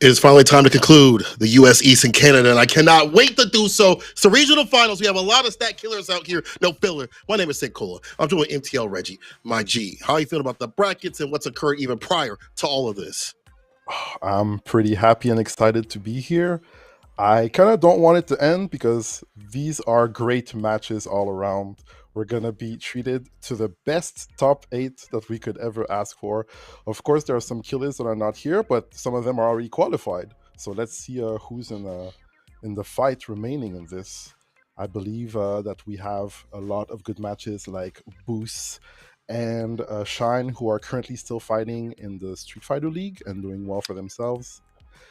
It is finally time to conclude the US East and Canada, and I cannot wait to do so. It's the regional finals. We have a lot of stat killers out here. No filler. My name is Sid Cola. I'm doing MTL Reggie, my G. How are you feeling about the brackets and what's occurred even prior to all of this? I'm pretty happy and excited to be here. I kind of don't want it to end because these are great matches all around. We're going to be treated to the best top 8 that we could ever ask for. Of course, there are some killers that are not here, but some of them are already qualified. So let's see who's in the fight remaining in this. I believe that we have a lot of good matches like Boost and Shine, who are currently still fighting in the Street Fighter League and doing well for themselves.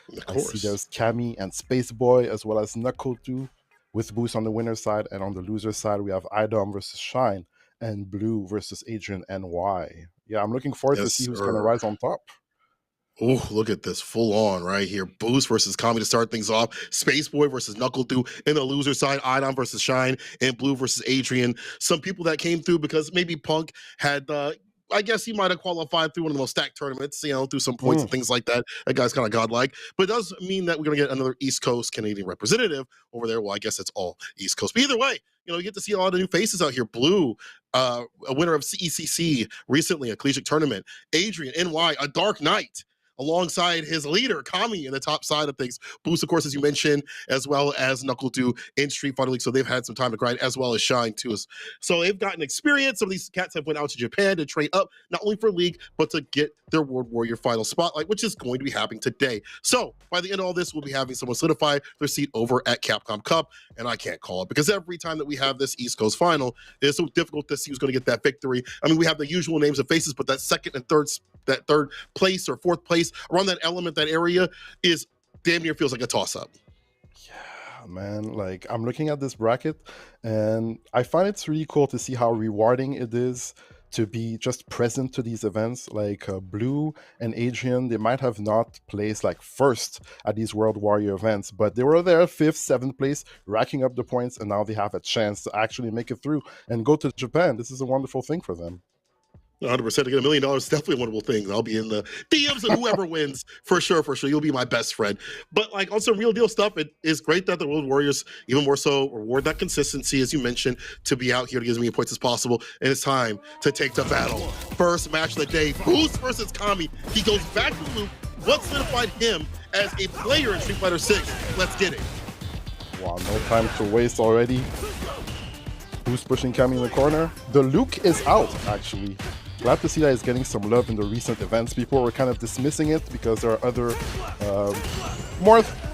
Of I see course. there's Cammy and Space Boy, as well as Knuckle 2, with Boost on the winner's side. And on the loser's side, we have IDOM versus Shine and Blue versus Adrian NY. Yeah, I'm looking forward to Yes, see who's going to sir. rise on top. Oh, look at this full on right here. Boost versus Kami to start things off. Space Boy versus Knuckle through in the loser side. Idon versus Shine and Blue versus Adrian. Some people that came through because maybe Punk had I guess he might have qualified through one of the most stacked tournaments, through some points and Mm. things like that. That guy's kind of godlike. But it does mean that we're going to get another East Coast Canadian representative over there. Well, I guess it's all East Coast. But either way, you get to see a lot of new faces out here. Blue, a winner of CECC recently, a collegiate tournament. Adrian, NY, a Dark Knight alongside his leader, Kami, in the top side of things. Boost, of course, as you mentioned, as well as Knuckle 2 in Street Fighter League. So they've had some time to grind, as well as Shine, too. So they've gotten experience. Some of these cats have went out to Japan to train up, not only for League, but to get their World Warrior final spotlight, which is going to be happening today. So by the end of all this, we'll be having someone solidify their seat over at Capcom Cup. And I can't call it because every time that we have this East Coast final, it's so difficult to see who's going to get that victory. I mean, we have the usual names and faces, but that second and third place or fourth place around that element, that area is damn near feels like a toss-up. Yeah, man. Like, I'm looking at this bracket and I find it's really cool to see how rewarding it is to be just present to these events. Like Blue and Adrian, they might have not placed like first at these World Warrior events, but they were there fifth, seventh place, racking up the points, and now they have a chance to actually make it through and go to Japan. This is a wonderful thing for them. 100% to get $1 million is definitely a wonderful thing. I'll be in the DMs and whoever wins for sure. You'll be my best friend. But like on some real deal stuff, it is great that the World Warriors even more so reward that consistency, as you mentioned, to be out here to get as many points as possible. And it's time to take to battle. First match of the day, Boost versus Kami. He goes back to the loop. What solidified him as a player in Street Fighter 6? Let's get it. Wow, no time to waste already. Who's pushing Cammy in the corner? The Luke is out, actually. Glad to see that he's getting some love in the recent events. People were kind of dismissing it because there are other,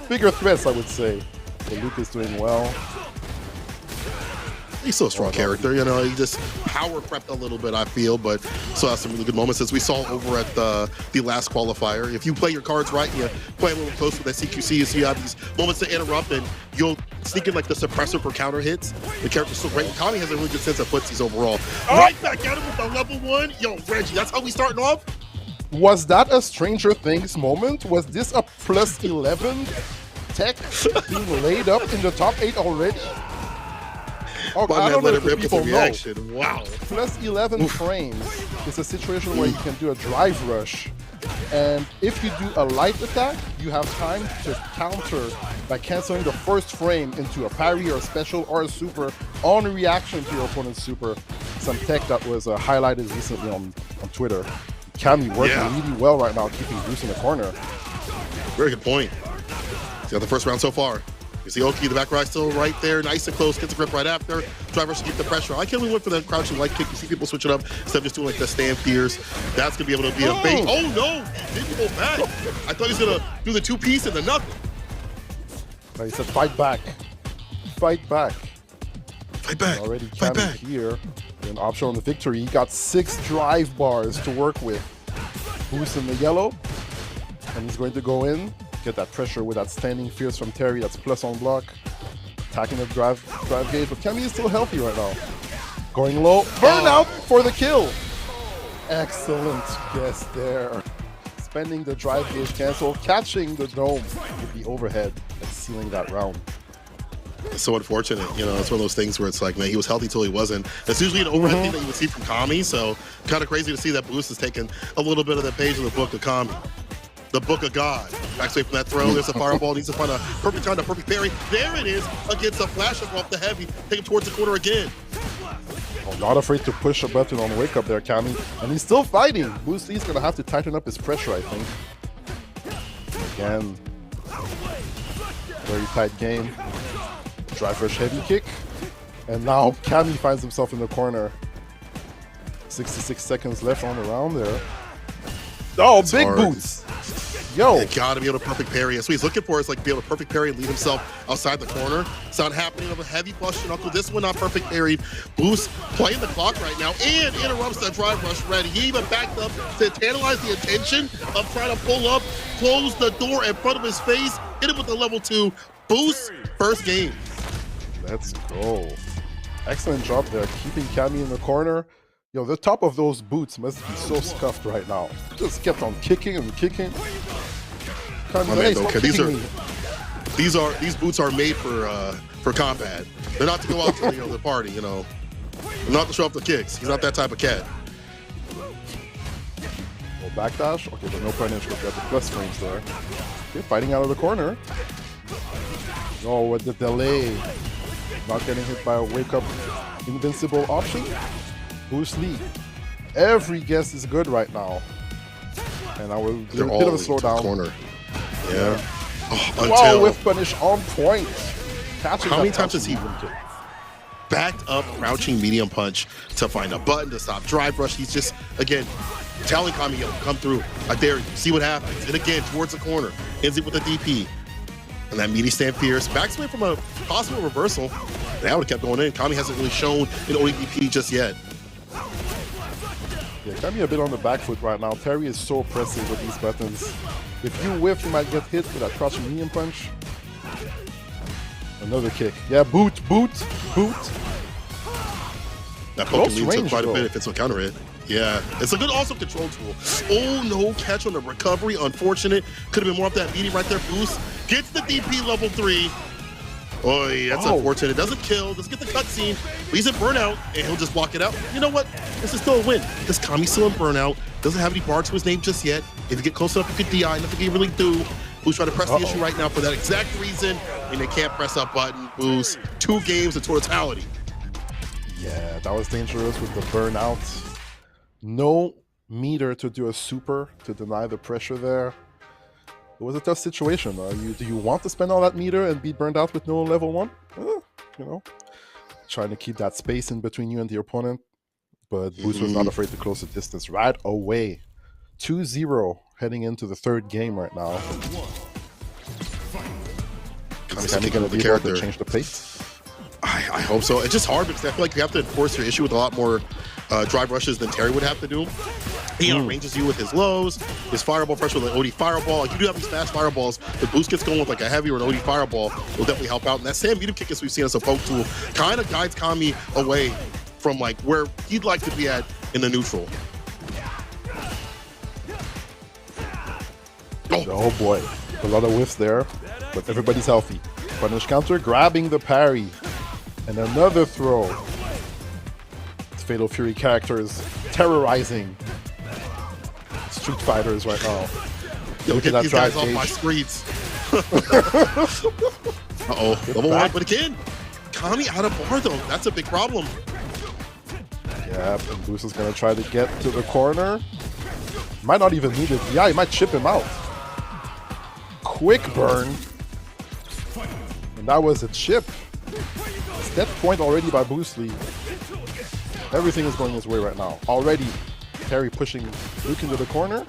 bigger threats, I would say. The Luke is doing well. He's still a strong character, he just power prepped a little bit, I feel, but still has some really good moments, as we saw over at the last qualifier. If you play your cards right and you play a little close with that CQC, so you have these moments to interrupt and you'll sneak in like the suppressor for counter hits. The character's so great. Kami has a really good sense of footsies overall. Right back at him with the level 1. Yo, Reggie, that's how we starting off? Was that a Stranger Things moment? Was this a plus 11 tech being laid up in the top 8 already? Oh, I don't know if the people know. Wow. Plus 11 frames is a situation where you can do a drive rush. And if you do a light attack, you have time to counter by canceling the first frame into a parry or a special or a super on reaction to your opponent's super. Some tech that was highlighted recently on Twitter. Cammy working really well right now, keeping Bruce in the corner. Very good point. He's got the first round so far. You see Oki, the back right still right there, nice and close, gets a grip right after. Driver should keep the pressure. I can't really went for that crouching light kick. You see people switch it up instead of just doing like the stand fears. That's gonna be able to be a bait. Oh no, he didn't go back. I thought he was gonna do the 2-piece and the nothing. He said fight back. Fight back. Fight back. Already Fight back. Here, an option on the victory. He got 6 drive bars to work with. Boost in the yellow, and he's going to go in. Get that pressure with that standing fierce from Terry. That's plus on block. Attacking the drive gauge, but Cammy is still healthy right now. Going low. Burnout for the kill. Excellent guess there. Spending the drive gauge cancel, catching the dome with the overhead and sealing that round. It's so unfortunate, it's one of those things where it's like, man, he was healthy till he wasn't. That's usually an overhead thing that you would see from Kami, so kind of crazy to see that Boost has taken a little bit of the page of the book of Kami. the book of God. Backs away from that throw. There's a fireball. Needs to find a perfect time, a perfect parry. There it is against a flash up off the heavy. Take him towards the corner again. Oh, not afraid to push a button on wake up there, Cammy. And he's still fighting. Bruce Lee's going to have to tighten up his pressure, I think. Again, very tight game. Drive rush heavy kick. And now Cammy finds himself in the corner. 66 seconds left on the round there. Oh, it's big hard. Boots. Yo. You gotta be able to perfect parry. That's what he's looking for, is like be able to perfect parry and lead himself outside the corner. It's not happening of a heavy flush knuckle. This one not perfect parried. Boost playing the clock right now and interrupts that drive rush ready. He even backed up to tantalize the attention of trying to pull up, close the door in front of his face, hit him with the level 2. Boost, first game. Let's go. Excellent job there, keeping Cammy in the corner. Yo, the top of those boots must be so scuffed right now. Just kept on kicking and kicking. These boots are made for combat. They're not to go out to the party, They're not to show off the kicks. He's not that type of cat. Well, backdash. Okay, but no punish. We've got the plus frames there. Okay, fighting out of the corner. Oh, with the delay. Not getting hit by a wake-up invincible option. Bruce Lee. Every guess is good right now. And I will do a bit of a slowdown. Corner. Yeah. Wow, with punish on point. How many times has he backed up crouching medium punch to find a button to stop drive rush? He's just, again, telling Kami, come through. I dare you. See what happens. And again, towards the corner. Ends it with a DP. And that meaty stand fierce. Backs away from a possible reversal. That would have kept going in. Kami hasn't really shown an ODP just yet. Yeah, Kami a bit on the back foot right now. Terry is so oppressive with these buttons. If you whiff, you might get hit with that crouching medium punch. Another kick. Yeah, boot. That poke can lead to quite a bit if it's a counter hit. Yeah, it's a good also control tool. Oh, no catch on the recovery. Unfortunate. Could have been more up that meaty right there. Boost. Gets the DP level 3. Oh, yeah, that's unfortunate. It doesn't kill. Doesn't get the cutscene. But he's in burnout, and he'll just block it out. You know what? This is still a win. This Kami's still in burnout. Doesn't have any bar to his name just yet. If you get close enough, you could DI. Nothing you really do. Boost trying to press the issue right now for that exact reason. And they can't press that button. Boost. 2 games in totality. Yeah, that was dangerous with the burnout. No meter to do a super to deny the pressure there. It was a tough situation. Do you want to spend all that meter and be burned out with no level 1? Trying to keep that space in between you and the opponent. But Boost was not afraid to close the distance right away. 2-0 heading into the 3rd game right now. Is Kami going to be able to change the pace? I hope so. It's just hard because I feel like you have to enforce your issue with a lot more drive rushes than Terry would have to do. He outranges you with his lows, his fireball pressure with an OD fireball. Like, you do have these fast fireballs. The Boost gets going with like a heavy or an OD fireball will definitely help out. And that Sam medium kick, as we've seen as a poke tool, kind of guides Kami away from like where he'd like to be at in the neutral. Oh boy, a lot of whiffs there, but everybody's healthy. Punish counter, grabbing the parry, and another throw. Fatal Fury characters terrorizing Street Fighters right now. Look at these guys off my streets. Level 1, but again, Kami out of bar though. That's a big problem. Yeah, and Boost is gonna try to get to the corner. Might not even need it. Yeah, he might chip him out. Quick burn. And that was a chip. Step point already by Bruce Lee. Everything is going his way right now. Already, Terry pushing Luke into the corner.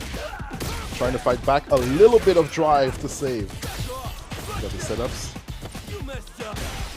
Trying to fight back. A little bit of drive to save. Got the setups.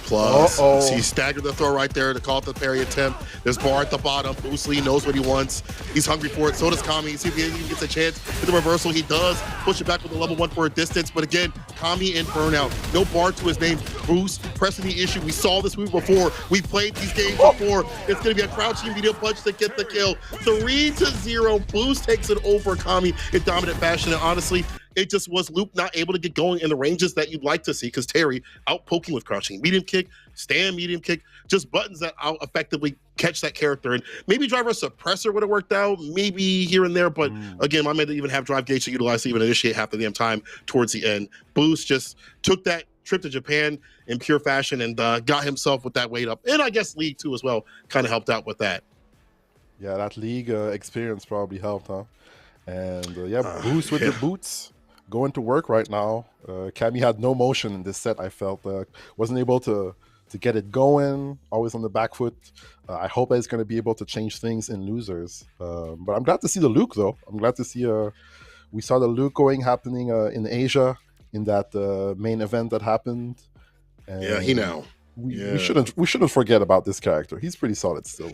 Plus, he staggered the throw right there to call up the parry attempt. There's bar at the bottom. Bruce Lee knows what he wants. He's hungry for it. So does Kami. See if he gets a chance with the reversal. He does push it back with the level 1 for a distance. But again, Kami in burnout. No bar to his name. Bruce pressing the issue. We saw this move before. We played these games before. It's going to be a crouching medium punch to get the kill. 3-0. Bruce takes it over Kami in dominant fashion. And honestly, it just was Luke not able to get going in the ranges that you'd like to see because Terry out poking with crouching medium kick, stand medium kick, just buttons that out effectively catch that character. And maybe Driver Suppressor would have worked out, maybe here and there. But again, I might even have Drive Gauge to utilize to even initiate half the damn time towards the end. Boost just took that trip to Japan in pure fashion and got himself with that weight up. And I guess League too as well kind of helped out with that. Yeah, that League experience probably helped, huh? And yeah, Boost with the boots. Going to work right now. Cammy had no motion in this set, I felt. Wasn't able to get it going, always on the back foot. I hope that he's going to be able to change things in losers. But I'm glad to see the Luke, though. I'm glad to see we saw the Luke happening in Asia in that main event that happened. And yeah, he now. We shouldn't forget about this character. He's pretty solid still.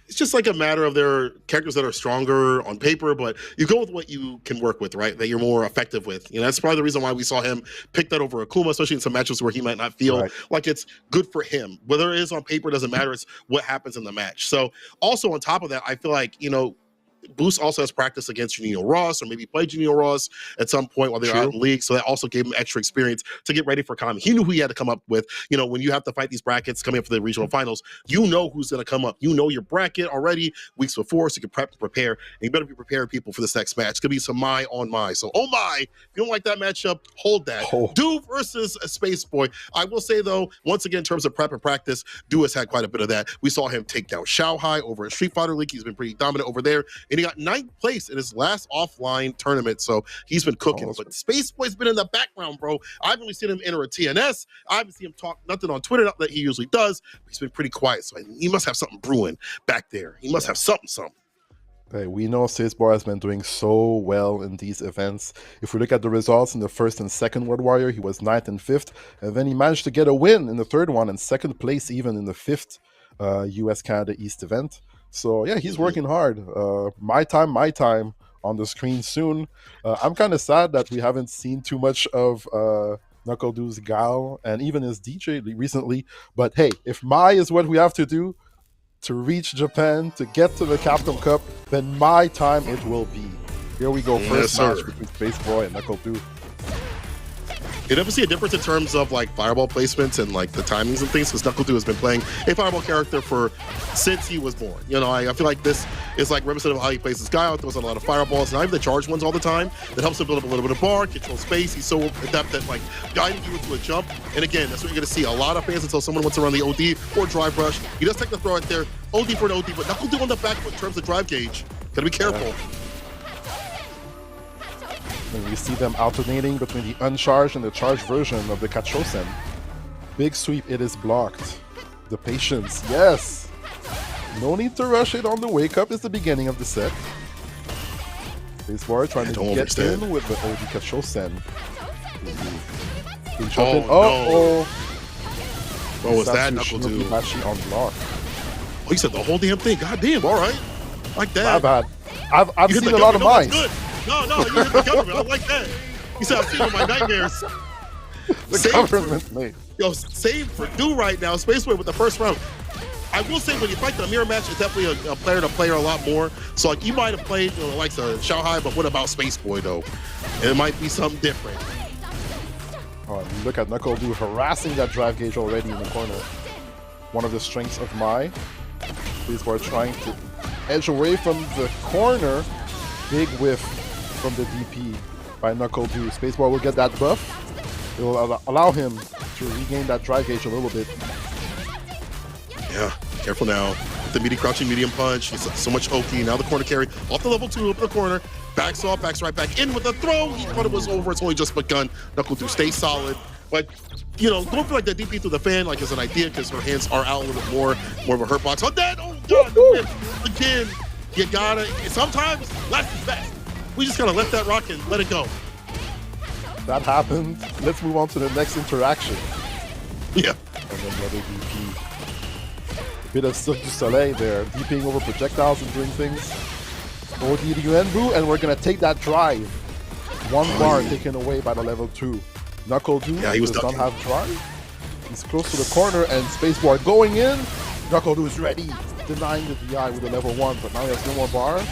It's just like a matter of their characters that are stronger on paper, but you go with what you can work with, right? That you're more effective with. You know, that's probably the reason why we saw him pick that over Akuma, especially in some matches where he might not feel like it's good for him. Whether it is on paper doesn't matter. It's what happens in the match. So also on top of that, I feel like, you know, Boost also has practice against Junior Ross, or maybe played Junior Ross at some point while they were out in League. So that also gave him extra experience to get ready for Kami. He knew who he had to come up with. You know, when you have to fight these brackets coming up for the regional finals, you know who's going to come up. You know your bracket already weeks before, so you can prep and prepare. And you better be prepared, people, for this next match. It's going to be some my on my. So, oh my, if you don't like that matchup, hold that. Do versus a Space Boy. I will say, though, once again, in terms of prep and practice, Du has had quite a bit of that. We saw him take down Shao Hai over at Street Fighter League. He's been pretty dominant over there. And he got 9th place in his last offline tournament, so he's been cooking. But Space Boy's been in the background, bro. I haven't really seen him enter a TNS. I haven't seen him talk nothing on Twitter that he usually does. But he's been pretty quiet, so he must have something brewing back there. He must have something. Hey, we know Space Boy has been doing so well in these events. If we look at the results in the first and second World Warrior, he was 9th and 5th, and then he managed to get a win in the third one and 2nd place even in the 5th US Canada East event. So yeah, he's working hard. My time on the screen soon. I'm kind of sad that we haven't seen too much of Knuckle Du's Gal and even his DJ recently. But hey, if Mai is what we have to do to reach Japan, to get to the Capcom Cup, then my time it will be. Here we go, first match between Space Boy and Knuckle Du. You never see a difference in terms of like fireball placements and like the timings and things, because Knuckle Du has been playing a fireball character since he was born. You know, I feel like this is like reminiscent of how he plays this guy out. Throws a lot of fireballs, not even the charged ones all the time. That helps him build up a little bit of bar, control space. He's so adept at like guiding you into a jump. And again, that's what you're going to see. A lot of fans until someone wants to run the OD or drive rush. He does take the throw right there. OD for an OD, but Knuckle Du on the back foot in terms of drive gauge. Gotta be careful. And we see them alternating between the uncharged and the charged version of the Kachosen. Big sweep, it is blocked. The patience, yes! No need to rush it on the wake up, it's the beginning of the set. Space Boy trying to get in with the OD Kachosen. Oh, what was that, Knuckle Du? On block. Oh, he said the whole damn thing. God damn, all right. Like that. My bad. I've seen a lot of mines. No, you hit the government. I like that. You said I've seen it in my nightmares. The government, mate. Yo, save for Du right now. Space Boy with the first round. I will say when you fight the mirror match, it's definitely a player to player a lot more. So like you might have played like the Shao Hai, but what about Space Boy though? It might be something different. Oh, look at Knuckle Du harassing that drive gauge already in the corner. One of the strengths of Mai. Space Boy trying to edge away from the corner. Big whiff from the DP by Knuckle Du. Space Boy will get that buff. It will allow him to regain that drive gauge a little bit. Yeah, careful now. The meaty crouching medium punch. He's so much Oki. Now the corner carry off the level 2 up the corner. Backs off, backs right back in with a throw. He thought it was over. It's only just begun. Knuckle Du stays solid. But, you know, don't feel like that DP through the fan like is an idea because her hands are out a little bit more of a hurt box. Oh, that! Oh, God! Again, you gotta, sometimes less is best. We just gotta let that rock and let it go. That happened. Let's move on to the next interaction. Yeah. And then another DP. A bit of Cirque du Soleil there. DPing over projectiles and doing things. OD to Yuenbu, and we're gonna take that drive. One bar taken away by the level 2. Knuckle Du does not have drive. He's close to the corner, and Space Boy going in. Knuckle Du is ready. Denying the DI with the level 1, but now he has no more bar.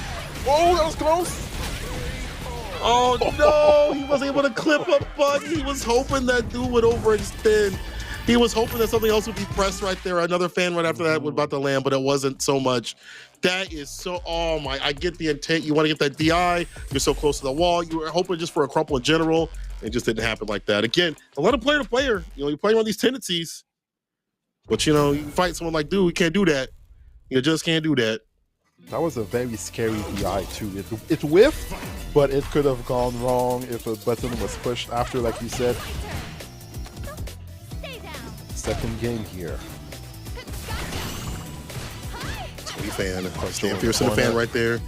Oh, that was close! Oh no, he wasn't able to clip a button. He was hoping that dude would overextend. He was hoping that something else would be pressed right there. Another fan right after that was about to land, but it wasn't so much. That is so, oh my, I get the intent. You want to get that DI. You're so close to the wall. You were hoping just for a crumple in general. It just didn't happen like that. Again, a lot of player to player. You know, you're playing on these tendencies. But, you know, you fight someone like Dude, you can't do that. You just can't do that. That was a very scary DI too. It whiffed, but it could have gone wrong if a button was pushed after, like you said. Second game here. Sweet fan. Stan Pearson, a fan right there.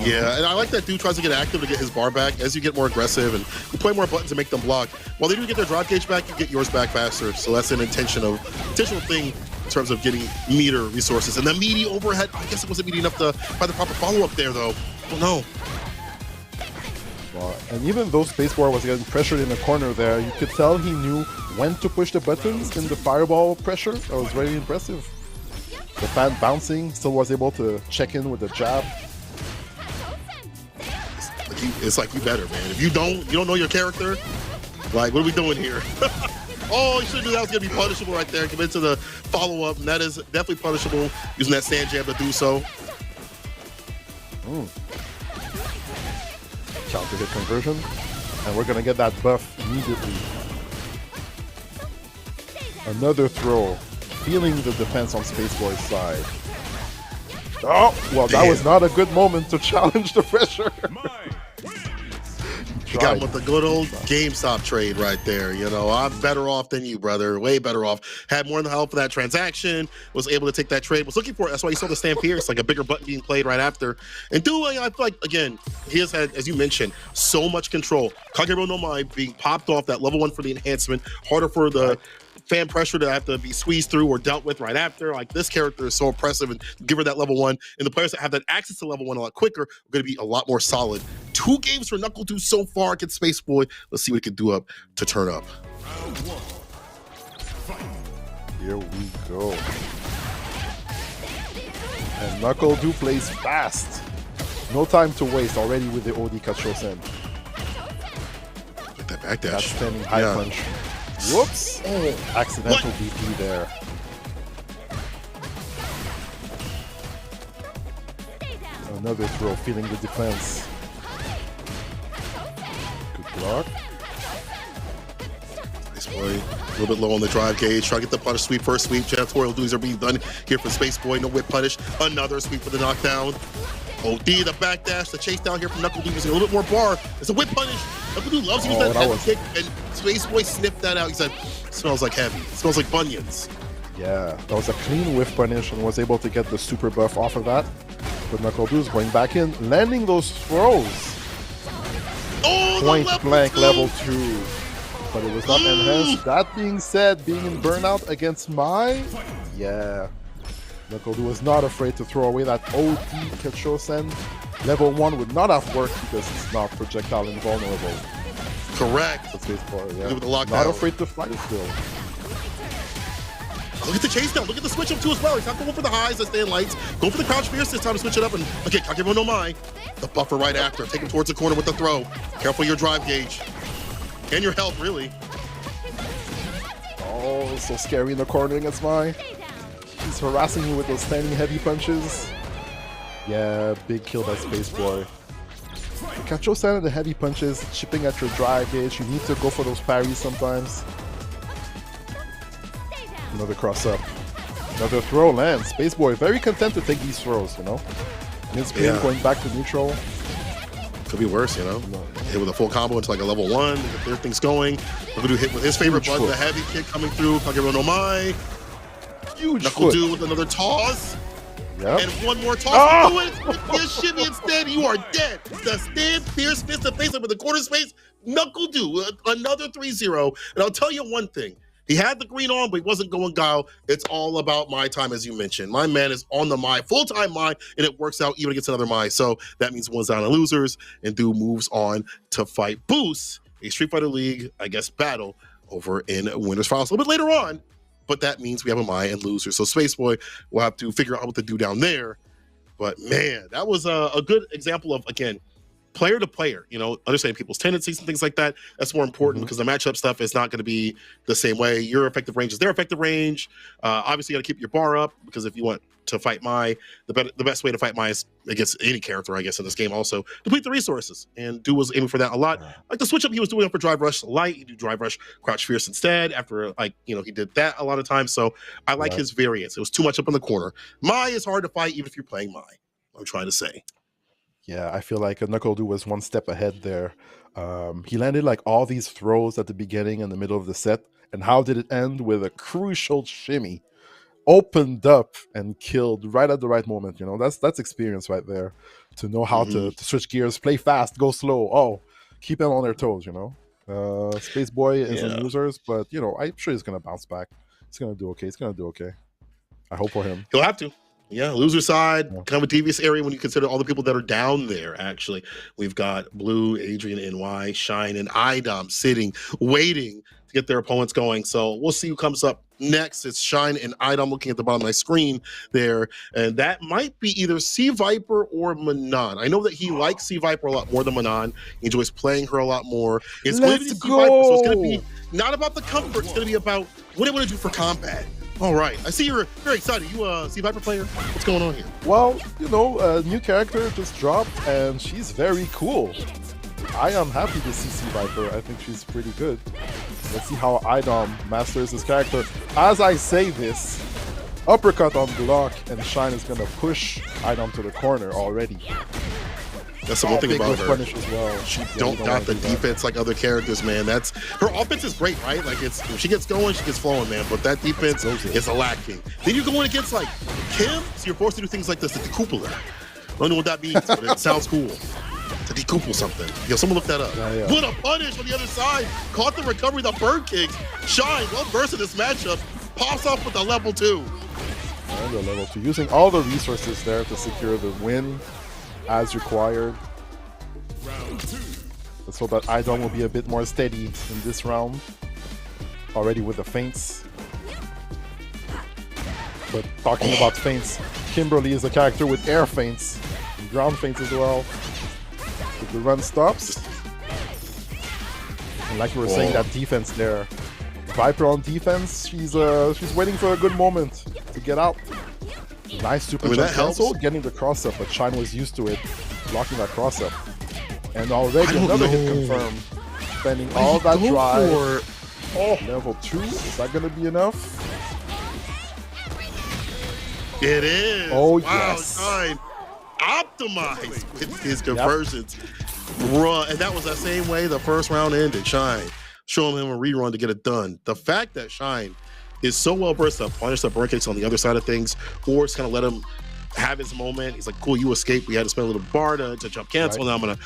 Yeah, and I like that Dude tries to get active to get his bar back. As you get more aggressive and you play more buttons and make them block, while they do get their drive gauge back, you get yours back faster. So that's an intentional thing in terms of getting meter resources. And the meaty overhead, I guess it wasn't meaty enough to find the proper follow-up there, though. Oh, no. Well, and even though Spacebar was getting pressured in the corner there, you could tell he knew when to push the buttons in the fireball pressure. That was very impressive. The fan bouncing, still was able to check in with the jab. It's like, you better, man. If you don't know your character, like, what are we doing here? Oh, you shouldn't do that. Was going to be punishable right there. Commit to the follow-up, and that is definitely punishable, using that sand jab to do so. Counter hit conversion, and we're going to get that buff immediately. Another throw, feeling the defense on Spaceboy's side. Oh, well, that was not a good moment to challenge the pressure. You got him with the good old GameStop trade right there. You know, I'm better off than you, brother. Way better off. Had more than the help for that transaction. Was able to take that trade. Was looking for it. That's why you saw the stamp here. It's like a bigger button being played right after. And Dude, I feel like, again, he has had, as you mentioned, so much control. Kagero no Mai being popped off that level 1 for the enhancement. Harder for the fan pressure to have to be squeezed through or dealt with right after. Like, this character is so impressive, and give her that level 1. And the players that have that access to level 1 a lot quicker are going to be a lot more solid. 2 games for Knuckle Dude so far against Space Boy. Let's see what he can do up to turn up. Here we go. And Knuckle Dude plays fast. No time to waste already with the OD Kachosen. Get that backdash. That standing high punch. Whoops! Oh, accidental BP there. Another throw, feeling the defense. Good block. Space Boy, a little bit low on the drive gauge. Try to get the punish sweep, first sweep. Janitorial duties are being done here for Space Boy. No whip punish. Another sweep for the knockdown. OD, the backdash, the chase down here from Knuckle Dude using a little bit more bar. It's a whip punish. Knuckle Dude loves using that heavy kick, and Space Boy sniffed that out. He said, smells like heavy. It smells like bunions. Yeah, that was a clean whiff punish and was able to get the super buff off of that. But Knuckle Dude's going back in, landing those throws. Oh, Point blank level 2. But it was not enhanced. That being said, being in burnout against Mai, yeah. Knuckle Dude was not afraid to throw away that OD Kachosen. Level 1 would not have worked because it's not projectile invulnerable. Correct. That's baseball, yeah. Look at the lockdown. Not afraid to fight still. Look at the chase down. Look at the switch up too as well. He's not going for the highs that stay in lights. Go for the crouch fierce this time to switch it up. And okay, Kagero no Mai. The buffer right after. Take him towards the corner with the throw. Careful your drive gauge. And your health, really. Oh, so scary in the corner against Mai. He's harassing you with those standing heavy punches. Yeah, big kill by Space Boy. The Kachosen and the heavy punches, chipping at your drive gauge. You need to go for those parries sometimes. Another cross up. Another throw lands. Space Boy very content to take these throws, you know. Mid-screen going back to neutral. Could be worse, you know. Hit with a full combo into like a level 1. Everything's going. We're going to hit with his favorite button, the heavy kick coming through. Kagero no Mai. Huge Knuckle Dude with another toss. Yep. And one more toss. Do it. You shimmy instead. You are dead. The stand fierce fist to face up with the corner space. Knuckle Dude, another 3-0. And I'll tell you one thing. He had the green on, but he wasn't going Guile. It's all about Mai time, as you mentioned. My man is on the Mai, full-time Mai, and it works out even against another Mai. So that means one's down and losers, and Dude moves on to fight Boost, a Street Fighter League, I guess, battle over in Winners Finals a little bit later on. But that means we have a Mai and loser. So Space Boy will have to figure out what to do down there. But man, that was a good example of, again, player to player, understanding people's tendencies and things like that. That's more important because the matchup stuff is not going to be the same way. Your effective range is their effective range. Obviously, you got to keep your bar up because if you want to fight Mai, the best way to fight Mai is against any character, I guess, in this game. Also, deplete the resources, and Du was aiming for that a lot. Like the switch up he was doing for Drive Rush Light, you do Drive Rush Crouch Fierce instead. After he did that a lot of times. So I like his variance. It was too much up in the corner. Mai is hard to fight even if you're playing Mai. I'm trying to say. Yeah, I feel like NuckleDu was one step ahead there. He landed like all these throws at the beginning and the middle of the set. And how did it end? With a crucial shimmy. Opened up and killed right at the right moment. That's experience right there. To know how to switch gears, play fast, go slow. Oh, keep them on their toes, Space Boy is in losers, but I'm sure he's gonna bounce back. He's gonna do okay. I hope for him. He'll have to. Yeah, loser side, kind of a devious area when you consider all the people that are down there, actually. We've got Blue, Adrian, NY, Shine, and IDOM sitting, waiting to get their opponents going. So we'll see who comes up next. It's Shine and IDOM looking at the bottom of my screen there. And that might be either C Viper or Manon. I know that he likes C Viper a lot more than Manon. He enjoys playing her a lot more. It's going to be C Viper, so it's going to be not about the comfort. It's going to be about what it want to do for combat. All right. I see you're very excited. You a C Viper player? What's going on here? Well, a new character just dropped, and she's very cool. I am happy to see C Viper. I think she's pretty good. Let's see how IDOM masters this character. As I say this, uppercut on block, and Shine is going to push IDOM to the corner already. That's the one thing about her. Punish as well. She don't got the defense like other characters, man. That's her offense is great, right? Like if she gets going, she gets flowing, man. But that defense is a lacking. Then you're going against like Kim, so you're forced to do things like this, the decoupler. I don't know what that means, but it sounds cool. To decouple something. Someone look that up. What a punish on the other side. Caught the recovery, the bird kicks. Shine, well versed in this matchup. Pops off with a level 2. And the level 2. Using all the resources there to secure the win as required. Let's hope that IDOM will be a bit more steady in this round. Already with the feints. But talking about feints, Kimberly is a character with air feints. And ground feints as well. If the run stops. And like you were saying, that defense there. Viper on defense, she's waiting for a good moment to get out. Nice super jump cancel, getting the cross up, but Shine was used to it, blocking that cross up. And already another hit confirmed. Spending all that drive. Level 2, is that going to be enough? It is. Oh, wow, yes. Shine optimized with his conversions. Run, and that was the same way the first round ended. Shine showing him a rerun to get it done. The fact that Shine is so well versed up, punish up burn kicks on the other side of things, or it's kind of let him have his moment. He's like, cool, you escaped. We had to spend a little bar to jump cancel. Now I'm going to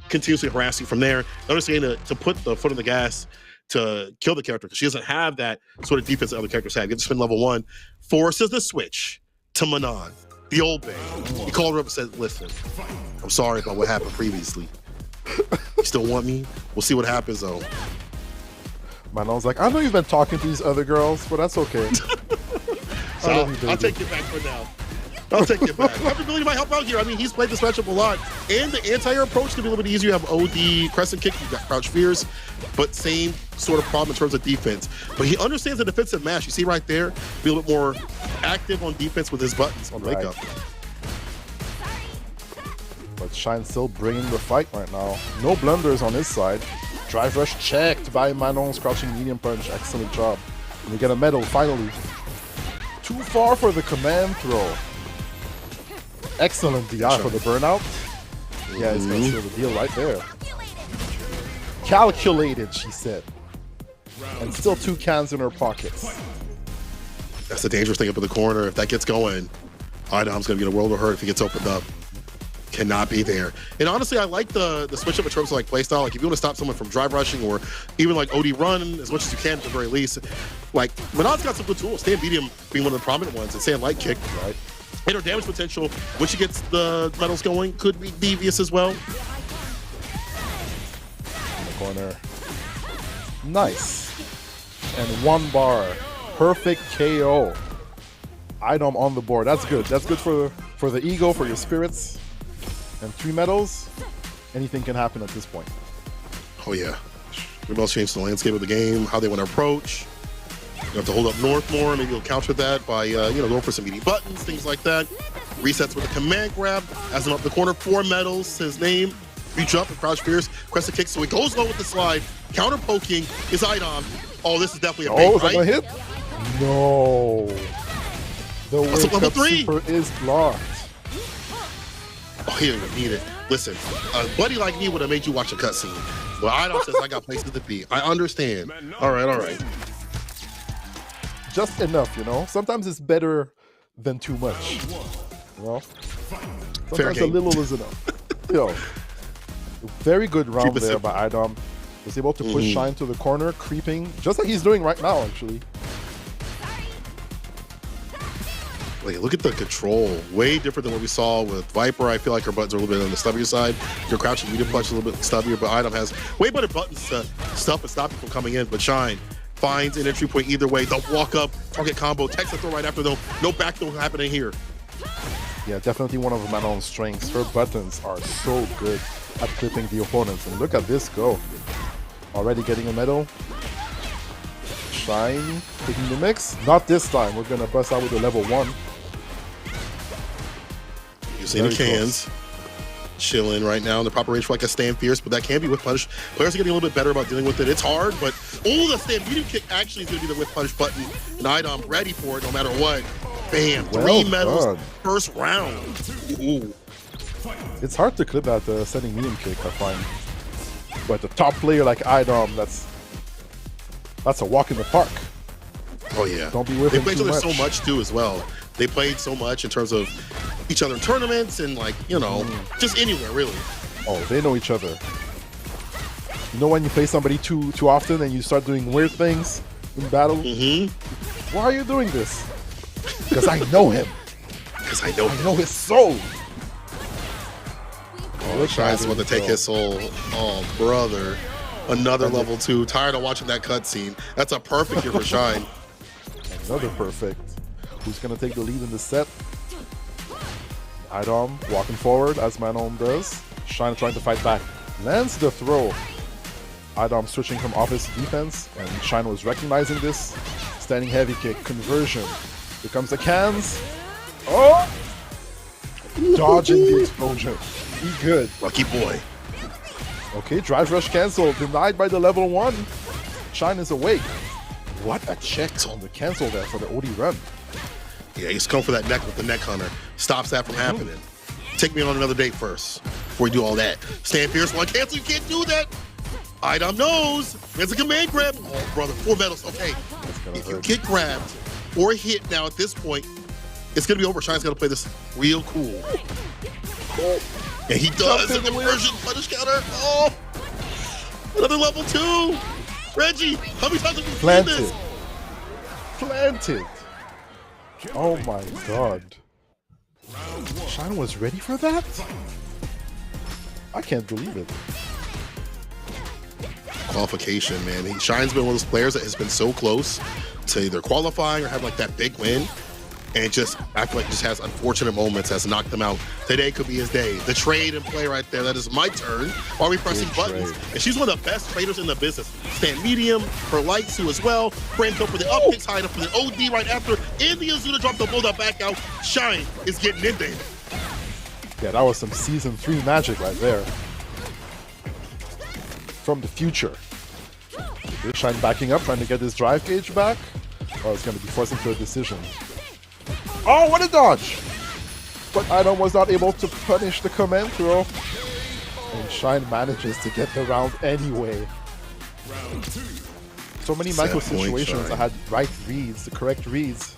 continuously harass you from there. Understanding to put the foot on the gas to kill the character because she doesn't have that sort of defense that other characters have. You have to spend level 1. Forces the switch to Manon, the old bae. He called her up and said, listen, I'm sorry about what happened previously. You still want me? We'll see what happens, though. Manon's like, I know you've been talking to these other girls, but that's okay. So I'll take it back for now. I'll take it back. Probability might help out here. I mean, he's played this matchup a lot. And the anti-air approach can be a little bit easier. You have OD, crescent kick, you've got crouch fierce, but same sort of problem in terms of defense. But he understands the defensive mash. You see right there, be a little bit more active on defense with his buttons on wake up. But Shine still bringing the fight right now. No blunders on his side. Drive rush checked by Manon's crouching medium punch. Excellent job. And we get a medal finally. Too far for the command throw. Excellent DI for the burnout. Yeah, he's gonna seal the deal right there. Calculated, she said. And still 2 cans in her pockets. That's the dangerous thing up in the corner. If that gets going, IDOM's gonna get a world of hurt if he gets opened up. Cannot be there. And honestly, I like the switch up in terms of like playstyle. Like if you want to stop someone from drive rushing or even like OD run as much as you can at the very least. Like Manon's got some good tools. Stand medium being one of the prominent ones, and stand light kick. Right. And her damage potential, when she gets the medals going, could be devious as well. In the corner. Nice. And 1 bar. Perfect KO. IDOM on the board. That's good. That's good for the ego, for your spirits. And 3 medals. anything can happen at this point. Oh yeah. Maybe else change the landscape of the game, how they want to approach. You have to hold up north more. Maybe you'll counter that by going for some meaty buttons, things like that. Resets with a command grab, has him up the corner. 4 medals, his name. Reach up and crouch fierce, crest a kick. So he goes low with the slide, counter poking his item. Oh, this is definitely a bait, is that gonna hit? No. The wake level up 3 super is blocked. Oh, he didn't even need it. Listen, a buddy like me would have made you watch a cutscene. But Idom says I got places to be. I understand. All right. Just enough, you know? Sometimes it's better than too much. You know? Sometimes a little is enough. Yo, very good round there by Idom. Was able to push Shine to the corner, creeping, just like he's doing right now, actually. Like, look at the control. Way different than what we saw with Viper. I feel like her buttons are a little bit on the stubbier side. Your crouching medium punch is a little bit stubbier, but Idom has way better buttons to stuff and stop you from coming in. But Shine finds an entry point either way. The walk up, target combo, text the throw right after though. No back throw happening here. Yeah, definitely one of Manon's strengths. Her buttons are so good at clipping the opponents. And look at this go. Already getting a medal. Shine taking the mix. Not this time. We're gonna bust out with the level 1. Using the cans. Chilling right now in the proper range for like a stand fierce, but that can be with punish. Players are getting a little bit better about dealing with it. It's hard, but the stand medium kick actually is going to be the whip punish button. And Idom ready for it no matter what. Bam, 3 medals first round. Ooh. It's hard to clip that standing medium kick, I find. But the top player like Idom, that's a walk in the park. Oh yeah. Don't be with him too much. They played so much too as well. They played so much in terms of each other in tournaments and like, just anywhere really. Oh, they know each other. You know when you play somebody too often and you start doing weird things in battle? Why are you doing this? Because I know him. Because I know his soul. Oh, Shine's about to take his soul. Oh, brother. Another level 2. Tired of watching that cutscene. That's a perfect here for Shine. Another perfect. Who's going to take the lead in the set? Idom walking forward as Manon does. Shine trying to fight back. Lands the throw. Idom switching from offense to defense, and Shine was recognizing this. Standing heavy kick, conversion. Here comes the cans. Oh! Dodging the explosion. Be good. Lucky boy. Okay, drive rush cancel. Denied by the level 1. Shine is awake. What a check on the cancel there for the OD run. Yeah, he's come for that neck with the neck hunter. Stops that from happening. Take me on another date first before you do all that. Stand fierce, one cancel, you can't do that. Idom knows. There's a command grab. Oh, brother, 4 medals. Okay, if you get grabbed or hit now at this point, it's going to be over. Shine's got to play this real cool. And he does. And the conversion punish counter. Oh, another level 2. Reggie, how many times have we seen this? Planted. Oh my god. Shine was ready for that? I can't believe it. Qualification, man. Shine's been one of those players that has been so close to either qualifying or having like that big win. And just, I feel like just has unfortunate moments that's knocked them out. Today could be his day. The trade and play right there. That is my turn. Are we pressing buttons? And she's one of the best traders in the business. Stand medium, her light too as well. Brand go for the up kicks, high up for the OD right after. And the Azuna drop the blow that back out. Shine is getting in there. Yeah, that was some season 3 magic right there. From the future. Okay, Shine backing up, trying to get his drive gauge back. Oh, it's going to be forced into a decision. Oh, what a dodge! But Idom was not able to punish the command throw. And Shine manages to get the round anyway. So many micro situations that had right reads, the correct reads.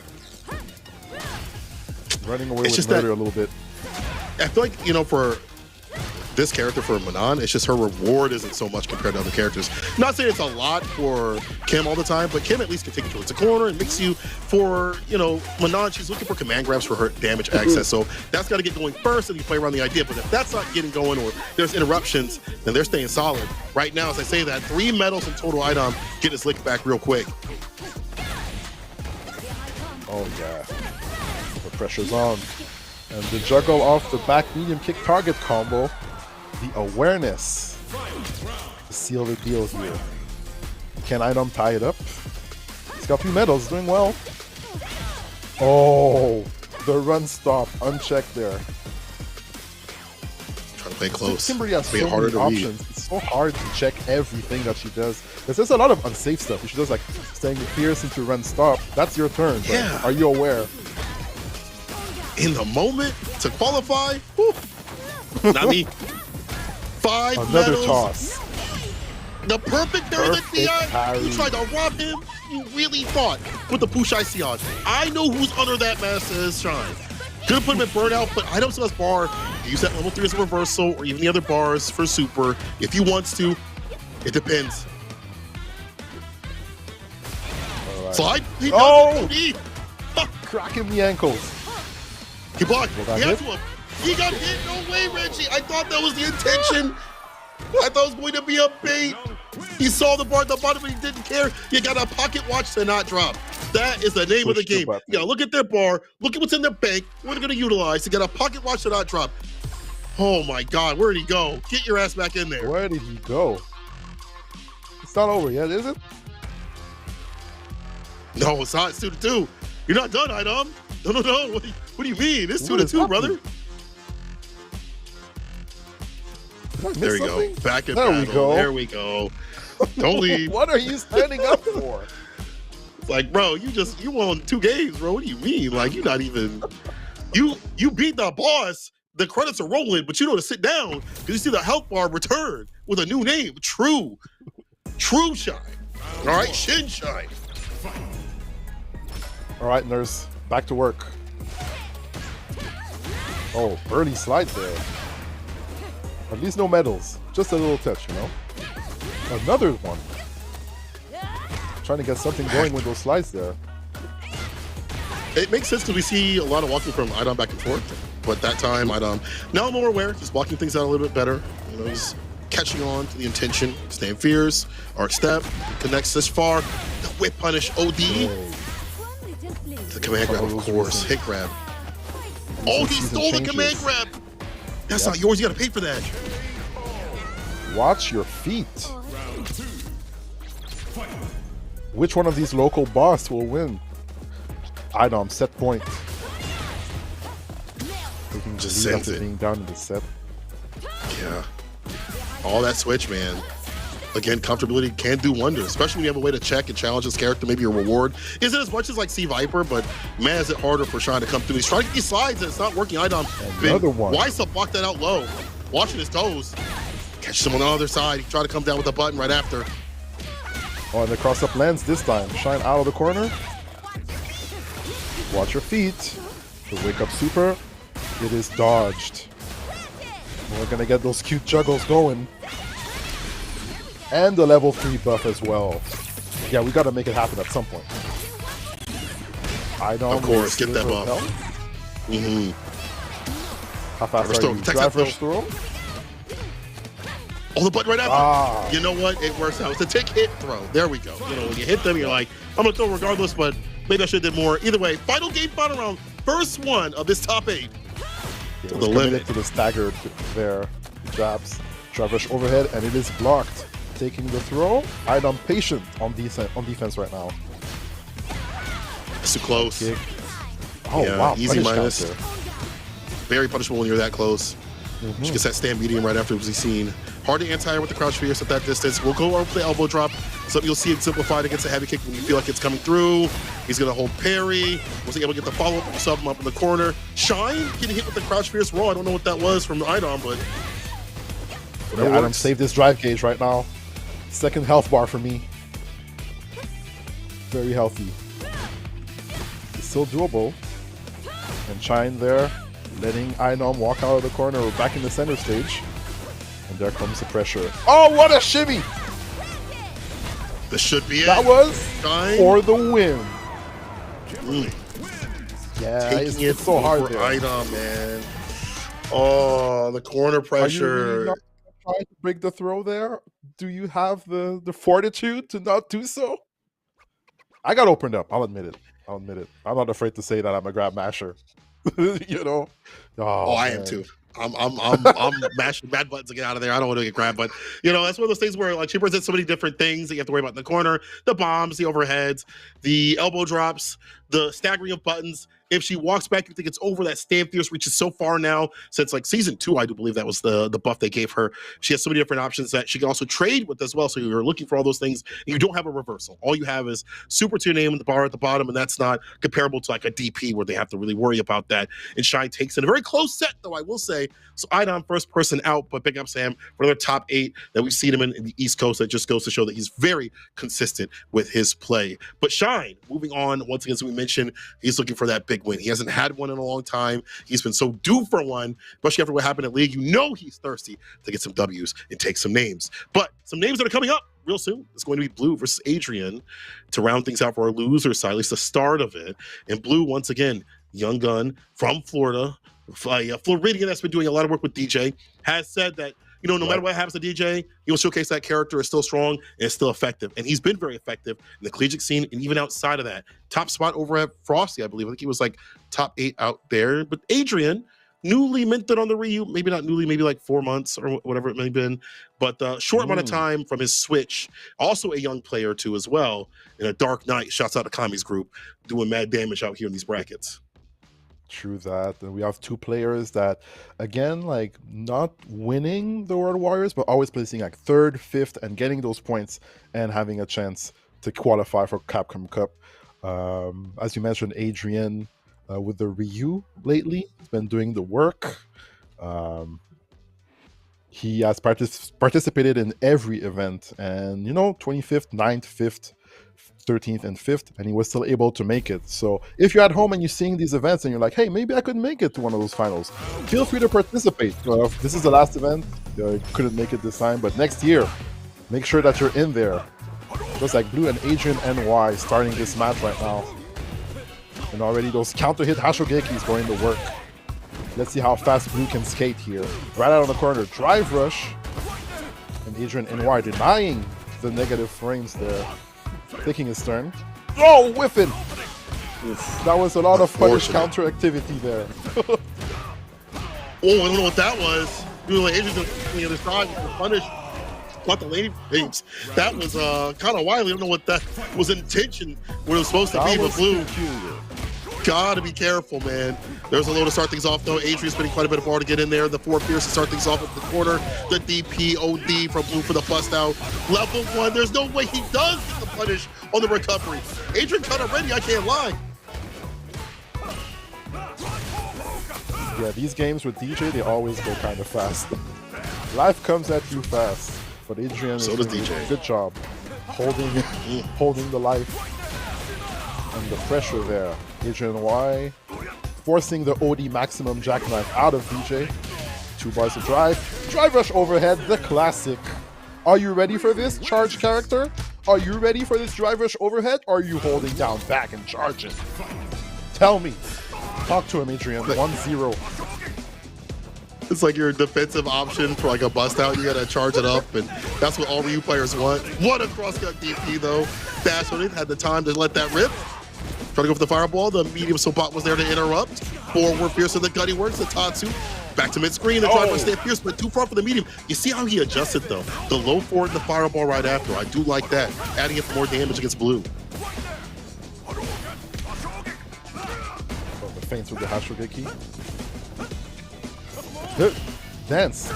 Running away with murder a little bit. I feel like, for this character, for Manon, it's just her reward isn't so much compared to other characters. Not saying it's a lot for Kim all the time, but Kim at least can take you towards the corner and mix you. For, Manon, she's looking for command grabs for her damage access. So that's got to get going first, and you play around the idea. But if that's not getting going or there's interruptions, then they're staying solid. Right now, as I say that, 3 medals in total. Idom get his lick back real quick. Oh, yeah. The pressure's on. And the juggle off the back medium kick target combo. the awareness to seal the deal here. Can Idom tie it up? He's got 2 medals, doing well. Oh, the run stop, unchecked there. Trying to play close. Kimberly has so harder many to options. read. It's so hard to check everything that she does. There's a lot of unsafe stuff. She does like staying fierce into run stop. That's your turn. Yeah. Are you aware? In the moment to qualify, whew, not me. 5 Another medals. toss. The perfect parry that parry. You tried to rob him. You really thought with the Pushai Sion. I know who's under that mask as Shine. Could have put him in burnout, but I don't see this bar. Use that level 3 as a reversal, or even the other bars for super if he wants to. It depends. Right. Slide. He Oh! does it. Cracking the ankles. He blocked. He got had hit? to him. He got hit. No way, Reggie. I thought that was the intention. I thought it was going to be a bait. He saw the bar at the bottom, but he didn't care. You got a pocket watch to not drop. That is the name of the Push the game. button. You gotta look at their bar, look at what's in their bank, what they're gonna utilize to get a pocket watch to not drop. Oh my God, where did he go? Get your ass back in there. Where did he go? It's not over yet, is it? No, it's not. It's 2-2. You're not done, Idom. No. What do you mean? It's 2-2, brother. There we go. Back in battle. There we go. Don't leave. What are you standing up for? It's like, bro, you won 2 games, bro. What do you mean? Like, you're not even. You beat the boss. The credits are rolling, but you know to sit down because you see the health bar return with a new name. True Shine. All right, Shin Shine. All right, nurse, back to work. Oh, early slide there. At least no medals. Just a little touch, you know? Another one. Trying to get something going with those slides there. It makes sense because we see a lot of walking from Idom back and forth. But that time, Idom, now I'm more aware, just blocking things out a little bit better. You know, he's catching on to the intention, staying fierce, arc step, connects this far. The whip punish OD. The command grab, of course. Hit grab. Oh, he stole the command grab. That's not yours. You got to pay for that. Watch your feet. Which one of these local boss will win? Idom, set point. Just lead sends after it. being down in the set. Yeah. All that switch, man. Again, comfortability can do wonders, especially when you have a way to check and challenge this character, maybe a reward. Isn't as much as like C Viper, but man, is it harder for Shine to come through. He's trying to get these slides and it's not working. Idom, Another one. Wysa blocked that out low. Watching his toes. Catch someone on the other side. He tried to come down with the button right after. Oh, and the cross-up lands this time. Shine out of the corner. Watch your feet. The wake-up super. It is dodged. We're going to get those cute juggles going. And the level 3 buff as well. Yeah, we got to make it happen at some point. Of course, get that buff. Mm-hmm. How fast are you? Text that Drive rush throw? Oh, the button right after. You know what? It works out. It's a tick hit throw. There we go. You know, when you hit them, you're like, I'm going to throw regardless, but maybe I should have did more. Either way, final game, final round. First one of this top 8. Yeah, To the limit. To the staggered there. Jabs. Drive rush overhead, and it is blocked. Taking the throw. Idom patient on defense right now. It's too close. Kick. Oh, Yeah, wow. easy Punish minus. counter. Very punishable when you're that close. She gets that stand medium right after it was seen. Hard to anti-air with the crouch fierce at that distance. We'll go over the elbow drop. So you'll see it simplified against a heavy kick when you feel like it's coming through. He's going to hold parry. Wasn't able to get the follow-up. You saw him up in the corner. Shine getting hit with the crouch fierce roll. I don't know what that was from Idom, but Yeah, Idom saved this drive gauge right now. Second health bar for me. Very healthy. It's still doable. And Shine there, letting Idom walk out of the corner. We're back in the center stage. And there comes the pressure. Oh, what a shimmy! this should be it. That was Shine for the win. Yeah, taking it's so hard for there. Idom, man. Oh, the corner Are you pressure. really not trying to break the throw there? Do you have the fortitude to not do so? I got opened up. I'll admit it. I'm not afraid to say that I'm a grab masher. You know? Oh, I am man. too. I'm mashing bad buttons to get out of there. I don't want to get grabbed, but you know, that's one of those things where like she presents so many different things that you have to worry about in the corner: the bombs, the overheads, the elbow drops, the staggering of buttons. If she walks back, you think it's over. That stand fierce reaches so far now since like season 2, I do believe that was the buff they gave her. She has so many different options that she can also trade with as well. So you're looking for all those things. And you don't have a reversal. All you have is super to your name and the bar at the bottom, and that's not comparable to like a DP where they have to really worry about that. And Shine takes in a very close set, though I will say. So Idon first person out, but big up Sam for another top 8 that we've seen him in the East Coast. That just goes to show that he's very consistent with his play. But Shine, moving on, once again, as we mentioned, he's looking for that big win. He hasn't had one in a long time. He's been so due for one, especially after what happened at League. You know he's thirsty to get some W's and take some names. But some names that are coming up real soon. It's going to be Blue versus Adrian to round things out for our loser side, at least the start of it. And Blue, once again, young gun from Florida, Floridian that's been doing a lot of work with DJ, has said that, you know, no matter what happens to DJ, he'll showcase that character is still strong and is still effective. And he's been very effective in the collegiate scene and even outside of that. Top spot over at Frosty, I believe. I think he was like top 8 out there. But Adrian, newly minted on the Ryu, maybe not newly, maybe like 4 months or whatever it may have been, but short amount of time from his switch. Also a young player too as well. In a Dark Knight, shouts out to Kami's group, doing mad damage out here in these brackets. True that. And we have 2 players that, again, like not winning the World Warriors, but always placing like 3rd, 5th, and getting those points and having a chance to qualify for Capcom Cup. As you mentioned, Adrian with the Ryu lately has been doing the work. He has participated in every event, and you know, 25th, 9th, 5th, 13th, and 5th, and he was still able to make it. So if you're at home and you're seeing these events and you're like, hey, maybe I could make it to one of those finals, feel free to participate. This is the last event. Couldn't make it this time, but next year, make sure that you're in there. Just like Blue and Adrian NY starting this match right now. And already those counter hit Hashogekis going to work. Let's see how fast Blue can skate here. Right out of the corner, drive rush. And Adrian NY denying the negative frames there. Taking his turn. Oh, whiffing! That was a lot of punish counter activity there. Oh, I don't know what that was. Like Adrian's on the other side, punish. Caught the lady things. That was kind of wily. I don't know what that was intention, what it was supposed to be, but Blue. Gotta be careful, man. There's a low to start things off, though. Adrian's spending quite a bit of bar to get in there. The 4 Fierce to start things off at the corner. The DPOD from Blue for the bust out. Level 1. There's no way he does get the punish on the recovery. Adrian cut already, I can't lie. Yeah, these games with DJ, they always go kind of fast. Life comes at you fast. But Adrian so is doing DJ. a good job holding the life and the pressure there. Adrian Y forcing the OD maximum jackknife out of DJ. 2 bars of drive. Drive rush overhead, the classic. Are you ready for this, charge character? Are you ready for this drive rush overhead? Or are you holding down back and charging? Tell me. Talk to him, Adrian. 1-0. It's like your defensive option for like a bust out. You gotta charge it up, and that's what all Ryu players want. What a cross-cut DP though. Dash on it, had the time to let that rip. Try to go for the fireball. The medium Sobot was there to interrupt. Forward Fierce of the Gutty works. The Tatsu back to mid-screen. The drive to stay Fierce, but too far for the medium. You see how he adjusted though. The low forward and the fireball right after. I do like that. Adding it for more damage against Blue. Oh, the feints with the Hashogeki. Dance.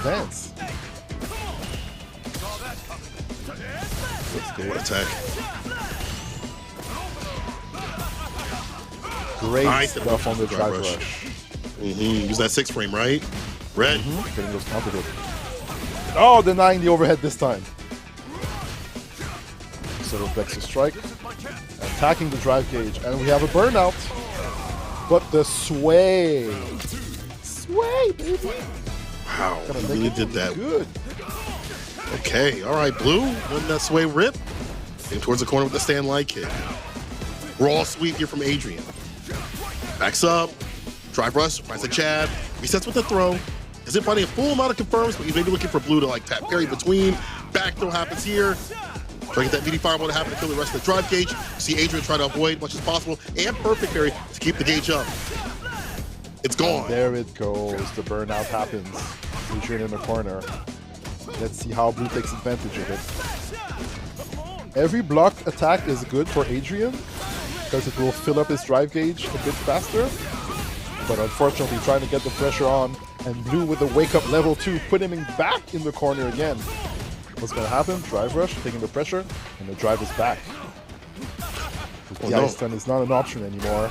Good attack. Great stuff on the drive rush. Use that 6 frame, right? Red. Getting those counter hit. Oh, denying the overhead this time. Instead of Vexus strike. Attacking the drive gauge. And we have a burnout. But the sway. Sway, baby. Wow, he really did that. Good. Okay, all right, Blue. Letting that sway rip. Getting towards the corner with the stand light kick. Raw sweep here from Adrian. Backs up. Drive rush. Finds a jab. Resets with the throw. Isn't finding a full amount of confirms, but he's maybe looking for Blue to like tap parry between. Back throw happens here. Trying to get that meaty fireball to happen to kill the rest of the drive gauge. See Adrian try to avoid as much as possible. And perfect parry to keep the gauge up. It's gone. There it goes. The burnout happens. Adrian in the corner. Let's see how Blue takes advantage of it. Every block attack is good for Adrian because it will fill up his drive gauge a bit faster. But unfortunately, trying to get the pressure on, and Blue with the wake up level 2, putting him back in the corner again. What's going to happen? Drive rush, taking the pressure, and the drive is back. The ice stun is not an option anymore.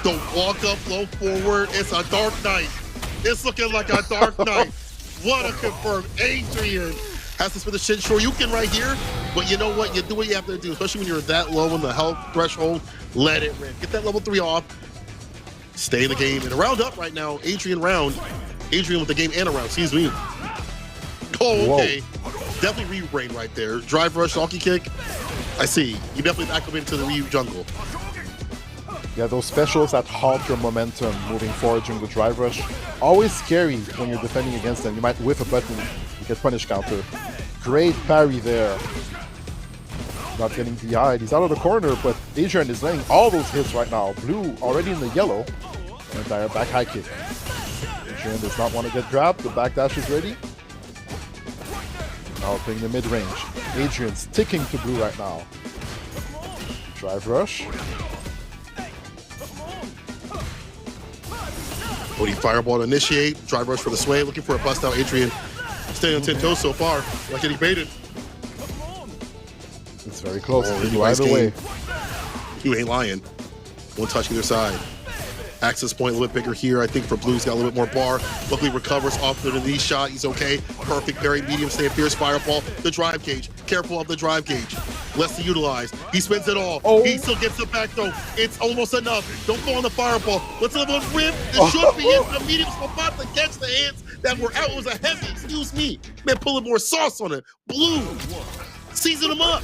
Don't walk up, flow forward. It's a dark night. It's looking like a dark night. What a confirmed. Adrian has to spin the shit Shoryuken right here. But you know what? You do what you have to do, especially when you're that low in the health threshold. Let it rip. Get that level 3 off. Stay in the game. And a round up right now. Adrian with the game and a round. Excuse me. Oh, okay. Whoa. Definitely Ryu brain right there. Drive rush, donkey kick. I see. You definitely acclimated to the Ryu jungle. Yeah, those specials that halt your momentum moving forward during the drive rush. Always scary when you're defending against them. You might whiff a button, you get punish counter. Great parry there. Not getting DI'd. He's out of the corner, but Adrian is laying all those hits right now. Blue already in the yellow. Entire back high kick. Adrian does not want to get grabbed. The backdash is ready. Now playing the mid-range. Adrian sticking to Blue right now. Drive rush. Odie fireball to initiate. Drive rush for the sway. Looking for a bust out. Adrian staying on 10 toes so far. Not getting baited. It's very close. Either way. You ain't lying. One touch either side. Access point a little bit bigger here. I think for Blue's got a little bit more bar. Luckily recovers off the knee shot. He's okay. Perfect parry, medium stand, fierce fireball. The drive gauge. Careful of the drive gauge. Less to utilize. He spins it all. Oh. He still gets it back though. It's almost enough. Don't fall on the fireball. Let's have a rip. This should be it. The medium spot to catch the hands that were out. It was a heavy. Excuse me. Man, pulling more sauce on it. Blue. Season him up.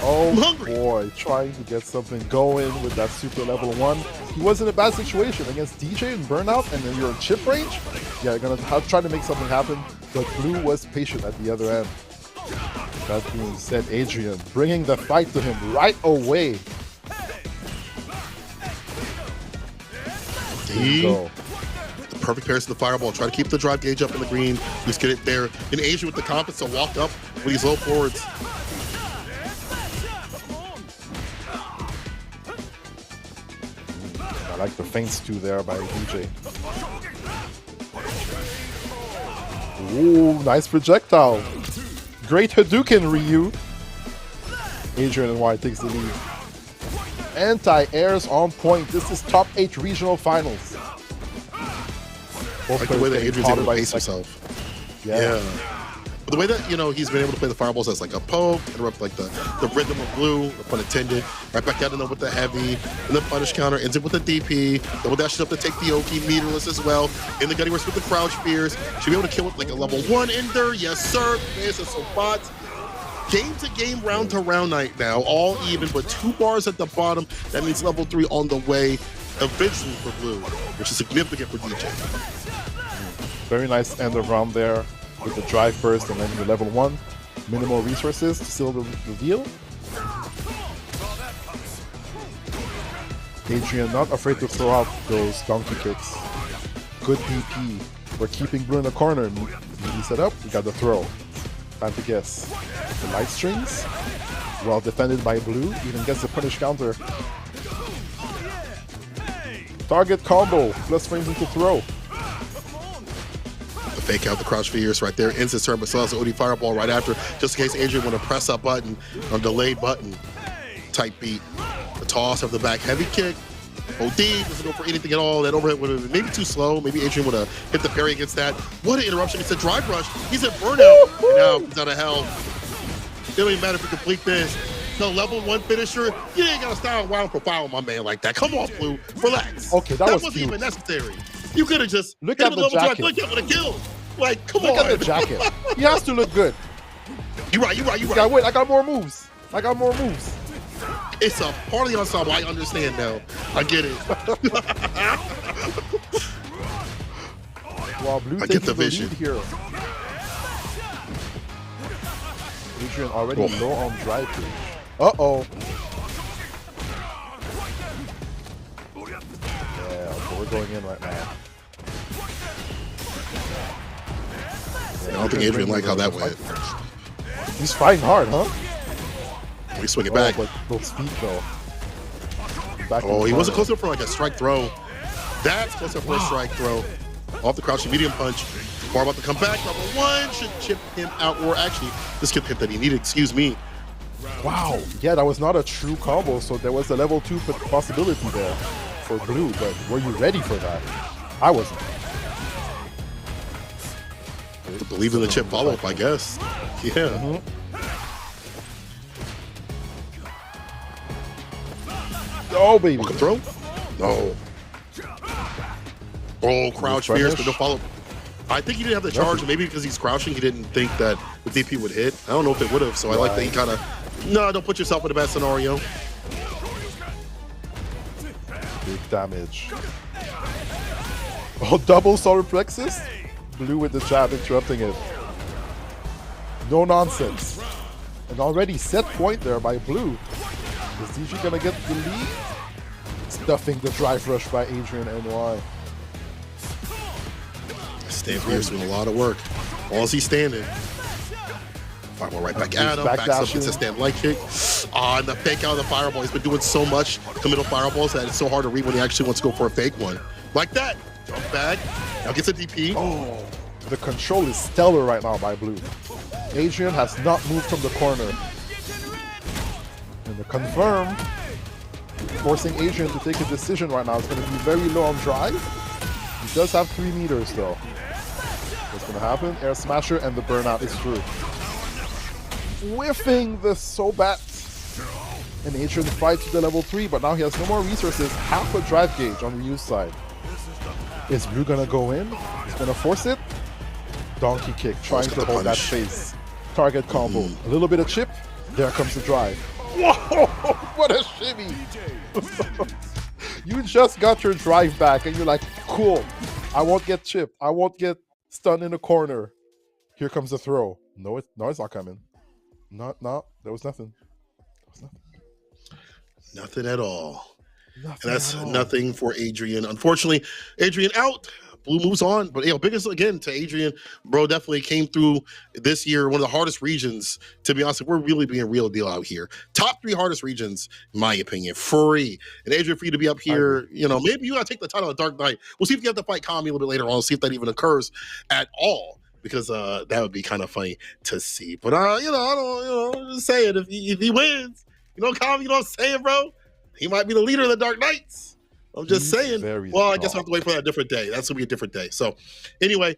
Oh boy, trying to get something going with that super level 1. He was in a bad situation against DJ and Burnout, and then you're in chip range. Yeah, you're gonna have to try to make something happen, but Blue was patient at the other end. That being said, Adrian bringing the fight to him right away. There you go. The perfect parries to the fireball. Try to keep the drive gauge up in the green. Just get it there. And Adrian with the confidence to walk up with these low forwards. I like the feints too there by DJ. Ooh, nice projectile. Great Hadouken, Ryu. Adrian and White takes the lead. Anti-airs on point. This is top 8 regional finals. Like the way that Adrian's able to pace himself. Yeah. But the way that, you know, he's been able to play the fireballs as like a poke, interrupt like the rhythm of Blue, no pun intended, right back out in there with the heavy, and the punish counter, ends it with the DP, double dashes up to take the Oki, meterless as well, in the gutty works with the crouch spears. Should be able to kill with like a level 1 ender, yes sir, there's some bots. Game to game, round to round night now, all even, but 2 bars at the bottom. That means level 3 on the way eventually for Blue, which is significant for DJ. Very nice end of round there with the drive burst and then the level 1. Minimal resources to seal the deal. Adrian not afraid to throw out those donkey kicks. Good DP. We're keeping Blue in the corner. He set up, we got the throw. Time to guess. The light strings, well defended by Blue, even gets the punish counter. Target combo, plus frames into throw. The fake out the crouch fierce right there, ends his turn, but still has the OD fireball right after, just in case Adrian want to press up button on delayed button. Tight beat. The toss of the back heavy kick. OD doesn't go for anything at all. That overhead would have been maybe too slow. Maybe Adrian would have hit the parry against that. What an interruption. It's a drive rush. He's at burnout. And now he's out of hell. It don't even matter if you complete this. No level 1 finisher. You ain't got to style wild profile my man like that. Come on, Blue. Relax. Okay, that wasn't even necessary. You could have just look at the jacket. Look at the kill. Like, come on. Look at the jacket. He has to look good. You're right. Wait, I got more moves. It's a party ensemble. I understand now. I get it. While Blue taking the vision here. Adrian already low on drive gauge. Uh-oh. going in right now. I don't think Adrian liked how that went. He's fighting hard, huh? We swing it back. But those feet though. Back Oh, he wasn't close enough for like a strike throw. That's close enough for a strike throw. Off the crouching medium punch. Bar about to come back. Level 1 should chip him out, or actually, this could hit that he needed. Excuse me. Wow. Yeah, that was not a true combo, so there was a level 2 possibility there for blue, but were you ready for that? I wasn't. To believe in the chip follow-up, I guess. Yeah. Oh, baby. Walk throw? No. Oh, crouch fierce, but no follow. I think he didn't have the charge. Maybe because he's crouching, he didn't think that the DP would hit. I don't know if it would have, so I like that he kind of... No, don't put yourself in the bad scenario. Big damage. Oh, double solar plexus? Blue with the jab interrupting it. No nonsense. An already set point there by blue. Is DG gonna get the lead? Stuffing the drive rush by Adrian NY. Stan Pierce doing a lot of work. All is he standing. Fireball right back at him. Backs up, gets a stand light kick. And the fake out of the fireball. He's been doing so much committal fireballs that it's so hard to read when he actually wants to go for a fake one. Like that. Jump back. Now gets a DP. Oh, the control is stellar right now by blue. Adrian has not moved from the corner. And the confirm, forcing Adrian to take a decision right now. It's going to be very low on drive. He does have 3 meters though. What's going to happen? Air Smasher and the burnout is through. Whiffing the Sobat. And Adrian fights to the level 3, but now he has no more resources. Half a drive gauge on Ryu's side. Is Ryu going to go in? He's going to force it. Donkey kick, trying to hold that face. Target combo. A little bit of chip. There comes the drive. Whoa! What a shimmy! You just got your drive back and you're like, cool. I won't get chipped. I won't get stunned in a corner. Here comes the throw. No, it's not coming. No, there was nothing. Nothing at all. And that's nothing for Adrian. Unfortunately, Adrian out. Blue moves on. But biggest again to Adrian, bro, definitely came through this year. One of the hardest regions, to be honest. We're really being a real deal out here. Top 3 hardest regions, in my opinion. Free. And Adrian, for you to be up here, maybe you gotta take the title of Dark Knight. We'll see if you have to fight Kami a little bit later on. See if that even occurs at all. Because that would be kind of funny to see. But I don't just say it. If he wins, Kami, I'm saying, bro, he might be the leader of the Dark Knights. I'm just saying. Well, I guess I have to wait for that different day. That's gonna be a different day. So, anyway,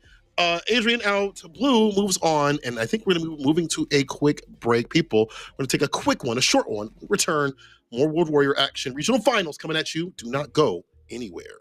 Adrian out. Blue moves on, and I think we're gonna be moving to a quick break. People, we're gonna take a quick one, a short one. Return. More World Warrior action. Regional finals coming at you. Do not go anywhere.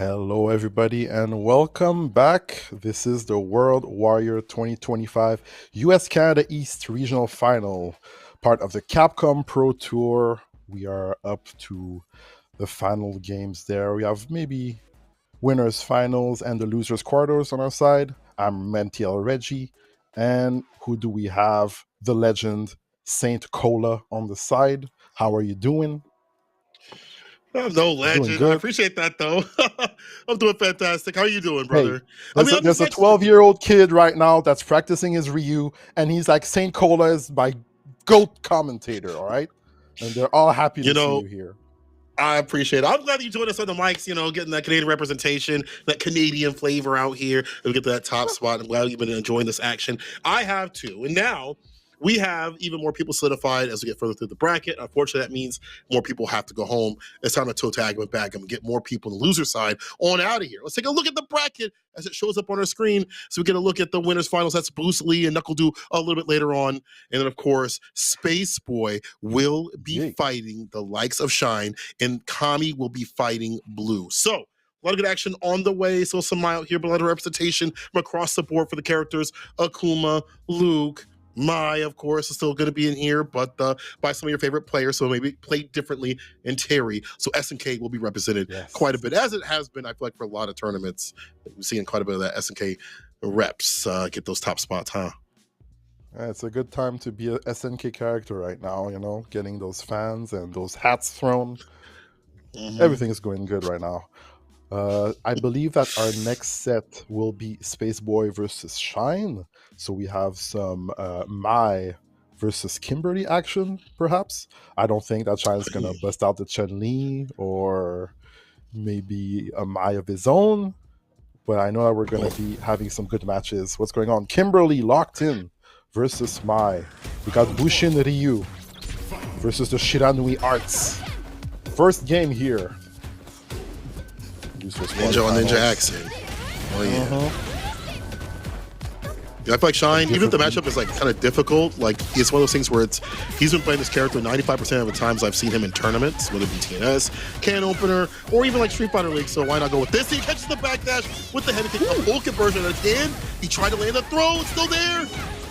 Hello, everybody, and welcome back. This is the World Warrior 2025 US Canada East Regional Final, part of the Capcom Pro Tour. We are up to the final games there. We have maybe winners finals and the losers quarters on our side. I'm Mentiel Reggie, and who do we have? The legend Saint Cola on the side. How are you doing? I'm no Doing legend. I good. appreciate that though. I'm doing fantastic. How are you doing, Hey, brother? I mean, I'm just there's a next. 12-year-old kid right now that's practicing his Ryu, and he's like, Saint Cola is my GOAT commentator, all right? And they're all happy You to see know, you here. I appreciate it. I'm glad that you joined us on the mics, getting that Canadian representation, that Canadian flavor out here. We get to that top spot. I'm glad you've been enjoying this action. I have too. And now we have even more people solidified as we get further through the bracket. Unfortunately, that means more people have to go home. It's time to toe tag them back and get more people on the loser side on out of here. Let's take a look at the bracket as it shows up on our screen. So we get a look at the winners finals. That's Bruce Lee and Knuckle Do a little bit later on. And then, of course, Space Boy will be fighting the likes of Shine, and Kami will be fighting Blue. So a lot of good action on the way. So some out here, but a lot of representation from across the board for the characters. Akuma, Luke, Mai, of course, is still going to be in here, but by some of your favorite players, so maybe played differently, and Terry. So SNK will be represented quite a bit, as it has been, I feel like, for a lot of tournaments. We're seeing quite a bit of that SNK reps get those top spots, huh? Yeah, it's a good time to be a SNK character right now, getting those fans and those hats thrown. Everything is going good right now. I believe that our next set will be Space Boy versus Shine. So we have some Mai versus Kimberly action, perhaps. I don't think that Shine's going to bust out the Chun-Li or maybe a Mai of his own. But I know that we're going to be having some good matches. What's going on? Kimberly locked in versus Mai. We got Bushin Ryu versus the Shiranui Arts. First game here. Ninja on Ninja accent. Oh yeah. Yeah, I feel like Shine, even if the matchup is like kind of difficult, like it's one of those things where he's been playing this character 95% of the times I've seen him in tournaments, whether it be TNS, can opener, or even like Street Fighter League. So why not go with this? He catches the backdash with the head kick, a full conversion at his hand. He tried to land the throw, it's still there.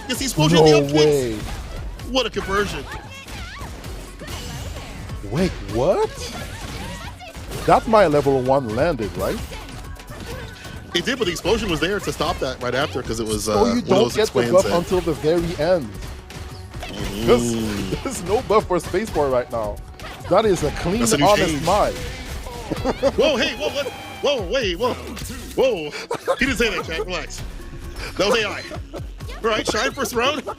Gets the explosion, the up way. kicks. What a conversion. Wait, what? That my level 1 landed, right? It did, but the explosion was there to stop that right after because it was. So you don't get the buff until the very end. There's no buff for Space Boy right now. That is a clean, honest Mai. Whoa, hey, whoa, what? Whoa, wait, whoa. Whoa. He didn't say that, chat. Relax. That was AI. All right, Shine first round. Arc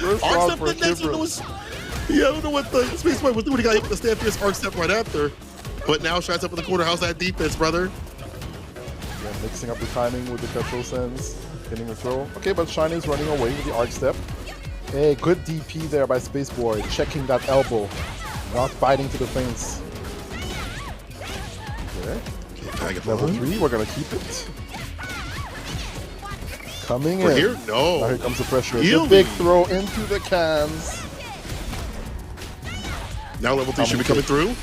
step the next one was. Yeah, I don't know what the Space Boy was doing. He got hit with the stand fierce arc step right after. But now Shine's up in the corner. How's that defense, brother? Yeah, mixing up the timing with the petrol sense, hitting the throw. Okay, but Shine is running away with the arc step. Hey, good DP there by Space Boy, checking that elbow, not biting to the fence. Okay, level 3, we're gonna keep it. Coming in. Here? No. Now here comes the pressure. The big throw into the cans. Now level 3 should be coming through.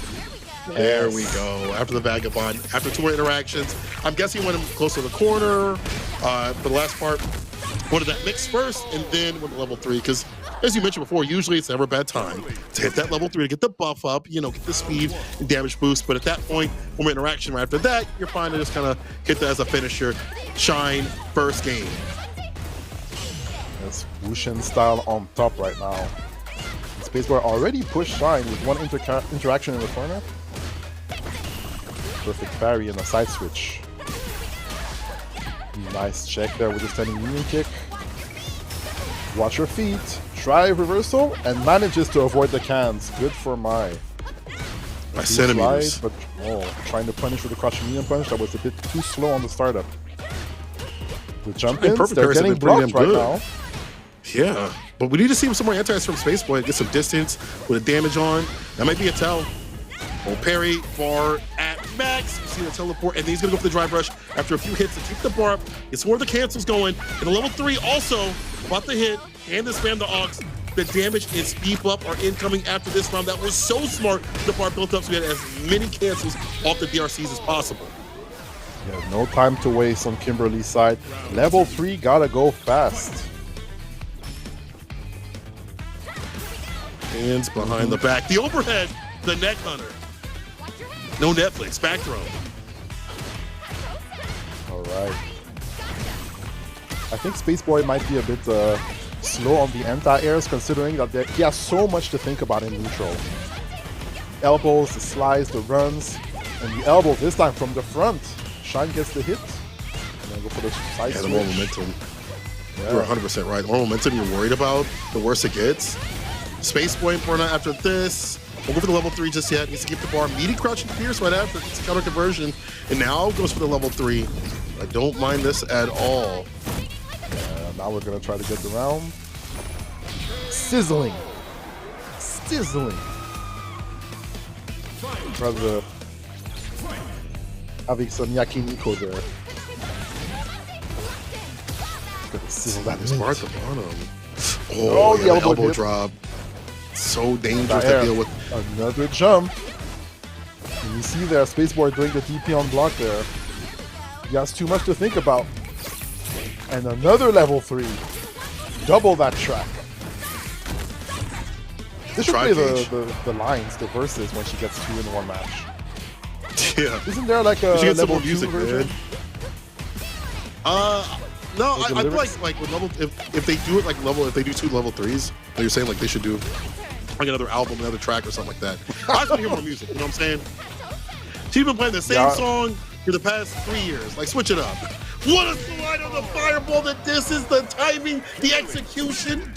There we go. After the Vagabond, after 2 more interactions, I'm guessing he went close to the corner. For the last part, wanted that mix first, and then went to level 3. Because, as you mentioned before, usually it's never a bad time to hit that level 3 to get the buff up, get the speed and damage boost. But at that point, one more interaction right after that, you're fine to just kind of hit that as a finisher. Shine, first game. That's Wushin style on top right now. Space Boy already pushed Shine with one interaction in the corner. Perfect parry and a side switch. Nice check there with the standing union kick. Watch your feet. Try reversal and manages to avoid the cans. Good for Mai. By centimeters. But trying to punish with the crouching medium punch. That was a bit too slow on the startup. The jump ins, they're getting blocked right now. Yeah, but we need to see some more anti-airs from Space Boy, get some distance with a damage on. That might be a tell. Oh, parry, bar at max. You see the teleport, and then he's gonna go for the dry brush after a few hits to keep the bar up. It's more of the cancels going. And the level 3 also about the hit and the spam the Ox. The damage and speed buff are incoming after this round. That was so smart. The bar built up so we had as many cancels off the DRCs as possible. Yeah, no time to waste on Kimberly's side. Level 3 gotta go fast. Hands behind the back. The overhead, the neck hunter. No Netflix, back throw. All right. I think Spaceboy might be a bit slow on the anti-airs, considering that he has so much to think about in neutral. Elbows, the slides, the runs, and the elbow this time from the front. Shine gets the hit, and then go for the side switch. The more momentum. Yeah. You're 100% right. The more momentum you're worried about, the worse it gets. Spaceboy important after this. Won't go for the level 3 just yet. Needs to keep the bar. Meaty crouching fierce right after. It's a counter conversion. And now goes for the level 3. I don't mind this at all. Now we're gonna try to get the round. Sizzling. Sizzling. Rather having some yakiniku there. Gonna sizzle that This bar at the bottom. Oh, yeah, the the elbow hit. drop. So dangerous to deal with. Another jump. And you see there, Spaceboy doing the DP on block there. He has too much to think about. And another level 3. Double that track. This should play the lines, the verses, when she gets 2 in one match. Yeah. Isn't there like a level 2 version? No, I feel like with level if they do it like level, if they do 2 level 3s, like you're saying, like they should do like another album, another track or something like that. I just want to hear more music, you know what I'm saying? She's been playing the same song for the past 3 years. Like, switch it up. What a slide on the fireball! That this is the timing, the execution.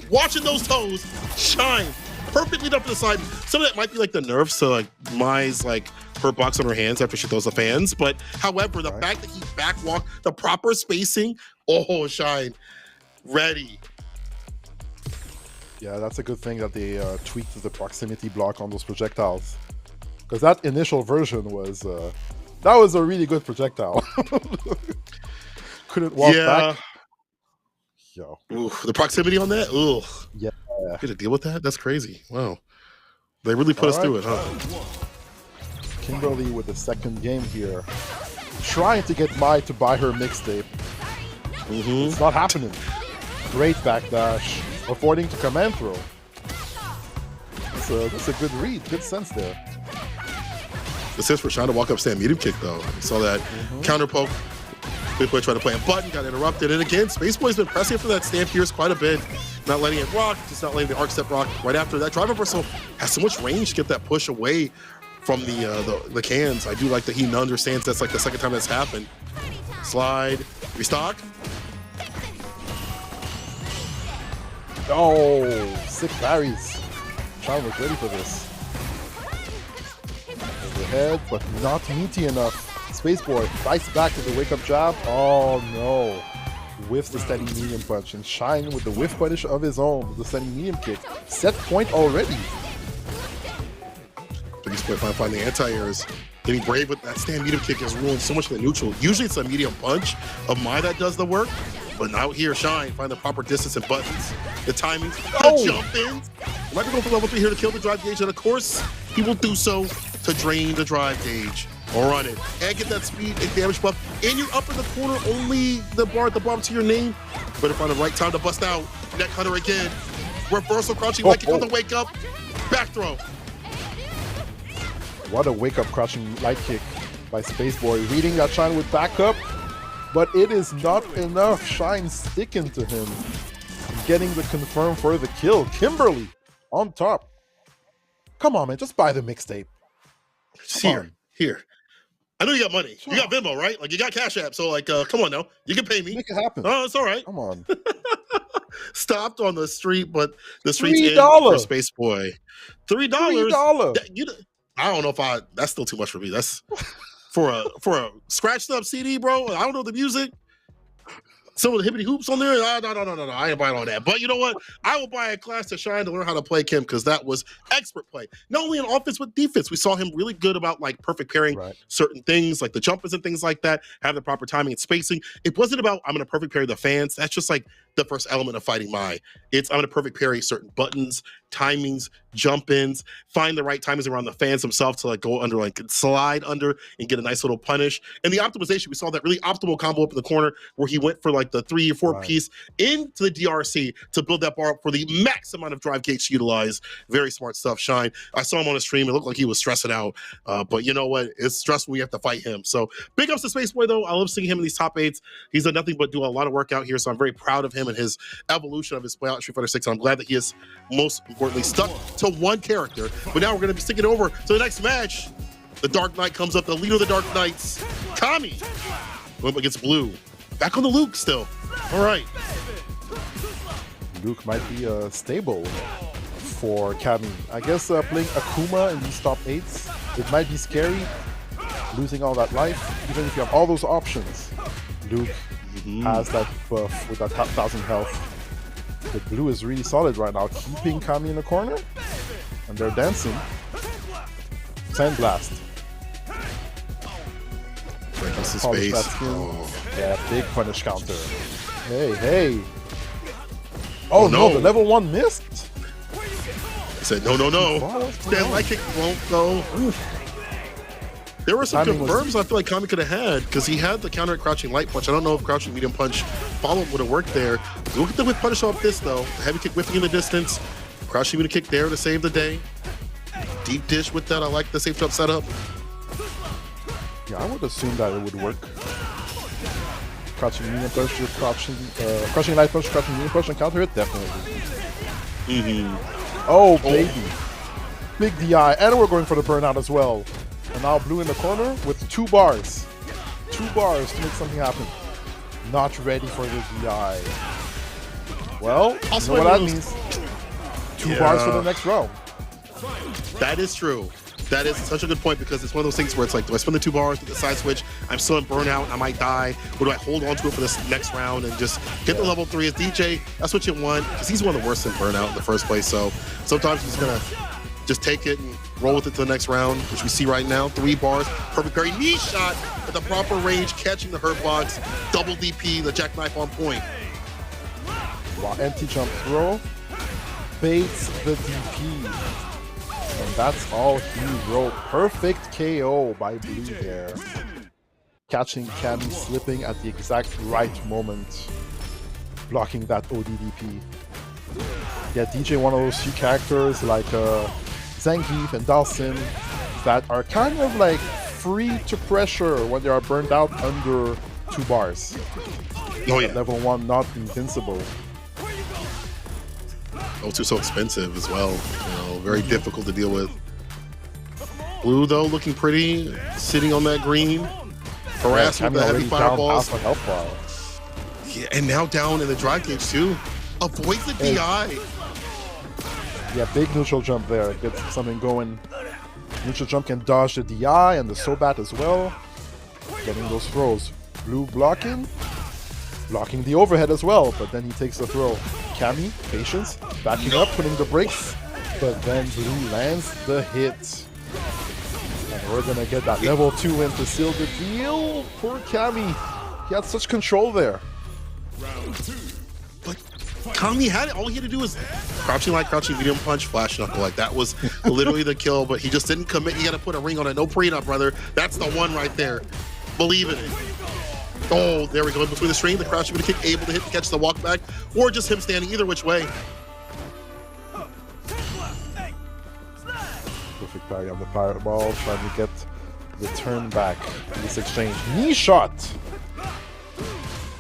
Watching those toes shine perfectly up to the side. Some of that might be like the nerfs, so like Mai's like her box on her hands after she throws the fans. But however, the fact that he backwalked, the proper spacing, oh, shine, ready. Yeah, that's a good thing that they tweaked the proximity block on those projectiles, because that initial version was that was a really good projectile. Couldn't walk back. Yo. Ooh, the proximity on that? Ugh. Yeah. You had to deal with that? That's crazy. Wow. They really put us through it, huh? Kimberly with the second game here. Trying to get Mai to buy her mixtape. It's not happening. Great backdash. Avoiding to command throw. That's a good read. Good sense there. This is for Shine to walk up stand medium kick, though. You saw that counter poke. Spaceboy tried to play a button, got interrupted. And again, Spaceboy's been pressing for that stand pierce quite a bit. Not letting it rock, just not letting the arc step rock right after that. Drive reversal has so much range to get that push away from the cans. I do like that he understands that's like the second time that's happened. Slide, restock. Oh, sick parries. Shine was ready for this. Overhead, but not meaty enough. Spaceboy fights back to the wake-up jab. Oh no. Whiffs the steady medium punch, and Shine with the whiff punish of his own with the steady medium kick. Set point already. Spaceboy finally finding the anti-airs. Getting brave with that stand medium kick has ruined so much of the neutral. Usually it's a medium punch of Mai that does the work, but now here Shine find the proper distance and buttons, the timing, the jump ins. Might be going for level 3 here to kill the drive gauge, and of course he will do so to drain the drive gauge. Or run it and get that speed and damage buff. And you're up in the corner, only the bar at the bottom to your name. Better find the right time to bust out. Neck hunter again. Reversal crouching like on the wake up. Back throw. What a wake up crouching light kick by Spaceboy. Reading that Shine with backup, but it is not enough. Shine sticking to him. Getting the confirm for the kill. Kimberly on top. Come on, man. Just buy the mixtape. Here. I know you got money. You got Venmo, right? Like, you got Cash App. So, like, come on now. You can pay me. Make it happen. Oh, it's all right. Come on. Stopped on the street, but the street's in for Spaceboy. $3. $3. I don't know if that's still too much for me. That's for a scratched up CD, bro. I don't know the music. Some of the hippity hoops on there. No. I ain't buying all that. But you know what? I will buy a class to Shine to learn how to play Kim, because that was expert play. Not only in offense, but defense. We saw him really good about like perfect pairing certain things, like the jumpers and things like that, have the proper timing and spacing. It wasn't about I'm going to perfect pair the fans. That's just like the first element of fighting Mai. It's I'm gonna perfect parry certain buttons, timings, jump ins, find the right timings around the fans himself to like go under, like slide under and get a nice little punish. And the optimization, we saw that really optimal combo up in the corner where he went for like the 3 or 4 piece into the DRC to build that bar up for the max amount of drive gates utilized. Very smart stuff, Shine. I saw him on the stream. It looked like he was stressing out. But you know what? It's stressful when you have to fight him. So big ups to Space Boy, though. I love seeing him in these top 8s. He's done nothing but do a lot of work out here. So I'm very proud of him and his evolution of his play out in Street Fighter 6. And I'm glad that he is most importantly stuck to one character. But now we're going to be sticking over to the next match. The Dark Knight comes up, the leader of the Dark Knights, Kami, going up against Blue. Back on the Luke still. All right. Luke might be stable for Kami. I guess playing Akuma in these top 8s, it might be scary, losing all that life, even if you have all those options. Luke has that buff with that 1000 health. But Blue is really solid right now, keeping Kami in the corner, and they're dancing. Sandblast. Breaks his face. Yeah, big punish counter. Hey. Oh no, the level 1 missed? He said, no. That light kick won't go. There were some confirms I feel like Kami could have had, because he had the counter at crouching light punch. I don't know if crouching medium punch follow-up would have worked there. Look at the whip punish off this, though. The heavy kick whipping in the distance. Crouching medium kick there to save the day. Deep dish with that. I like the safe jump setup. Yeah, I would assume that it would work. Crouching medium punch, crouching light punch, crouching medium punch, and counter it? Definitely. Oh, baby. Big DI, and we're going for the burnout as well. And now Blue in the corner with 2 bars. 2 bars to make something happen. Not ready for the DI. Well, you know what that means. 2 bars for the next round. That is true. That is such a good point, because it's one of those things where it's like, do I spend the 2 bars with the side switch? I'm still in burnout. I might die. Or do I hold on to it for this next round and just get the level 3 as DJ? That's what you want, because he's one of the worst in burnout in the first place. So sometimes he's going to just take it and roll with it to the next round, which we see right now. 3 bars, perfect parry, knee shot at the proper range, catching the hurt box, double DP, the jackknife on point. Wow, empty jump throw, baits the DP. And that's all he wrote. Perfect KO by Blue there. Catching Kami slipping at the exact right moment, blocking that ODDP. Yeah, DJ, one of those few characters like Zangief and Dawson that are kind of like free to pressure when they are burned out under 2 bars. Oh yeah. Level 1 not invincible. Those 2 so expensive as well. You know, very difficult to deal with. Blue though looking pretty, sitting on that green, harassed with the heavy fireballs. Yeah, and now down in the drive gauge too. Avoids the DI. Yeah, big neutral jump there. Gets something going. Neutral jump can dodge the DI and the Sobat as well. Getting those throws. Blue blocking the overhead as well, but then he takes the throw. Kami, patience, backing up, putting the brakes, but then Blue lands the hit. And we're gonna get that level 2 in to seal the deal. Poor Kami. He had such control there. But Kami had it. All he had to do was crouching light, crouching medium punch, flash knuckle. Like that was literally the kill, but he just didn't commit. You gotta put a ring on it. No prenup, brother. That's the one right there. Believe in it. Oh, there we go. In between the string, the crouching with a kick, able to hit, catch the walk back, or just him standing either which way. Perfect parry on the fireball, trying to get the turn back in this exchange. Knee shot!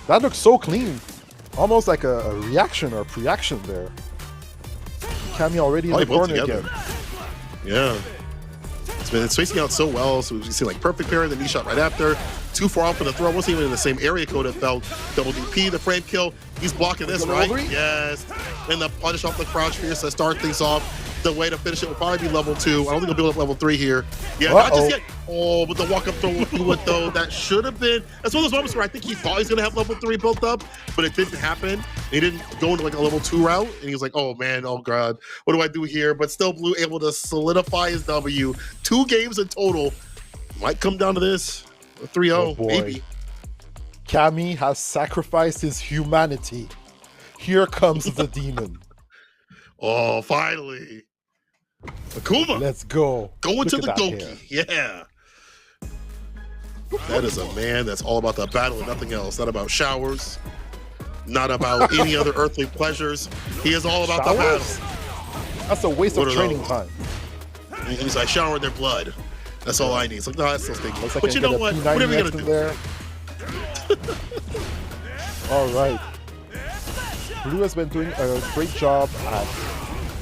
That looks so clean. Almost like a reaction or a pre-action there. Kami already in the corner again. Yeah. It's facing out so well, so we see like perfect parry, the knee shot right after. Too far off for the throw, wasn't even in the same area code, it felt. Double DP, the frame kill. He's blocking this, right? Yes. And the punish off the crouch fierce to start things off. The way to finish it will probably be level 2. I don't think he'll build up level 3 here. Yeah, not just yet. Oh, but the walk-up throw will do it, though. That should have been. That's one of those moments where I think he thought he was going to have level 3 built up, but it didn't happen. He didn't go into like a level 2 route, and he was like, oh, man, oh, God. What do I do here? But still, Blue able to solidify his W. 2 games in total. Might come down to this. A 3-0, maybe. Kami has sacrificed his humanity Here comes the demon. Oh, finally. Akuma Let's go. going Look to at the that Doki. hair. Yeah. That is a man that's all about the battle and nothing else. Not about showers, not about any other earthly pleasures. He is all about the battle. That's a waste What of are training those? time. And he's like, shower in their blood. That's all I need. It's like, no, that's still stinky. Looks like But I you can know get a what? Whatever you're P90X gonna in do. there. All right. Blue has been doing a great job at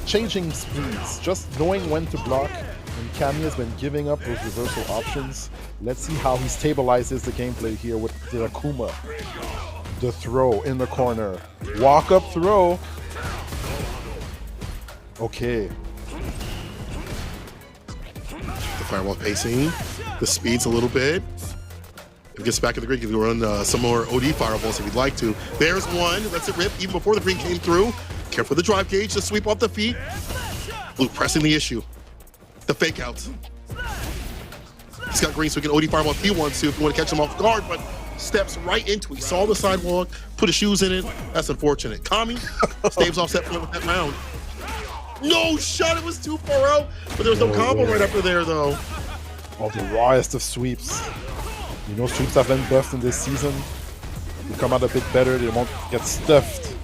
changing speeds, just knowing when to block, and Cammy has been giving up those reversal options. Let's see how he stabilizes the gameplay here with the Akuma. The throw in the corner. Walk up throw. Okay. The firewall pacing, the speeds a little bit. If it gets back in the green, you can run some more OD fireballs if you'd like to. There's one, lets it rip even before the green came through. Careful for the drive gauge to sweep off the feet. Blue pressing the issue. The fake outs. He's got green so he can OD fireball if he wants to, if you want to catch him off guard, but steps right into it. He saw the sidewalk, put his shoes in it. That's unfortunate. Kami staves off set point with that round. No shot, it was too far out, but there was no combo right after there though. Oh, the rawest of sweeps. You know, sweeps have been buffed in this season. They come out a bit better, they won't get stuffed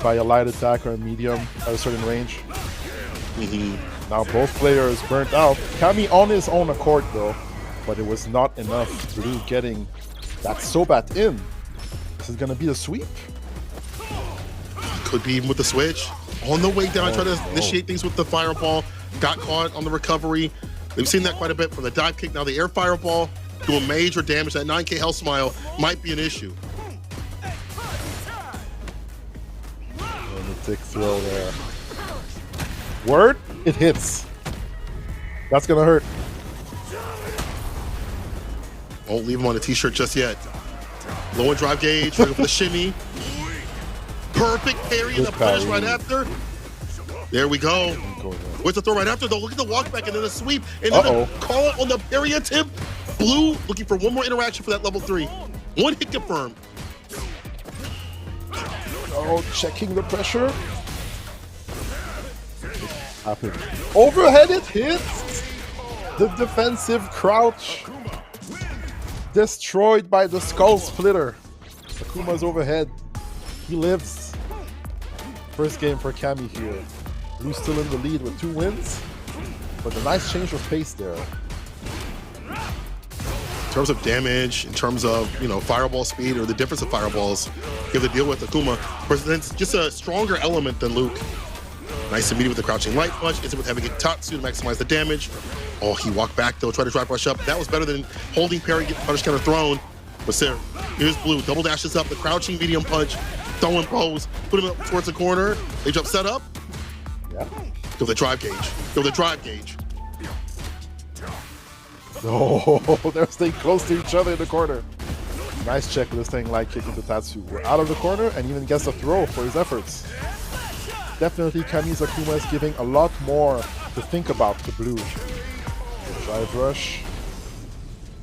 by a light attack or a medium at a certain range. Now both players burnt out. Kami on his own accord though, but it was not enough. Blue getting that Sobat in. This is gonna be a sweep. Could be even with the switch. On the way down, try to initiate things with the fireball. Got caught on the recovery. We've seen that quite a bit from the dive kick. Now the air fireball doing major damage. That 9K health smile might be an issue. And the tick throw there. Word? It hits. That's gonna hurt. Won't leave him on a t-shirt just yet. Low and drive gauge, looking for the shimmy. Perfect parry and the punish right after. There we go. Where's the throw right after though? Look at the walk back and then the sweep. And then the call it on the parry attempt. Blue looking for one more interaction for that level 3. One hit confirmed. Oh, checking the pressure. Happened. Overhead it hits. The defensive crouch. Destroyed by the skull splitter. Akuma's overhead. He lives. First game for Kami here. Blue still in the lead with 2 wins. But a nice change of pace there. In terms of damage, in terms of, you know, fireball speed or the difference of fireballs, you have to deal with Akuma. Presents just a stronger element than Luke. Nice and meaty with the crouching light punch. It's with having a Tatsu to maximize the damage. Oh, he walked back though, tried to drive rush up. That was better than holding parry, get punish counter thrown. But there, here's Blue, double dashes up, the crouching medium punch, throwing pose, put him up towards the corner. They jump set up. Yeah. Go the drive gauge. Go the drive gauge. Oh, they're staying close to each other in the corner. Nice check with this thing like kicking the Tatsu. We're out of the corner and even gets a throw for his efforts. Definitely Kami's Akuma is giving a lot more to think about to Blue. The drive rush.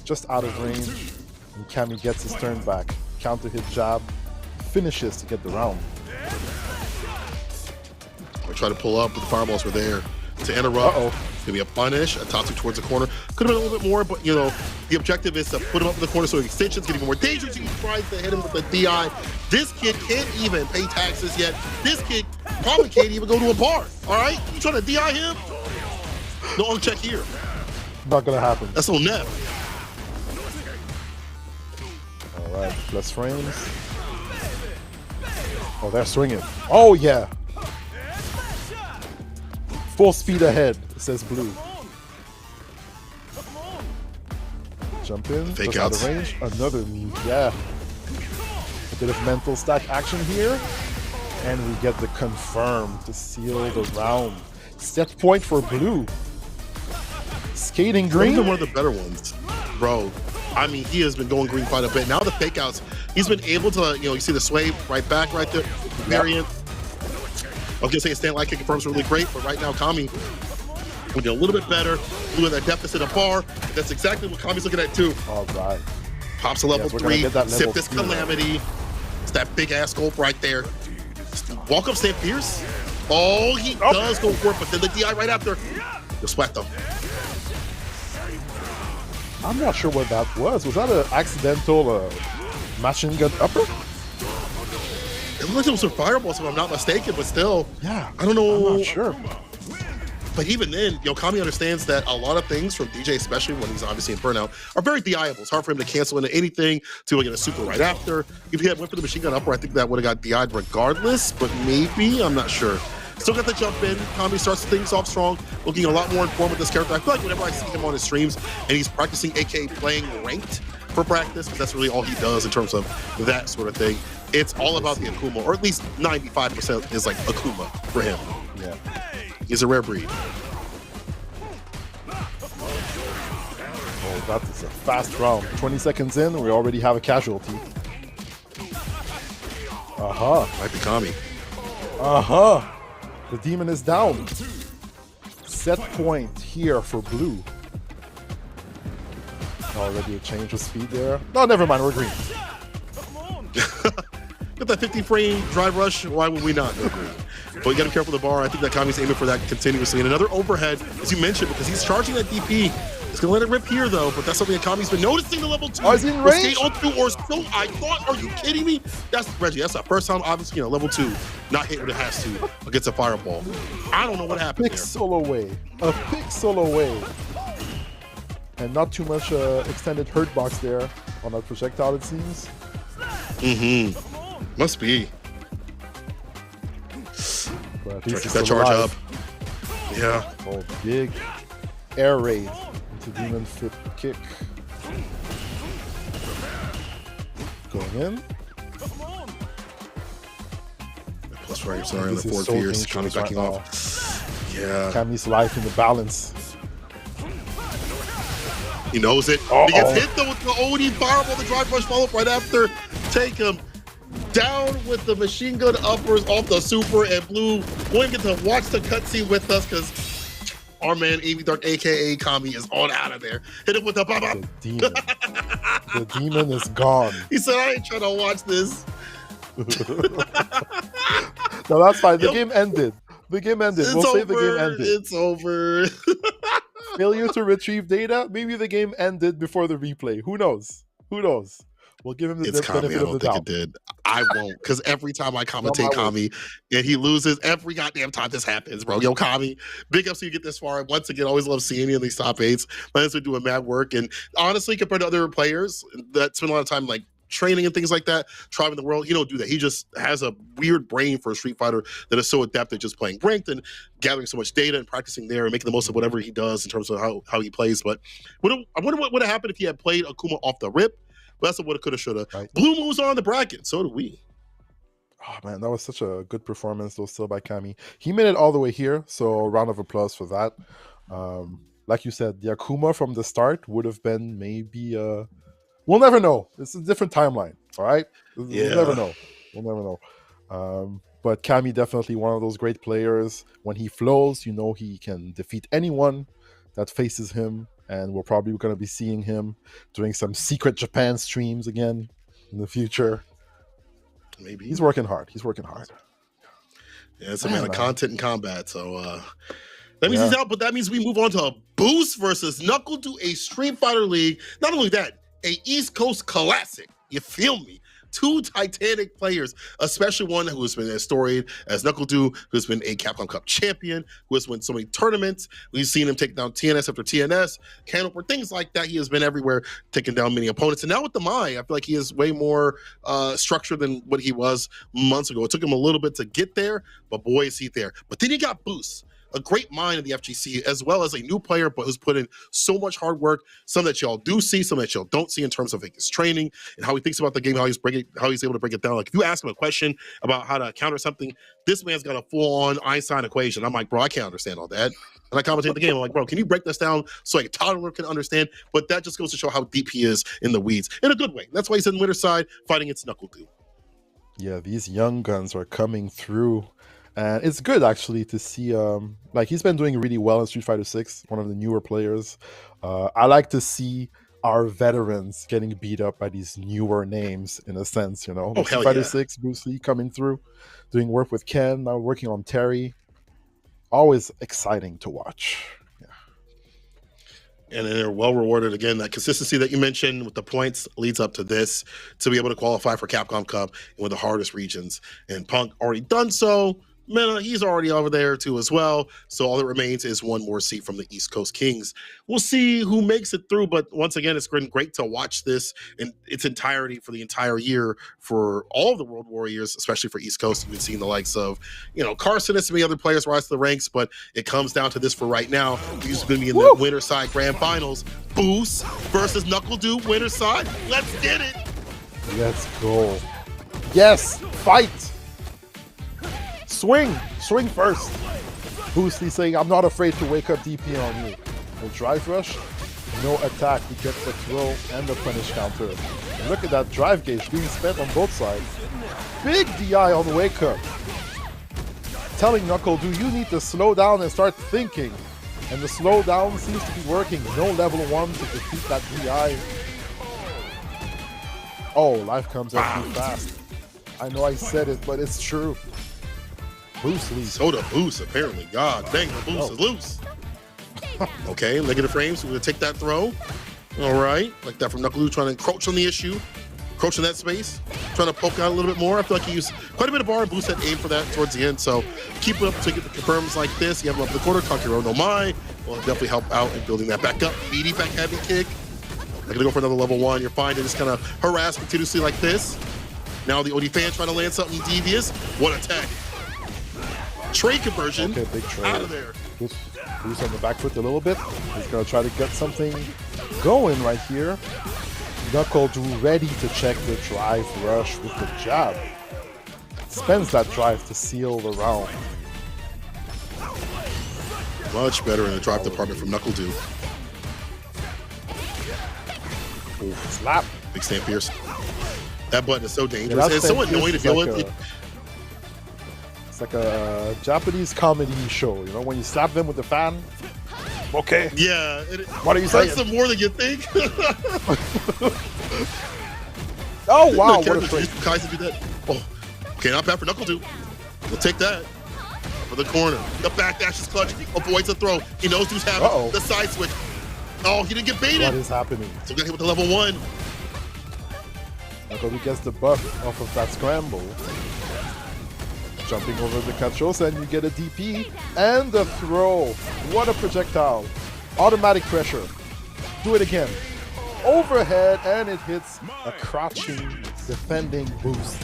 Just out of range. And Kami gets his turn back. Counter hit jab. Finishes to get the round. We try to pull up, but the fireballs were there to interrupt. Gonna be a punish, a Tatsu towards the corner. Could have been a little bit more, but you know, the objective is to put him up in the corner so extension's getting more dangerous. He tries to hit him with the DI. This kid can't even pay taxes yet. This kid probably can't even go to a bar. All right, you trying to DI him? No uncheck here. Not gonna happen. That's on net. All right, plus frames. Oh, they're swinging. Oh yeah. Full speed ahead, says Blue. Jump in, Fake just out of outs. range. Another knee, yeah. A bit of mental stack action here. And we get the confirm to seal the round. Set point for Blue. Skating green. One of the better ones, bro. I mean, he has been going green quite a bit. Now the fake outs, he's been able to, you know, you see the sway right back right there, variant. I was gonna say a stand light kick confirms really great, but right now Kami we did a little bit better. Blue at that deficit of bar. That's exactly what Kami's looking at too. All right. Pops a level Yes, we're gonna 3, get that sip level this 3 calamity. It's that big ass scope right there. Walk up, stand fierce. Oh, he does go for it, but then the DI right after. The splat though. I'm not sure what that was. Was that an accidental machine gun upper? It looked like it was a fireball, if I'm not mistaken, but still. Yeah, I don't know. I'm not sure. But even then, Kami understands that a lot of things from DJ, especially when he's obviously in burnout, are very DIable. It's hard for him to cancel into anything, to get a super right after. If he had went for the machine gun upper, I think that would have got DI'd regardless, but maybe, I'm not sure. Still got the jump in. Kami starts things off strong, looking a lot more informed with this character. I feel like whenever I see him on his streams and he's practicing, aka playing ranked for practice, because that's really all he does in terms of that sort of thing, it's all about the Akuma, or at least 95% is like Akuma for him. Yeah. He's a rare breed. Oh, that is a fast round. 20 seconds in, we already have a casualty. Might be Kami. The demon is down. Set point here for blue. Already a change of speed there. No, never mind, we're green. Got that 50 frame drive rush, why would we not go green? But you gotta be careful with the bar. I think that Kami's aiming for that continuously. And another overhead, as you mentioned, because he's charging that DP. He's gonna let it rip here though, but that's something that Kami's been noticing the level 2. Oh, is he in range? On through, or so I thought, are you kidding me? That's Reggie, that's the first time, obviously, level 2, not hit what it has to against a fireball. I don't know what happened there. Pixel away. A pixel away. And not too much extended hurt box there on that projectile, it seems. Must be. But at Try least to he's keep that still charge alive. up. Yeah. Oh, big air raid into demon flip kick. Going in. Plus right, sorry, on This the is forward so Pierce, dangerous Kami backing right off. Yeah. Kami's life in the balance. He knows it. Uh-oh. He gets hit though with the OD fireball, the drive rush follow up right after. Take him down with the machine gun uppers off the super, and blue won't get to watch the cutscene with us because our man AV Dark, aka Kami, is on out of there. Hit him with the pop up. The demon. The demon is gone. He said, I ain't trying to watch this. No, that's fine. The game ended. The game ended. It's We'll over. say the game ended. It's over. Failure to retrieve data. Maybe the game ended before the replay. Who knows? Who knows? We'll give him the It's Kami. I benefit of don't the think doubt. it did. I won't, because every time I commentate Kami and he loses, every goddamn time this happens, bro. Yo, Kami, big ups to you get this far. Once again, always love seeing you in these top 8s. Man's been doing mad work, and honestly, compared to other players that spend a lot of time like training and things like that, traveling the world, he don't do that. He just has a weird brain for a Street Fighter that is so adept at just playing ranked and gathering so much data and practicing there and making the most of whatever he does in terms of how he plays. But I wonder what would have happened if he had played Akuma off the rip. But that's a woulda, coulda, shoulda. Right. Blue moves on the bracket. So do we. Oh man, that was such a good performance, though, still by Kami. He made it all the way here, so a round of applause for that. Like you said, the Akuma from the start would have been maybe we'll never know. It's a different timeline, all right? Yeah. We'll never know. We'll never know. But Kami definitely one of those great players. When he flows, you know he can defeat anyone that faces him, and we're probably going to be seeing him doing some secret Japan streams again in the future. Maybe. He's working hard. He's working hard. Yeah, it's a man of content and combat, so that means he's out, but that means we move on to a Boost versus Knuckle to a Street Fighter League. Not only that, a East Coast classic. You feel me? Two titanic players, especially one who has been as storied as Knuckle who's been a Capcom Cup champion, who has won so many tournaments. We've seen him take down TNS after TNS, Canoper, things like that. He has been everywhere, taking down many opponents. And now with the Mai, I feel like he is way more structured than what he was months ago. It took him a little bit to get there, but boy, is he there. But then he got Boost, a great mind in the FGC, as well as a new player, but who's put in so much hard work, some that y'all do see, some that y'all don't see in terms of his training and how he thinks about the game, how he's able to break it down. Like if you ask him a question about how to counter something, this man's got a full-on Einstein equation. I'm like, bro, I can't understand all that. And I commentate the game. I'm like, bro, can you break this down so a toddler can understand? But that just goes to show how deep he is in the weeds, in a good way. That's why he's in winner's side fighting against Knuckle Dew. Yeah, these young guns are coming through. And it's good, actually, to see, like, he's been doing really well in Street Fighter 6, one of the newer players. I like to see our veterans getting beat up by these newer names in a sense, you know. Oh, With Street hell Fighter yeah. 6, Bruce Lee coming through, doing work with Ken, now working on Terry. Always exciting to watch. Yeah. And they're well rewarded again. That consistency that you mentioned with the points leads up to this to be able to qualify for Capcom Cup in one of the hardest regions. And Punk already done so. Mena, he's already over there too as well. So all that remains is one more seat from the East Coast Kings. We'll see who makes it through. But once again, it's been great to watch this in its entirety for the entire year for all of the World Warriors, especially for East Coast. You've been seeing the likes of, Carson and some other players rise to the ranks, but it comes down to this for right now. He's going to be in the winner side grand finals. Boost versus Knuckle Dude winner side. Let's get it. Let's go. Yes, fight. Swing first. Boosty saying, I'm not afraid to wake up DP on you. No drive rush, no attack. He gets the throw and the punish counter. And look at that drive gauge being spent on both sides. Big DI on wake up. Telling Knuckle, do you need to slow down and start thinking? And the slow down seems to be working. No level 1 to defeat that DI. Oh, life comes up too fast. I know I said it, but it's true. Boost leads. Soda boost, apparently. God dang, the boost is loose. Okay, negative frames. We're going to take that throw. All right. Like that from Knuckle, trying to encroach on the issue. Encroach in that space. Trying to poke out a little bit more. I feel like he used quite a bit of bar and Boost had aim for that towards the end. So keep it up to get the confirms like this. You have him up in the corner. Kankiro no Mai will definitely help out in building that back up. Meaty back heavy kick. I'm going to go for another level 1. You're fine to just kind of harass continuously like this. Now the OD fan trying to land something devious. What attack. Trade conversion. Okay, big trade. Out of there. Boost on the back foot a little bit. He's going to try to get something going right here. Knuckle do ready to check the drive rush with the jab. Spends that drive to seal the round. Much better in the drive department from Knuckle Dude. Slap. Big Stan Pierce. That button is so dangerous. Yeah, it's so annoying to deal with. It's like a Japanese comedy show, you know, when you slap them with the fan. Okay. Yeah. What are you saying? Hurts them more than you think. Oh, wow. What a trade. Kaiser do that. Oh, okay, not bad for Knuckle Dude. We'll take that. For the corner. The backdash is clutch. Avoids the throw. He knows who's having the side switch. Oh, he didn't get baited. What is happening? So we got hit with the level 1. Knuckle gets the buff off of that scramble. Jumping over the Cachosa, and you get a DP and a throw. What a projectile. Automatic pressure. Do it again. Overhead, and it hits a crouching, defending Boost.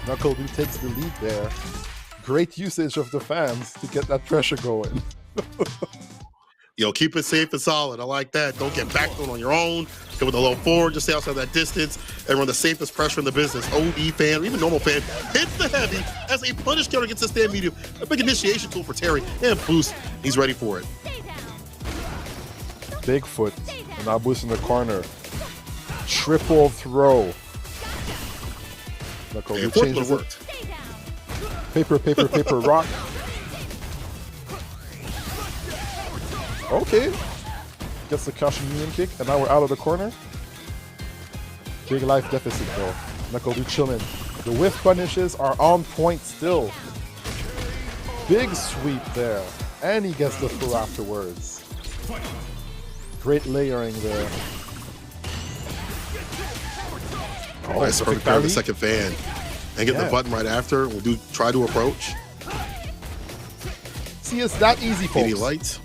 Knuckle takes the lead there. Great usage of the fans to get that pressure going. Yo, keep it safe and solid. I like that. Don't get backed on your own. Go with a low forward. Just stay outside that distance and run the safest pressure in the business. OD fan, even normal fan, hits the heavy as a punish counter against the stand medium. A big initiation tool for Terry. And Boost, he's ready for it. Bigfoot. And now Boost in the corner. Triple throw. Knuckle changes it. Paper, rock. Okay. Gets the Kashimian kick, and now we're out of the corner. Big life deficit though. Knuckle do chillin'. The whiff punishes are on point still. Big sweep there. And he gets the throw afterwards. Great layering there. Oh, nice to prepare the second fan. And get the button right after. We'll try to approach. See, it's that easy, folks. Any lights?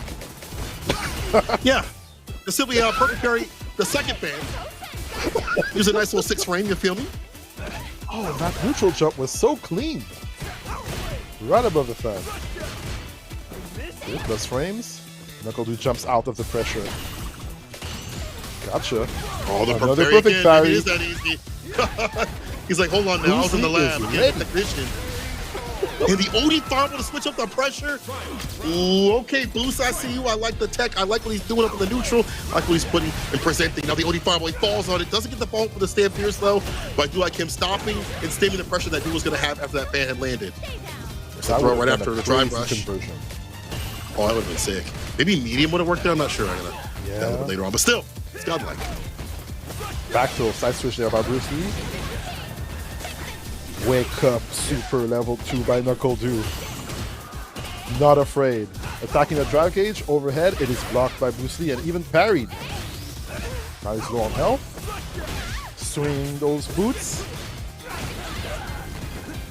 Yeah. The simply perfect parry, the second fan. Here's a nice little 6 frame, you feel me? Oh, that neutral jump was so clean. Right above the fan. Okay, plus frames. Knuckle jumps out of the pressure. Gotcha. Oh, the another perfect parry. It is that easy. He's like, hold on now, I was in the lab. Again, technician. And the OD Farmer to switch up the pressure. Ooh, okay, Boost, I see you. I like the tech. I like what he's doing up in the neutral. I like what he's putting and presenting. Now the OD Farmer, he falls on it. Doesn't get the fall for the stand Pierce though, but I do like him stopping and stemming the pressure that dude was going to have after that fan had landed. There's a throw right after the drive rush. Oh, that would have been sick. Maybe medium would have worked there. I'm not sure. I'm going to look later on. But still, It's godlike. Back to a side switch there by Bruce Lee. Wake up, super level 2 by NuckleDu. Not afraid. Attacking the drive cage overhead, it is blocked by Bruce Lee and even parried. Now he's low on health. Swing those boots.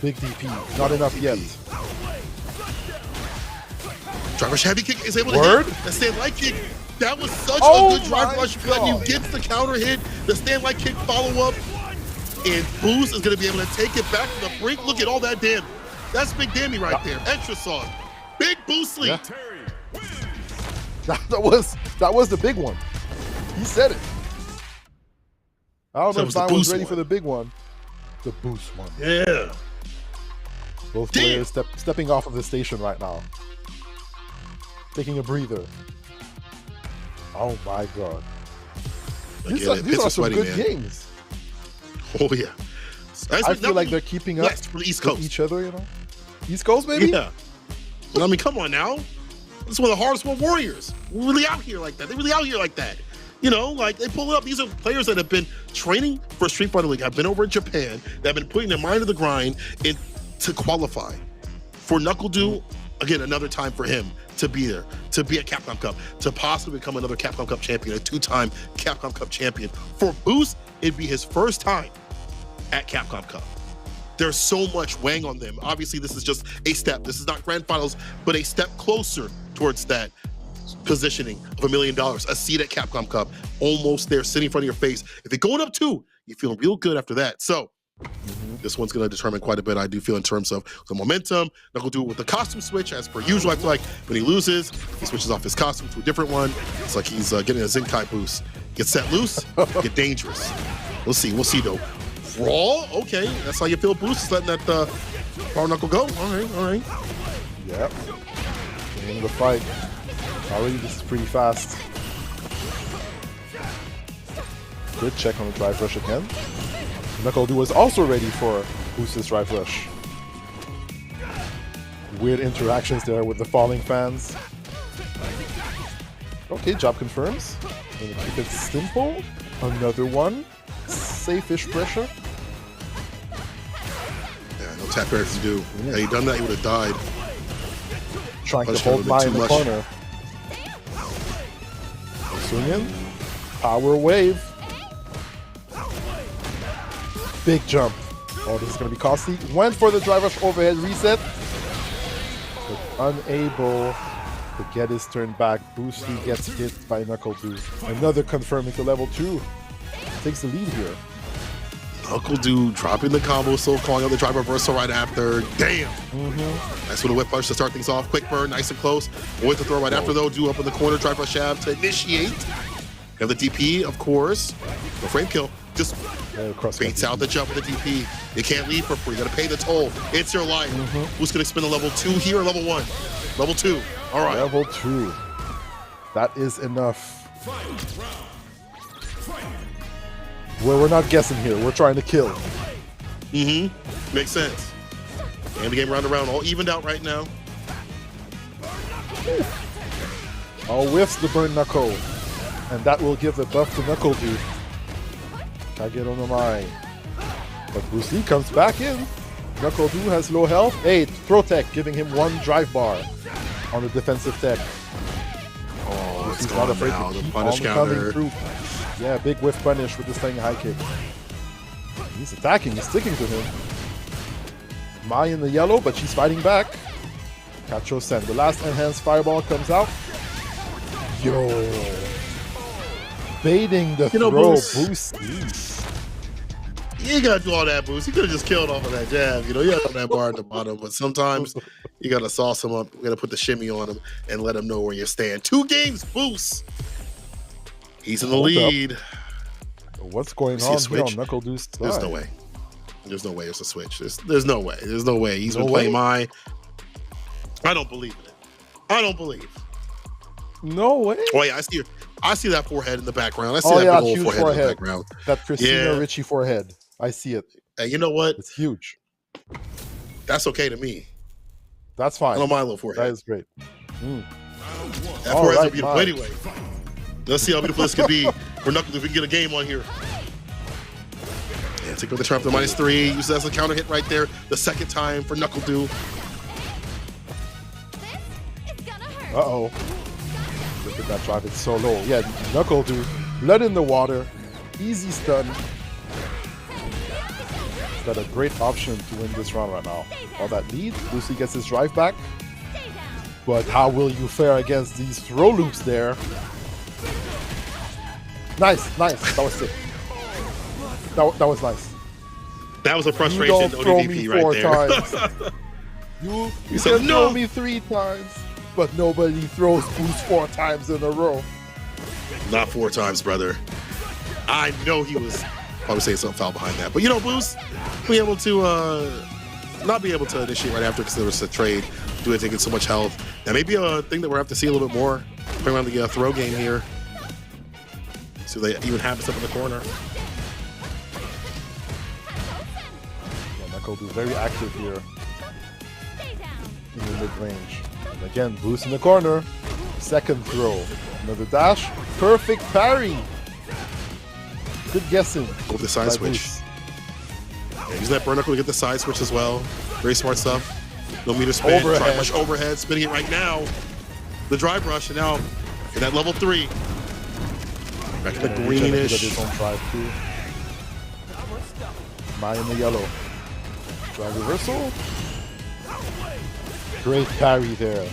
Big DP, not enough yet. Drive rush heavy kick is able Word? to hit. That stand light kick. That was such Oh a good drive my rush button. You God. get the counter hit, the stand light kick follow up, and Boost is going to be able to take it back to the brink. Look at all that damage. That's big damage right there. Extra sauce. Big Boost lead. Yeah. That was the big one. He said it. I don't know if I was ready for the big one. The boost one. Yeah. Both players stepping off of the station right now. Taking a breather. Oh my god. These are some good games. Oh yeah. I feel like they're keeping up for the East Coast. with each other, you know? East Coast, maybe? Yeah. But I mean, come on now. This is one of the hardest world warriors. We're really out here like that. They're really out here like that. You know, like they pull it up. These are players that have been training for Street Fighter League, have been over in Japan, that have been putting their mind to the grind to qualify. For NuckleDu, again, another time for him to be there, to be at Capcom Cup, to possibly become another Capcom Cup champion, a 2-time Capcom Cup champion. For Boost, it'd be his first time at Capcom Cup. There's so much weighing on them. Obviously, this is just a step. This is not grand finals, but a step closer towards that positioning of $1 million, a seat at Capcom Cup, almost there, sitting in front of your face. If you're going up 2, you're feeling real good after that. So this one's going to determine quite a bit, I do feel, in terms of the momentum. NuckleDu with the costume switch, as per usual. I feel like when he loses, he switches off his costume to a different one. It's like he's getting a Zenkai boost. Get set loose, get dangerous. We'll see though. Raw, okay, that's how you feel. Boost is letting that power knuckle go. All right. Yep. In the fight. Already, this is pretty fast. Good check on the drive rush again. NuckleDu is also ready for Boost's drive rush. Weird interactions there with the falling fans. Okay, job confirms. Gonna keep it simple. Another one. Safe-ish pressure. Yeah, no tap air to do. Had he done that, he would have died. Trying to hold Mai in the corner. Swinging. Power wave. Big jump. Oh, this is going to be costly. Went for the drive rush overhead reset. But unable to get his turn back. Boosty gets hit by NuckleDu. Another confirming to level 2. Takes the lead here. NuckleDu dropping the combo, so calling out the drive reversal right after. Damn. Nice little whip punch to start things off. Quick burn, nice and close. Avoid the throw right after though. Do up in the corner, drive rush jab to initiate. You have the DP, of course. No frame kill. Just baits out the jump with the DP. You can't leave for free. You gotta pay the toll. It's your life. Who's gonna spin a level 2 here or level 1? Level 2. All right. Level 2. That is enough. Well, we're not guessing here. We're trying to kill. Makes sense. And the game round around, all evened out right now. All whiffs the burn knuckle. And that will give the buff to NuckleDu. Kage on the Mai. But Bruce Lee comes back in. NuckleDu has low health. Hey, throw tech, giving him 1 drive bar on the defensive tech. Oh, it's not afraid now. to The keep punish on counter. coming through. Yeah, big whiff punish with the staying high kick. He's attacking, he's sticking to him. Mai in the yellow, but she's fighting back. Cacho Sen. The last enhanced fireball comes out. Yo. Baiting the throw. Boost. You ain't gotta do all that, Boost. You could have just killed off of that jab. You know, you have that bar at the bottom, but sometimes you gotta sauce him up. You gotta put the shimmy on him and let him know where you stand. 2 games, Boost. He's in the lead. What's going on here on NuckleDu's side? There's no way. There's no way it's a switch. There's no way. There's no way. He's been playing Mai. I don't believe in it. I don't believe. No way. Oh yeah, I see that forehead in the background. I see that big old forehead in the background. That Christina Ricci forehead. I see it. Hey, you know what? It's huge. That's okay to me. That's fine. I don't mind a little forehead. That is great. That forehead's beautiful anyway. Let's see how beautiful this could be for Knuckle if we can get a game on here. Yeah, take with the trap to -3. Use that as a counter hit right there. The second time for Knuckle Do. Uh-oh. Look at that drive, it's so low. Yeah, Knuckle Do, blood in the water, easy stun. Is that a great option to win this round right now? All that lead, Lucy gets his drive back. But how will you fare against these throw loops there? Nice, nice. That was sick. That was nice. That was a frustration You don't throw me ODDP right there. times. you said, can no. throw me 3 times, but nobody throws boost 4 times in a row. Not 4 times, brother. I know he was probably saying something foul behind that. But you know, Boost, be able to not be able to initiate right after because there was a trade due to taking so much health. That may be a thing that we're going to have to see a little bit more around the throw game here. So they even have us up in the corner. Yeah, Knuckle Do very active here in the mid-range. And again, Boost in the corner. Second throw. Another dash. Perfect parry. Good guessing. Go with the side switch. Yeah, use that burn knuckle to get the side switch as well. Very smart stuff. No meter spin. Overhead. Drive rush overhead. Spinning it right now. The drive rush, and now in that level 3. Back in the greenish. His own drive too. Mine in the yellow. Drive reversal. Great parry there.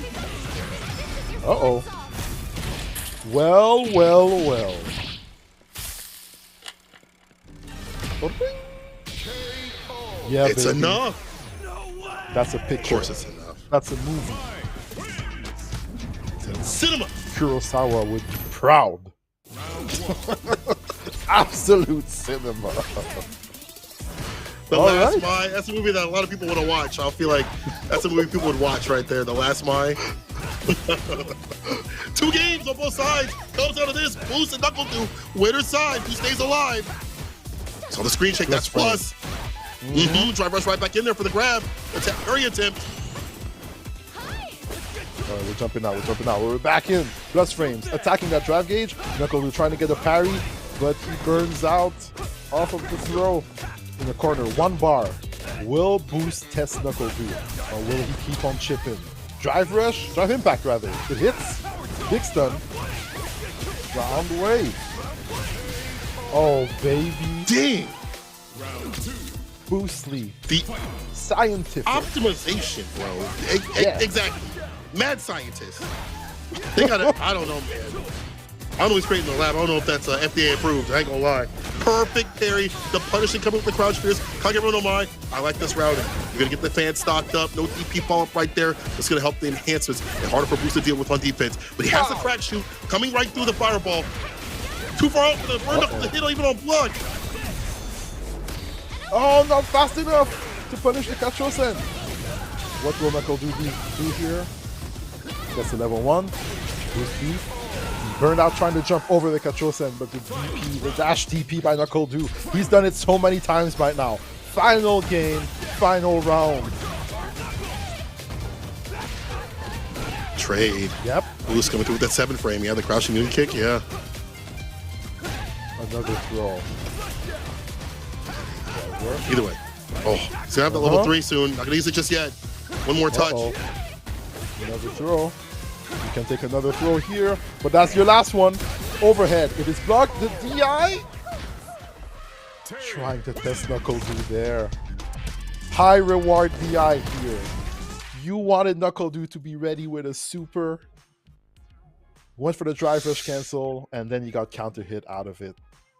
Uh-oh. Well, well, well. Yeah, It's baby. enough. That's a Of picture. course it's enough. That's a movie. Cinema. Kurosawa would be proud. Absolute cinema. The All Last right. Mai, that's a movie that a lot of people want to watch. I feel like that's a movie people would watch right there. The Last Mai. 2 games on both sides. Comes out of this. Boost and Knuckle Do. Winner's side. Who stays alive? So the screen shake. That's plus. Drive rush right back in there for the grab. Very attempt. All right, we're jumping out. We're jumping out. We're back in. Plus frames. Attacking that drive gauge. Knuckle Do trying to get a parry, but he burns out off of the throw. In the corner, 1 bar. Will Boost test Knuckle Do, or will he keep on chipping? Drive rush, drive impact rather. It hits. Big stun. Round wave. Oh baby. Dang. Boostly. The Scientific. optimization, bro. Yeah. Exactly. Mad scientist. They got it. I don't know, man. I don't know what's creating the lab. I don't know if that's FDA approved. I ain't gonna lie. Perfect parry. The punishing coming with the crouch fierce. Kagero no Mai. I like this routing. You're gonna get the fans stocked up. No DP follow up right there. It's gonna help the enhancements. And harder for Boost to deal with on defense. But he has a crack shoot coming right through the fireball. Too far out for the burn knuckle to hit even on blood. Oh, not fast enough to punish the Kachosen. What will Knuckle Do here? That's the level 1. Boost beat. Burned out trying to jump over the Kachosen, but the DP, the dash DP by Knuckle Do. He's done it so many times right now. Final game, final round. Trade. Yep. Boost coming through with that 7 frame. Yeah, the crouching union kick. Yeah. Another throw. Either way. Oh, he's gonna have the level 3 soon. Not gonna use it just yet. One more touch. Another throw. You can take another throw here, but that's your last one. Overhead. It is blocked. The DI. Trying to test Knuckle Do there. High reward DI here. You wanted Knuckle Do to be ready with a super. Went for the drive rush cancel, and then you got counter hit out of it.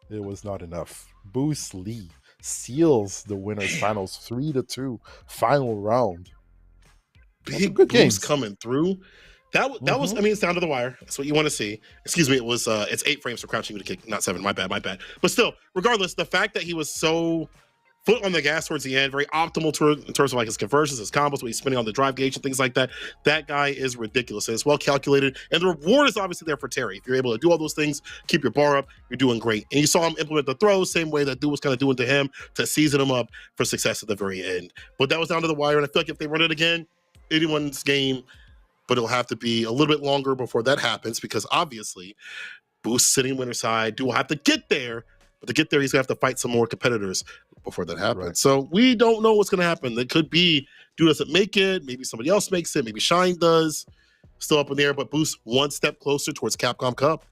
It was not enough. Boost Lee seals the winners finals 3-2. Final round. Big good Boost games. coming through. That was, I mean, it's down to the wire. That's what you want to see. Excuse me, it was, it's 8 frames for crouching with a kick, not 7. My bad. But still, regardless, the fact that he was so foot on the gas towards the end, very optimal in terms of like his conversions, his combos, what he's spinning on the drive gauge and things like that. That guy is ridiculous. And it's well calculated. And the reward is obviously there for Terry. If you're able to do all those things, keep your bar up, you're doing great. And you saw him implement the throws, same way that Dude was kind of doing to him to season him up for success at the very end. But that was down to the wire. And I feel like if they run it again, anyone's game, but it'll have to be a little bit longer before that happens because obviously Boost sitting winner side. Do have to get there, but to get there, he's gonna have to fight some more competitors before that happens. Right. So we don't know what's gonna happen. It could be Dude doesn't make it. Maybe somebody else makes it. Maybe Shine does. Still up in the air, but Boost one step closer towards Capcom Cup.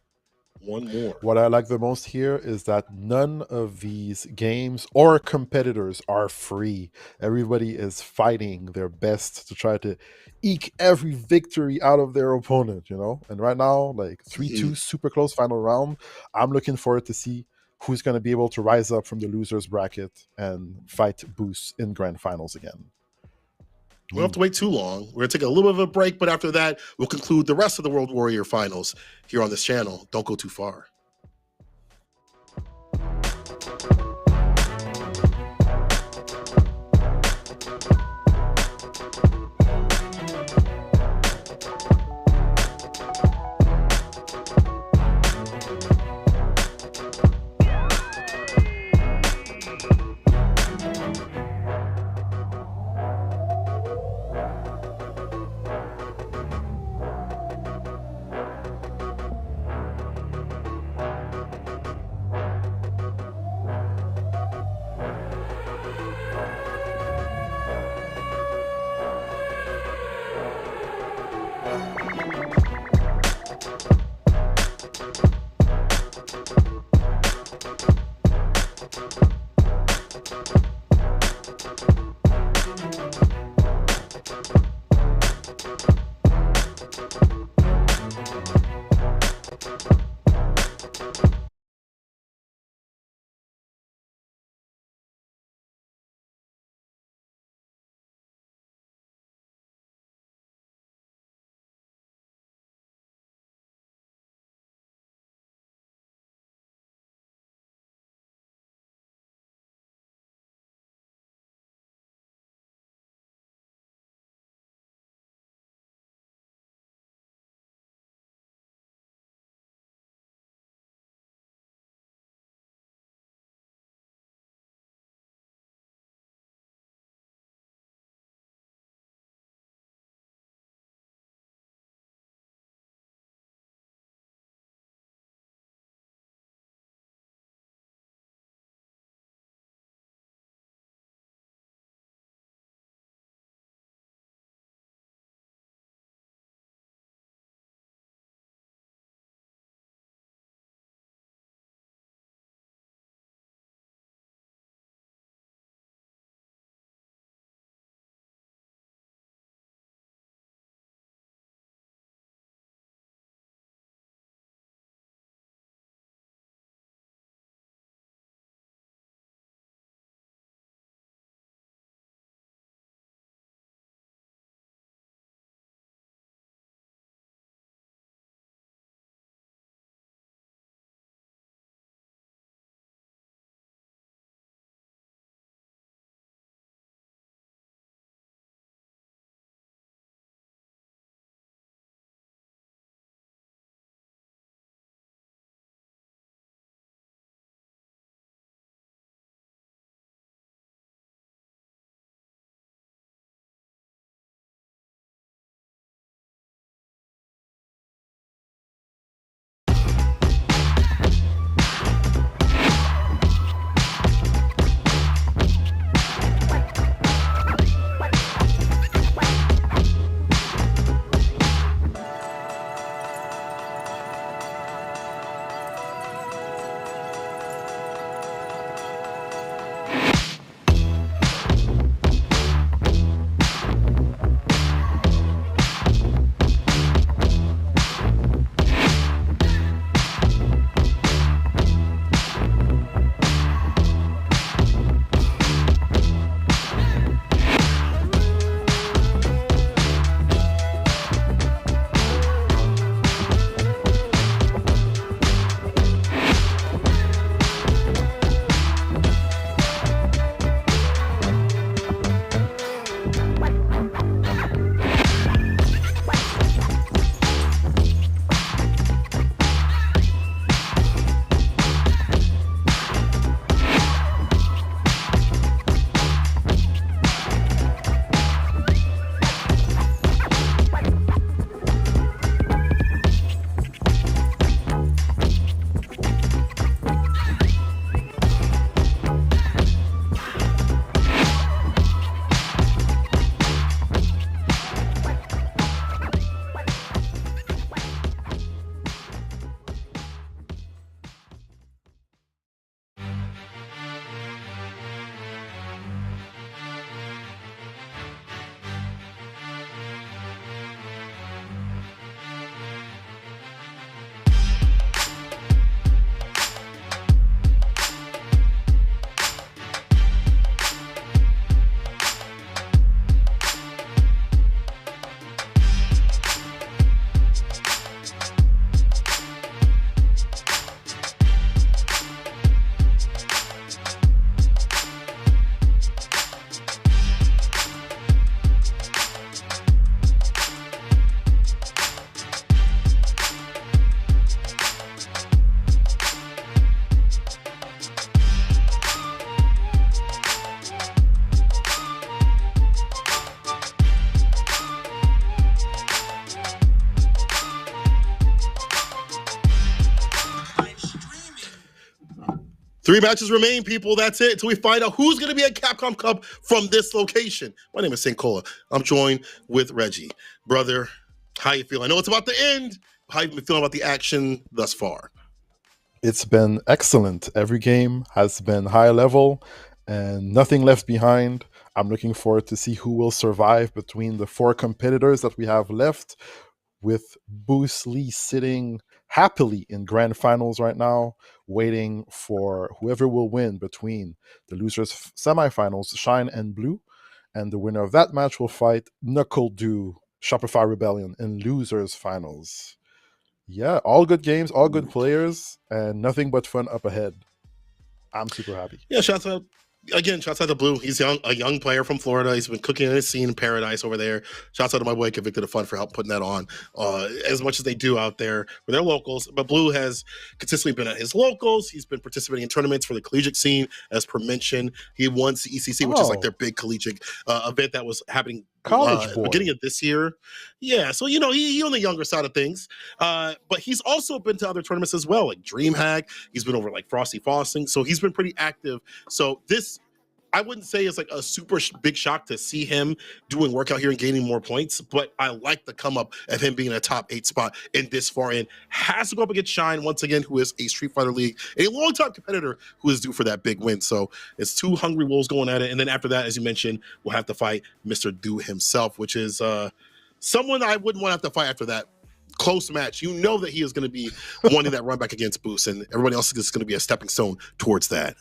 One more. What I like the most here is that none of these games or competitors are free. Everybody is fighting their best to try to eke every victory out of their opponent, you know? And right now, like 3-2, super close final round. I'm looking forward to see who's going to be able to rise up from the losers bracket and fight Boost in grand finals again. We don't have to wait too long. We're going to take a little bit of a break, but after that, we'll conclude the rest of the World Warrior finals here on this channel. Don't go too far. 3 matches remain, people. That's it until we find out who's going to be at Capcom Cup from this location. My name is St. Cola. I'm joined with Reggie. Brother, how you feel? I know it's about to end. How you been feeling about the action thus far? It's been excellent. Every game has been high level and nothing left behind. I'm looking forward to see who will survive between the 4 competitors that we have left, with Bruce Lee sitting happily in grand finals right now, waiting for whoever will win between the losers semifinals, Shine and Blue, and the winner of that match will fight Knuckle Dew, Shopify Rebellion in losers finals. Yeah, all good games, all good players, and nothing but fun up ahead. I'm super happy. Yeah, shouts out to Blue. He's a young player from Florida. He's been cooking in his scene in paradise over there. Shouts out to my boy Convicted of Fun for help putting that on as much as they do out there for their locals. But Blue has consistently been at his locals. He's been participating in tournaments for the collegiate scene, as per mention. He won CECC, which is like their big collegiate event that was happening beginning of this year. Yeah, so he on the younger side of things. But he's also been to other tournaments as well, like DreamHack. He's been over like Frosty Frosting. So he's been pretty active. So this, I wouldn't say it's like a super big shock to see him doing work out here and gaining more points, but I like the come up of him being in a top 8 spot in this far in. Has to go up against Shine once again, who is a Street Fighter League, a long-time competitor who is due for that big win. So it's 2 hungry wolves going at it. And then after that, as you mentioned, we'll have to fight Mr. Dew himself, which is someone I wouldn't want to have to fight after that close match. You know that he is going to be wanting that run back against Boost, and everybody else is going to be a stepping stone towards that.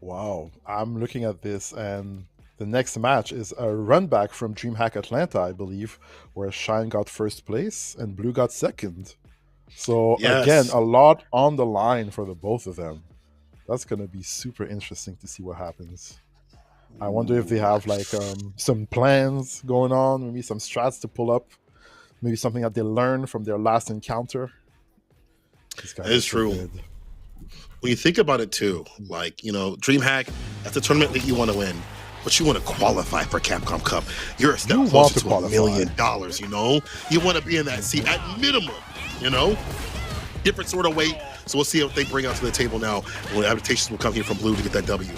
Wow, I'm looking at this, and the next match is a run back from DreamHack Atlanta, I believe, where Shine got first place and Blue got second. So again, a lot on the line for the both of them. That's going to be super interesting to see what happens. I wonder if they have like some plans going on, maybe some strats to pull up, maybe something that they learned from their last encounter. That is true. Good. When you think about it too, like, DreamHack, that's a tournament that you want to win, but you want to qualify for Capcom Cup. You're a step closer to $1 million, You want to be in that seat at minimum, Different sort of weight. So we'll see what they bring out to the table now. Well, the invitations will come here from Blue to get that W.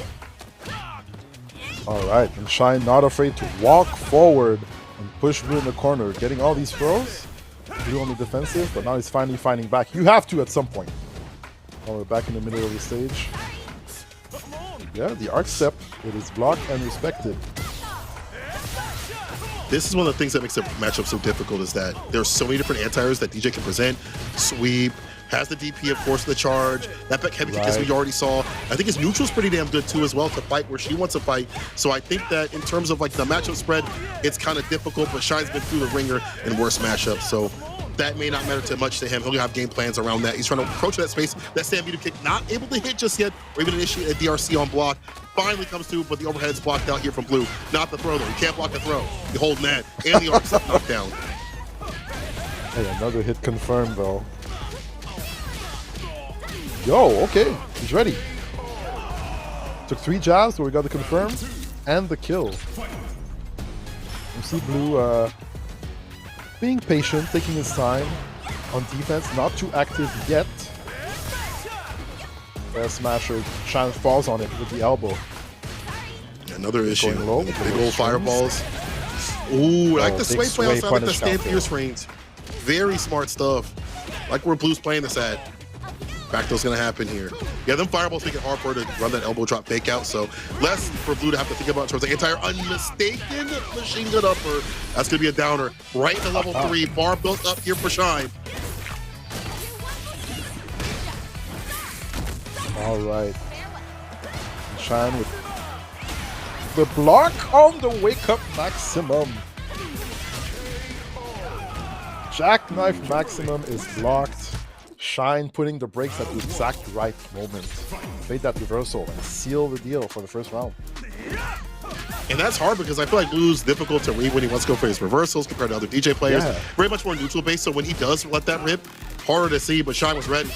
All right, and Shine not afraid to walk forward and push Blue in the corner, getting all these throws. Blue on the defensive, but now he's finally fighting back. You have to at some point. Oh, we're back in the middle of the stage. Yeah, the arc step. It is blocked and respected. This is one of the things that makes the matchup so difficult, is that there's so many different anti-airs that DJ can present. Sweep, has the DP, of course, the charge. That back heavy kick, as we already saw. I think his neutral's pretty damn good, too, as well, to fight where she wants to fight. So I think that in terms of, like, the matchup spread, it's kind of difficult, but Shine's been through the ringer in worse matchups. So that may not matter too much to him. He'll have game plans around that. He's trying to approach that space. That Stampede kick not able to hit just yet, or even initiate a DRC on block. Finally comes through, but the overhead is blocked out here from Blue. Not the throw, though. You can't block the throw. You're holding that. And the arc step knocked down. Hey, another hit confirmed, though. Yo, okay. He's ready. Took 3 jabs, so we got the confirm and the kill. You see Blue being patient, taking his time on defense, not too active yet. Smasher, Shine falls on it with the elbow. Another issue. Low, big old fireballs. Ooh, I like the sway play outside like the stand fierce range. Very smart stuff. Like where Blue's playing this at. Back throw's gonna happen here. Yeah, them fireballs make it hard for her to run that elbow drop fake out, so less for Blue to have to think about in terms of the entire unmistaken machine gun upper. That's gonna be a downer. Right into level 3. Bar built up here for Shine. All right. Shine with the block on the wake up maximum. Jackknife maximum is blocked. Shine putting the brakes at the exact right moment. Made that reversal and seal the deal for the first round. And that's hard because I feel like Blue's difficult to read when he wants to go for his reversals compared to other DJ players. Yeah. Very much more neutral based, so when he does let that rip, harder to see, but Shine was ready.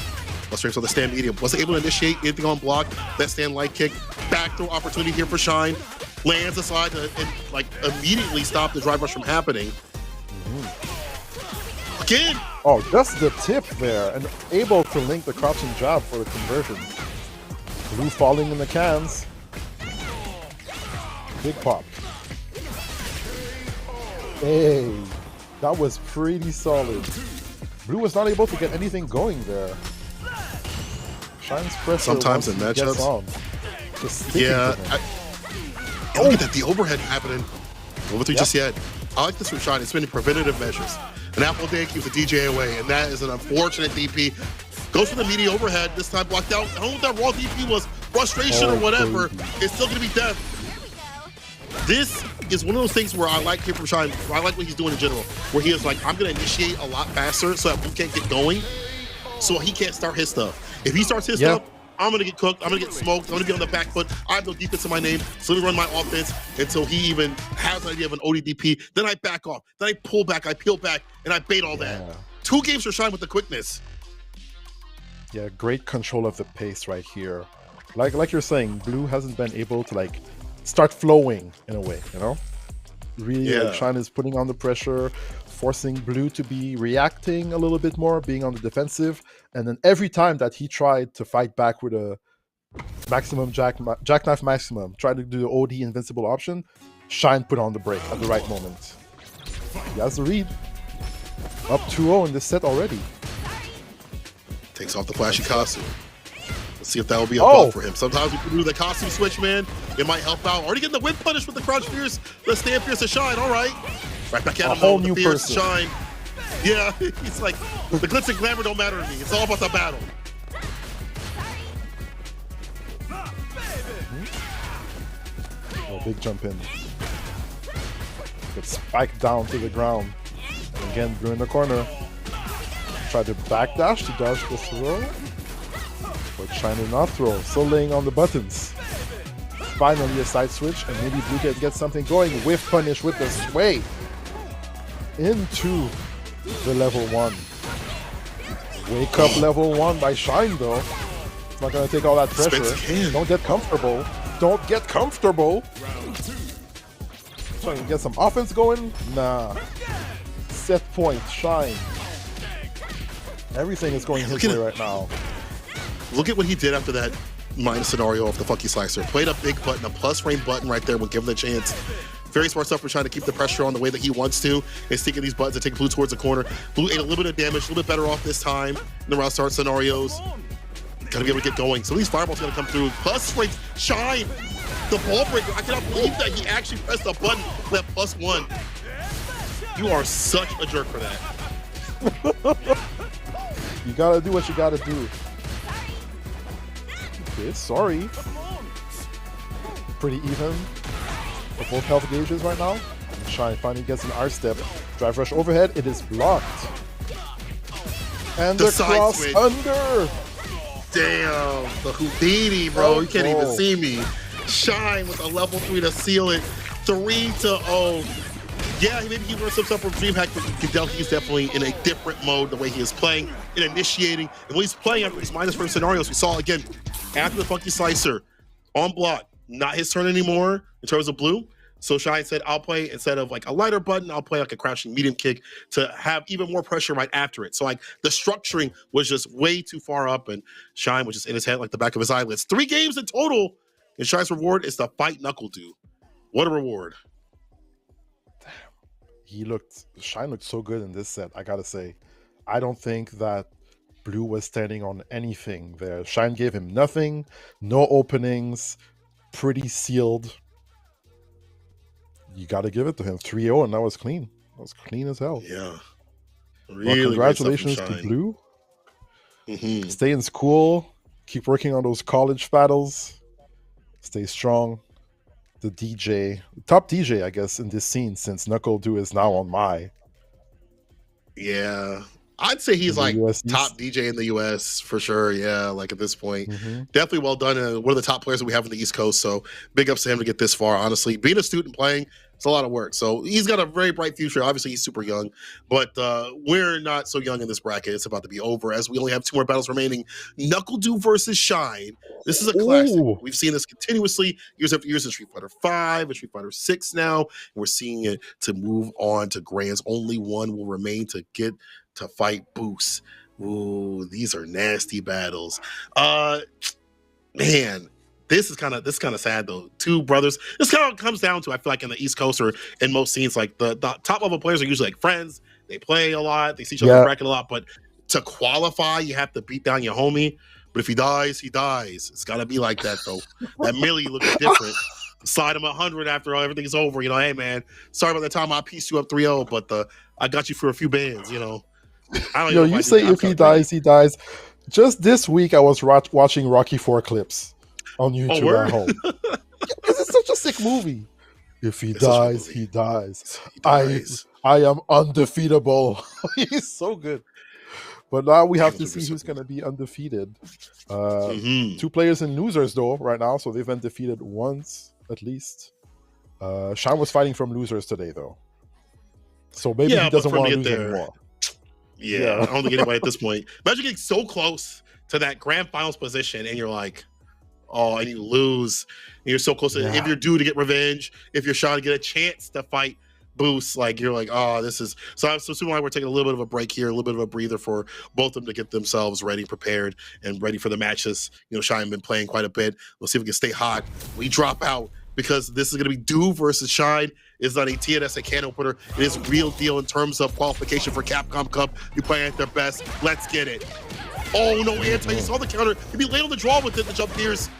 Straight on the stand medium. Wasn't able to initiate anything on block. That stand light kick. Back throw opportunity here for Shine. Lands aside to like immediately stop the drive rush from happening. Again, Oh, just the tip there, and able to link the crouching jab for the conversion. Blue falling in the cans. Big pop. Hey, that was pretty solid. Blue was not able to get anything going there. Shine's pressure Sometimes in once he gets matchups. on. Just sticking to him. Look at that, the overhead happening. What we just said. I like this from Shine. It's been preventative measures. An apple a day keeps a DJ away, and that is an unfortunate DP. Goes for the meaty overhead, this time blocked out. I don't know if that raw DP was frustration or whatever. Baby. It's still gonna be death. This is one of those things where I like him from Shine. I like what he's doing in general, where he is like, I'm gonna initiate a lot faster so that Blue can't get going, so he can't start his stuff. If he starts his stuff, I'm gonna get cooked, I'm gonna get smoked, I'm gonna be on the back foot. I have no defense in my name, so let me run my offense until he even has an idea of an ODDP. Then I back off, then I pull back, I peel back, and I bait all that. 2 games for Shine with the quickness. Yeah, great control of the pace right here. Like you're saying, Blue hasn't been able to like start flowing in a way, you know? Really, like Shine is putting on the pressure, forcing Blue to be reacting a little bit more, being on the defensive, and then every time that he tried to fight back with a maximum jackknife maximum, tried to do the OD invincible option, Shine put on the brake at the right moment. He has the read. Up 2-0 in this set already. Takes off the flashy costume. Let's see if that will be a buff for him. Sometimes we can do the costume switch, man. It might help out. Already getting the whip punish with the crouch fierce. The stand fierce to Shine. All right. Right back at him. A whole new fierce person. Shine. Yeah, he's like, the glitz and glamour don't matter to me. It's all about the battle. Oh, big jump in. Gets spiked down to the ground. And again, Blue in the corner. Tried to backdash to dodge the throw. But Shine did not throw. Still laying on the buttons. Finally a side switch, and maybe Blue can get something going. Whiff punish with the sway. Into the level 1. Wake up level 1 by Shine though. It's not gonna take all that pressure. Don't get comfortable. Don't get comfortable. Trying to get some offense going? Nah. Set point, Shine. Everything is going his way right now. Look at what he did after that minus scenario of the Funky Slicer. Played a big button, a plus frame button right there when given the chance. Very smart stuff for trying to keep the pressure on the way that he wants to. And sticking these buttons and take Blue towards the corner. Blue ate a little bit of damage, a little bit better off this time in the round start scenarios. Gotta be able to get going. So these fireballs gotta come through. Plus frame, Shine, the ball breaker. I cannot believe that he actually pressed the button for that +1. You are such a jerk for that. You gotta do what you gotta do. Okay, sorry. Pretty even for both health gauges right now. And Shine finally gets an R-step. Drive rush overhead, it is blocked. And the cross switch under. Damn, the Houdini, bro. You can't even see me. Shine with a level 3 to seal it. 3-0. Yeah, maybe he learned some stuff from DreamHack, but you can tell he's definitely in a different mode the way he is playing and initiating. And when he's playing after these minus frame scenarios, we saw again after the Funky Slicer on block, not his turn anymore in terms of Blue. So Shine said, I'll play, instead of like a lighter button, I'll play like a crouching medium kick to have even more pressure right after it. So like the structuring was just way too far up, and Shine was just in his head like the back of his eyelids. 3 games in total, and Shine's reward is to fight Knuckle Dew. What a reward. Shine looked so good in this set, I gotta say. I don't think that Blue was standing on anything there. Shine gave him nothing, no openings, pretty sealed. You gotta give it to him. 3-0, and that was clean. That was clean as hell. Yeah. Really, well, congratulations to Blue. Stay in school. Keep working on those college battles. Stay strong. The DJ, top DJ, I guess, in this scene, since Knuckle Dew is now on my. Yeah, I'd say he's like top DJ in the US for sure. Yeah, like at this point, definitely well done. One of the top players that we have in the East Coast. So big ups to him to get this far. Honestly, being a student playing, it's a lot of work. So he's got a very bright future. Obviously, he's super young, but we're not so young in this bracket. It's about to be over as we only have 2 more battles remaining. Knuckle Dew versus Shine. This is a classic. We've seen this continuously years after years in Street Fighter 5 and Street Fighter 6 now. And we're seeing it to move on to grands. Only one will remain to get to fight Boost. Ooh, these are nasty battles. Man, this is kind of sad though. Two brothers. This kind of comes down to, I feel like in the East Coast or in most scenes, like the top level players are usually like friends. They play a lot. They see each other in bracket a lot. But to qualify, you have to beat down your homie. But if he dies, he dies. It's got to be like that though. That Millie looks different. Slide him 100 after everything's over. You know, hey man, sorry about the time I pieced you up 3-0, but I got you for a few bands. You know, I don't. You say if he dies, he dies. Just this week, I was watching Rocky 4 clips on YouTube at home. This is such a sick movie. If he dies, he dies. I am undefeatable. He's so good. But now we have to see who's going to be undefeated. Two players in losers though right now, so they've been defeated once at least. Sean was fighting from losers today though, so maybe he doesn't want to lose anymore. Yeah, I don't think anybody at this point. Imagine getting so close to that grand finals position and you're like, oh, and you lose. And you're so close to if you're due to get revenge, if you're trying to get a chance to fight Boost, like you're like, oh, this is so. I'm assuming like we're taking a little bit of a break here, a little bit of a breather for both of them to get themselves ready, prepared, and ready for the matches. You know, Shine been playing quite a bit. We'll see if we can stay hot. We drop out because this is going to be Do versus Shine. It's not a TNS, a can opener. It is real deal in terms of qualification for Capcom Cup. You play at their best. Let's get it. Oh no, Anti! You saw the counter. He'd be late on the draw with it. The jump gears,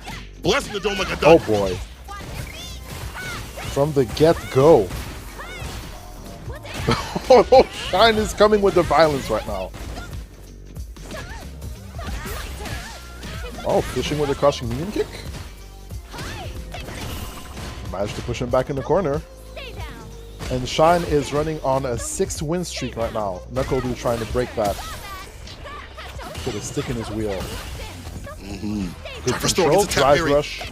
blessing the dome like a duck. Oh boy! From the get-go. Oh, Shine is coming with the violence right now. Oh, fishing with a crushing medium kick. Managed to push him back in the corner. And Shine is running on a 6-win streak right now. Knuckle-Doo trying to break that. Put a stick in his wheel. Good control, drive rush.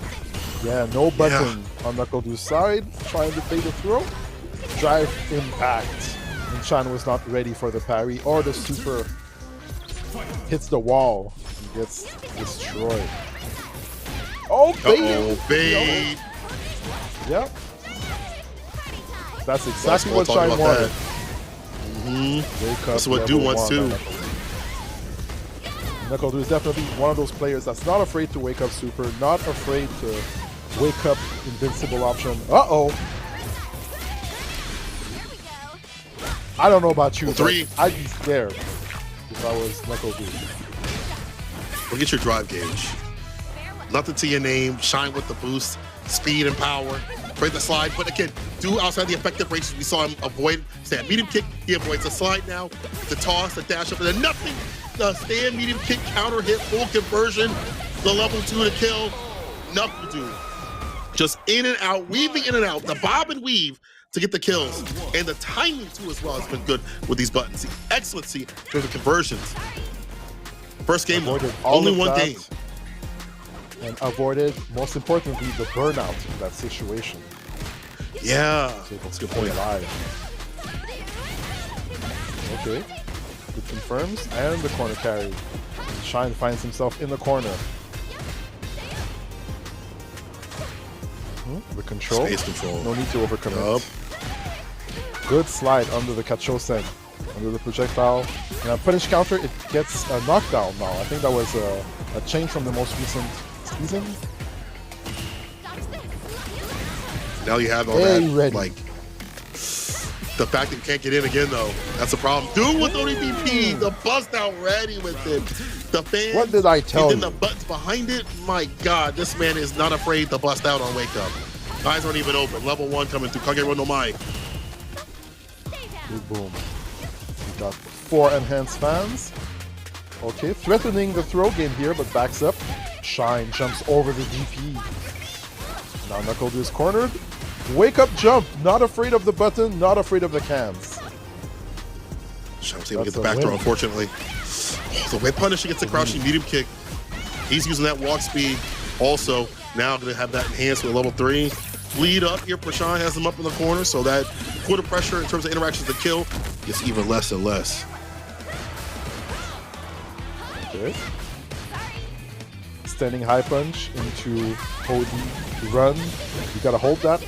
Yeah, no button on Knuckle-Doo's side. Trying to play the throw. Drive impact. And Shine was not ready for the parry or the super. Hits the wall and gets destroyed. Oh, bait! Bait! Yep. That's exactly what Shine wanted. That's what Do wants too. Knuckle-Doo is definitely one of those players that's not afraid to wake up super, not afraid to wake up invincible option. Uh-oh. I don't know about you, but I'd be scared if I was Knuckle-Doo. Look at your drive gauge. Nothing to your name. Shine with the boost, speed and power. Break the slide, but again, Do outside the effective ranges. We saw him avoid stand medium kick. He avoids the slide now. The toss, the dash up, and then nothing. The stand medium kick, counter hit, full conversion. The level 2 to kill. Knuckle-Doo. Just in and out, weaving in and out. The bob and weave to get the kills. And the timing too as well has been good with these buttons. The excellency for the conversions. First game, only one game. And avoided, most importantly, the burnout in that situation. Yeah, so that's a good point. Alive. Okay, good confirms, and the corner carry. Shine finds himself in the corner. The control. Space control. No need to overcommit. Good slide under the Kachosen, under the projectile. And a punish counter, it gets a knockdown now. I think that was a change from the most recent season. Now you have all that, like, the fact that you can't get in again, though. That's a problem. Do with ODPP, the bust out ready with it. The fan. What did I tell you? And then the buttons behind it. My God, this man is not afraid to bust out on Wake Up. Eyes aren't even open. Level 1 coming through. Kagero no Mai. Big boom. We got 4 enhanced fans. Okay, threatening the throw game here, but backs up. Shine jumps over the DP. Now Knuckle-Doo is cornered. Wake Up jump. Not afraid of the button, not afraid of the cans. Shine's able to get the back throw, unfortunately. Oh, the whip punish against the crouching medium kick. He's using that walk speed. Also, now going to have that enhanced with level 3. Lead up here. Prashant has him up in the corner, so that quarter pressure in terms of interactions to kill gets even less and less. Okay. Standing high punch into OD run. You gotta hold that.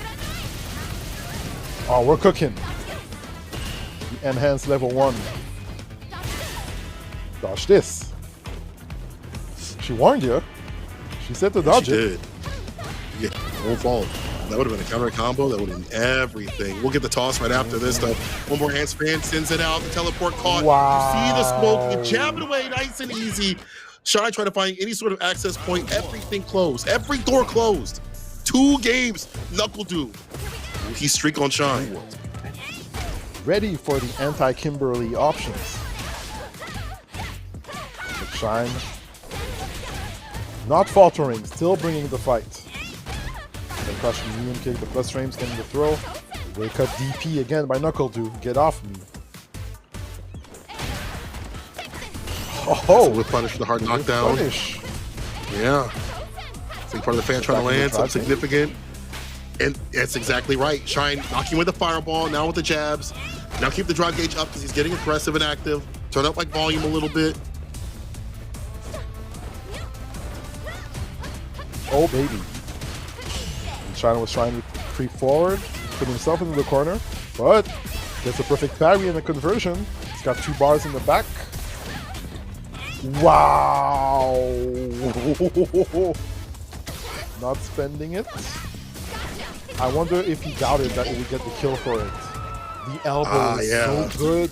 Oh, we're cooking. The enhanced level 1. Dodge this. She warned you. She said to dodge She it. did. Yeah, won't fall. That would have been a counter combo. That would have been everything. We'll get the toss right after this, though. One more hand fan sends it out. The teleport caught. Wow. You see the smoke. You jab it away nice and easy. Shy trying to find any sort of access point. Everything closed. Every door closed. 2 games. Knuckle do. He streak on Shine. Ready for the anti-Kimberly options. But Shine not faltering, still bringing the fight. The crushing medium kick, the plus frames getting the throw. Wake up DP again by Knuckle do. Get off me. Oh, with punish for the hard knockdown. Punish. Yeah. So part of the fan trying to land something significant. And that's exactly right. Shine knocking with the fireball, now with the jabs. Now keep the drive gauge up because he's getting aggressive and active. Turn up like volume a little bit. Oh, baby. And Shine was trying to creep forward, put himself into the corner, but gets a perfect parry and a conversion. He's got 2 bars in the back. Wow! Not spending it. I wonder if he doubted that he would get the kill for it. The elbow is so good.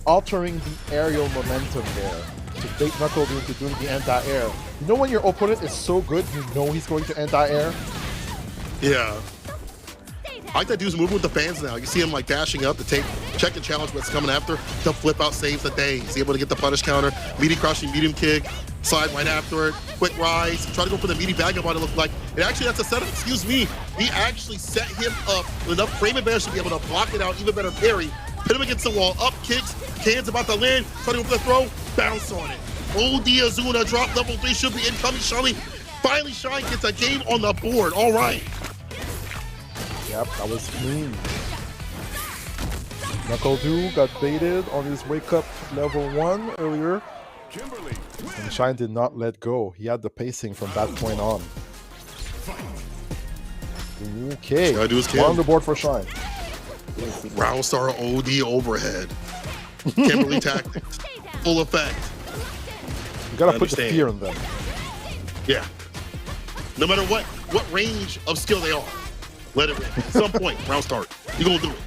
Altering the aerial momentum there to bait Knuckle into doing the anti-air. You know when your opponent is so good, you know he's going to anti-air? Yeah. I like that dude's moving with the fans now. You see him like dashing up to check and challenge what's coming after. The flip out saves the day. He's able to get the punish counter. Meaty crushing, medium kick, slide right after it. Quick rise. Try to go for the meaty bag of what it looked like. And actually, that's a setup. Excuse me. He actually set him up with enough frame advantage to be able to block it out. Even better parry. Hit him against the wall. Up kicks. Cans about to land. Try to go for the throw. Bounce on it. OD Azuna drop level 3 should be incoming. Finally, Shine gets a game on the board. All right. Yep, that was clean. Knuckle do got baited on his wake up level 1 earlier. And Shine did not let go. He had the pacing from that point on. Okay, Gotta do his on the board for Shine. Round star OD overhead. Kimberly tactics. Full effect. You gotta put the fear in them. Yeah. No matter what range of skill they are. Let it rip. At some point, round start. You're gonna do it.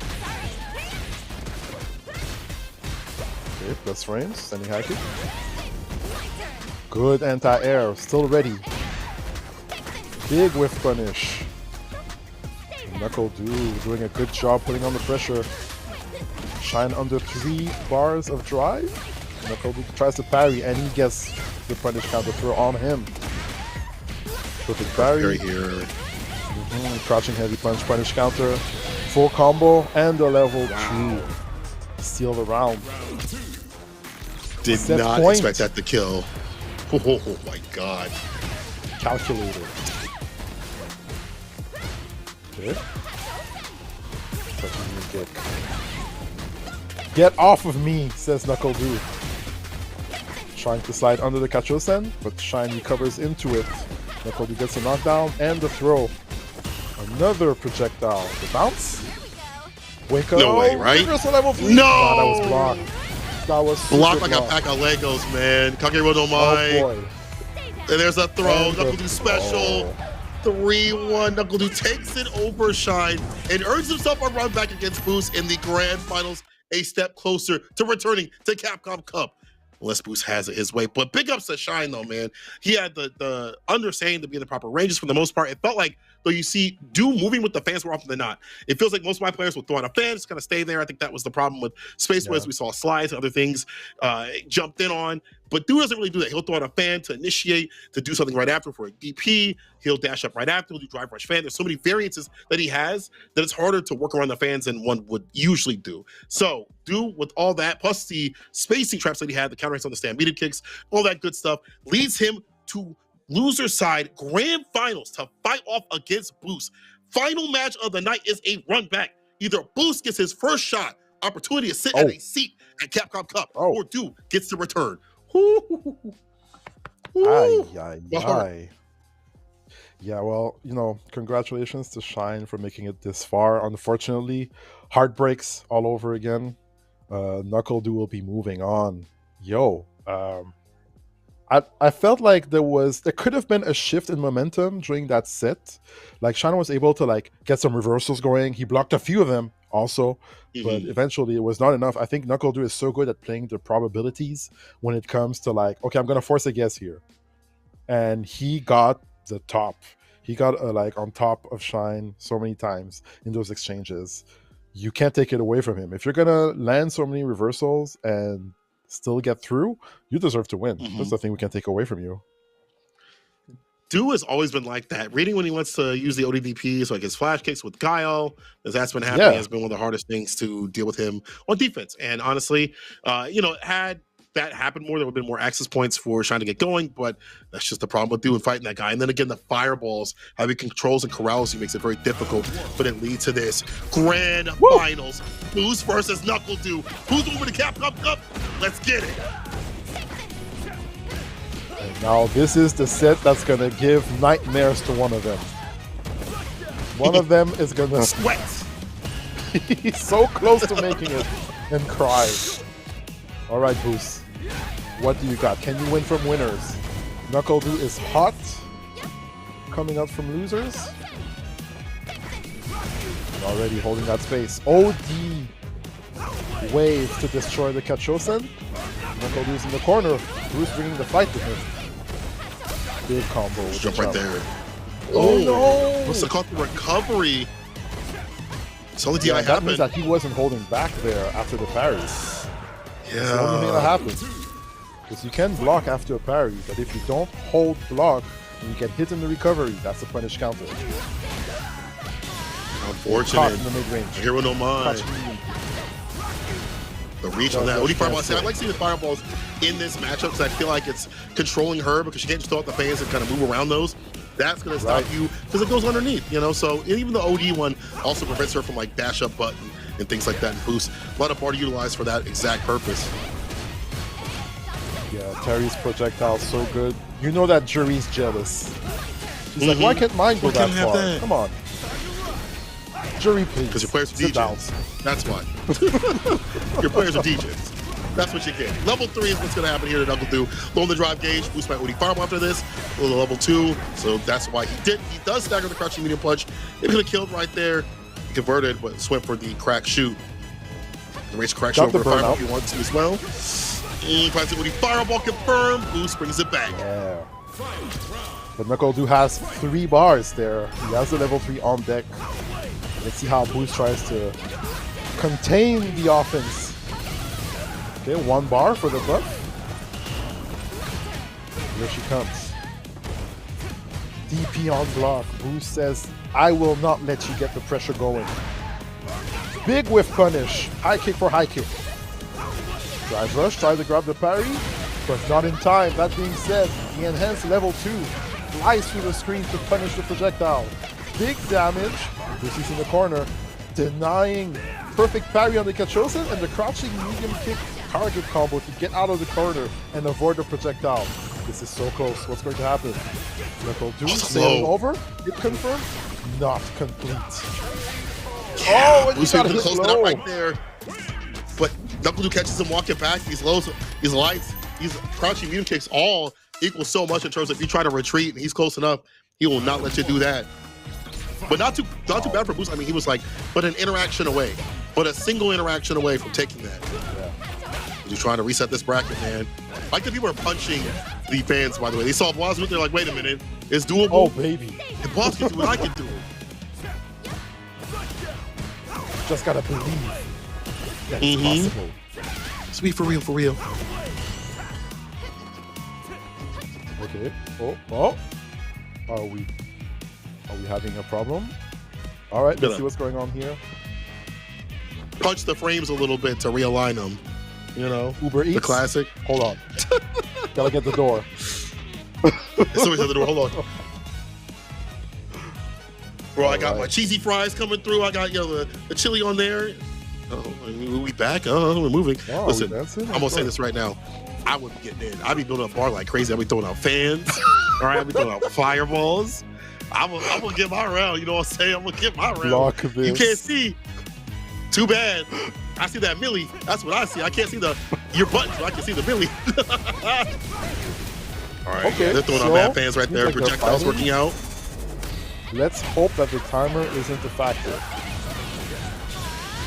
Okay, plus frames, sending high kick. Good anti-air, still ready. Big whiff punish. Knuckle do doing a good job putting on the pressure. Shine under 3 bars of drive. Knuckle do tries to parry and he gets the punish counter throw on him. Perfect parry. Here. Crouching heavy punch, punish counter, full combo, and a level 2. Steal the round. Did Set not point. expect that to kill. Oh my god. Calculated. Okay. Touching the kick. Get off of me, says Knuckle do. Trying to slide under the Kachosen, but Shine recovers into it. Knuckle do gets a knockdown and the throw. Another projectile. The bounce? Wake up. No way, right? Level 3. No! Nah, that was blocked. That was Blocked like blocked. a pack of Legos, man. Kagero no Oh Mai. boy. And there's a throw. And Knuckle the do special. 3-1. Knuckle do takes it over Shine and earns himself a run back against Boost in the grand finals, a step closer to returning to Capcom Cup. Unless Boost has it his way. But big ups to Shine, though, man. He had the understanding to be in the proper ranges for the most part. It felt like, though, you see Do moving with the fans more often than not. It feels like most of my players will throw out a fan, just kind of stay there. I think that was the problem with Space Wars. We saw slides and other things jumped in on. But Do doesn't really do that. He'll throw out a fan to initiate, to do something right after for a DP. He'll dash up right after. He'll do drive rush fan. There's so many variances that he has that it's harder to work around the fans than one would usually do. So Do, with all that, plus the spacing traps that he had, the counter hits on the stand, medium kicks, all that good stuff, leads him to loser side grand finals to fight off against Boost. Final match of the night is a run back. Either Boost gets his first shot, opportunity to sit at a seat at Capcom Cup, or Do gets to return. Yeah, well, you know, congratulations to Shine for making it this far. Unfortunately, heartbreaks all over again. Knuckle do will be moving on. Yo, I felt like there could have been a shift in momentum during that set. Like Shannon was able to like get some reversals going. He blocked a few of them also, but Mhm. eventually it was not enough. I think NuckleDu is so good at playing the probabilities when it comes to like, okay, I'm gonna force a guess here, and he got the top. He got like on top of Shine so many times in those exchanges. You can't take it away from him. If you're gonna land so many reversals and still get through, you deserve to win. That's Mhm. the thing we can take away from you. Du has always been like that. Reading when he wants to use the ODDP, so like his flash kicks with Guile, as that's been happening, Yeah. has been one of the hardest things to deal with him on defense. And honestly, had that happened more, there would have been more access points for Shine to get going, but that's just the problem with Du and fighting that guy. And then again, the fireballs, how he controls and corrals you makes it very difficult, but it leads to this grand finals. Boost versus NuckleDu. Who's moving to Capcom Cup? Let's get it. And now this is the set that's gonna give nightmares to one of them. One of them is gonna sweat. He's so close to making it and cry. All right, Boost. What do you got? Can you win from winners? NuckleDu is hot. Coming out from losers. And already holding that space. OD wave to destroy the Kachosen. NuckleDu's in the corner. Bruce bringing the fight to him. Big combo. With Jump the right jump. there. Oh no! Must have caught the recovery. So the DI Yeah, that means happened. that he wasn't holding back there after the parry. That's the only thing that Yeah. happened. Because you can block after a parry, but if you don't hold block and you get hit in the recovery, that's a punish counter. Caught Unfortunate. in the mid-range. Hero no mind. Caught medium. The reach No, on that. no OD fireball. chance See, I there. like seeing the fireballs in this matchup because I feel like it's controlling her because she can't just throw out the fans and kind of move around those. That's going to stop Right. you because it goes underneath, So even the OD one also prevents her from like dash up button and things like that and boost. A lot of bar utilized for that exact purpose. Yeah, Terry's projectile so good. You know that jury's jealous. She's like, why can't mine go Why that can't I have far? that? Come on. Jury, please. Because your players are Sit down. DJs. That's why. Your players are DJs. That's what you get. Level 3 is what's going to happen here to NuckleDu. Low on the drive gauge, boost my OD fireball after this. A little level 2, so that's why he does stagger the crouching medium punch. He could have killed right there. He converted, but swim for the crack shoot. The race crack shoot Got the over the fireball burnout. if he wants to as well. Finds the OD fireball confirmed. Boost brings it back. Yeah. But NuckleDu has 3 bars there. He has the level 3 on deck. Let's see how Boost tries to contain the offense. Okay, 1 bar for the buff. Here she comes. DP on block. Boost says, I will not let you get the pressure going. Big whiff punish. High kick for high kick. Drive rush, tries to grab the parry, but not in time. That being said, the enhanced level 2 flies through the screen to punish the projectile. Big damage. Lucy's in the corner, denying perfect parry on the Kachosen and the crouching medium kick target combo to get out of the corner and avoid the projectile. This is so close. What's going to happen? NuckleDu sailing over. It confirmed. Not complete. Oh, and he Boost got able to hit close it low. out right there. But NuckleDu catches him walking back. These lows, these lights, these crouching medium kicks all equal so much in terms of if you try to retreat and he's close enough, he will not let you do that. But not too bad for Boost. I mean, he was like, but an interaction away, but a single interaction away from taking that. Yeah. He's trying to reset this bracket, man. I like that people are punching the fans, by the way. They saw Boss, they're like, wait a minute, it's doable. Oh, baby. If Boss can do it, I can do it. Just gotta believe that it's possible. Sweet, for real, for real. Okay. Oh. Are we having a problem? All right, let's see what's going on here. Punch the frames a little bit to realign them. Uber Eats. The classic. Hold on. Gotta get the door. Somebody's at the door. Hold on. Bro, I got right. my cheesy fries coming through. I got the chili on there. Oh, we back? Oh, we're moving. Oh, Listen, dancing? I'm gonna say this right now. I would be getting in. I'd be building a bar like crazy. I'd be throwing out fans. All right, I'd be throwing out fireballs. I'm gonna get my round. You know what I'm saying? I'm gonna get my round. Block this. You can't see. Too bad. I see that melee. That's what I see. I can't see your buttons, but I can see the melee. All right, Okay, they're throwing so out mad fans right seems there. like they're Projectiles fighting. working out. Let's hope that the timer isn't a factor.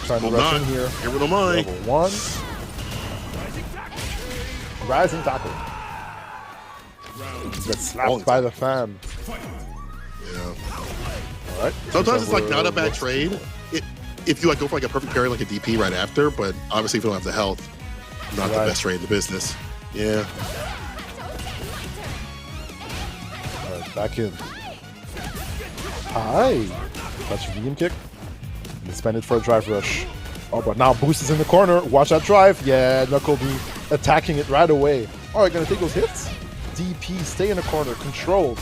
Trying to Well, rush not. in here. Here we don't mind. Level 1. Rising tackle. Gets slapped by the fan. Yeah. All right. Sometimes it's like not a bad trade if you like go for like a perfect parry like a DP right after, but obviously if you don't have the health, not the best trade in the business. Yeah. All right, back in. Hi. Touch medium kick. And spend it for a drive rush. Oh, but now Boost is in the corner. Watch that drive. Yeah, Knuckle be attacking it right away. All right, gonna take those hits. DP, stay in the corner, controlled.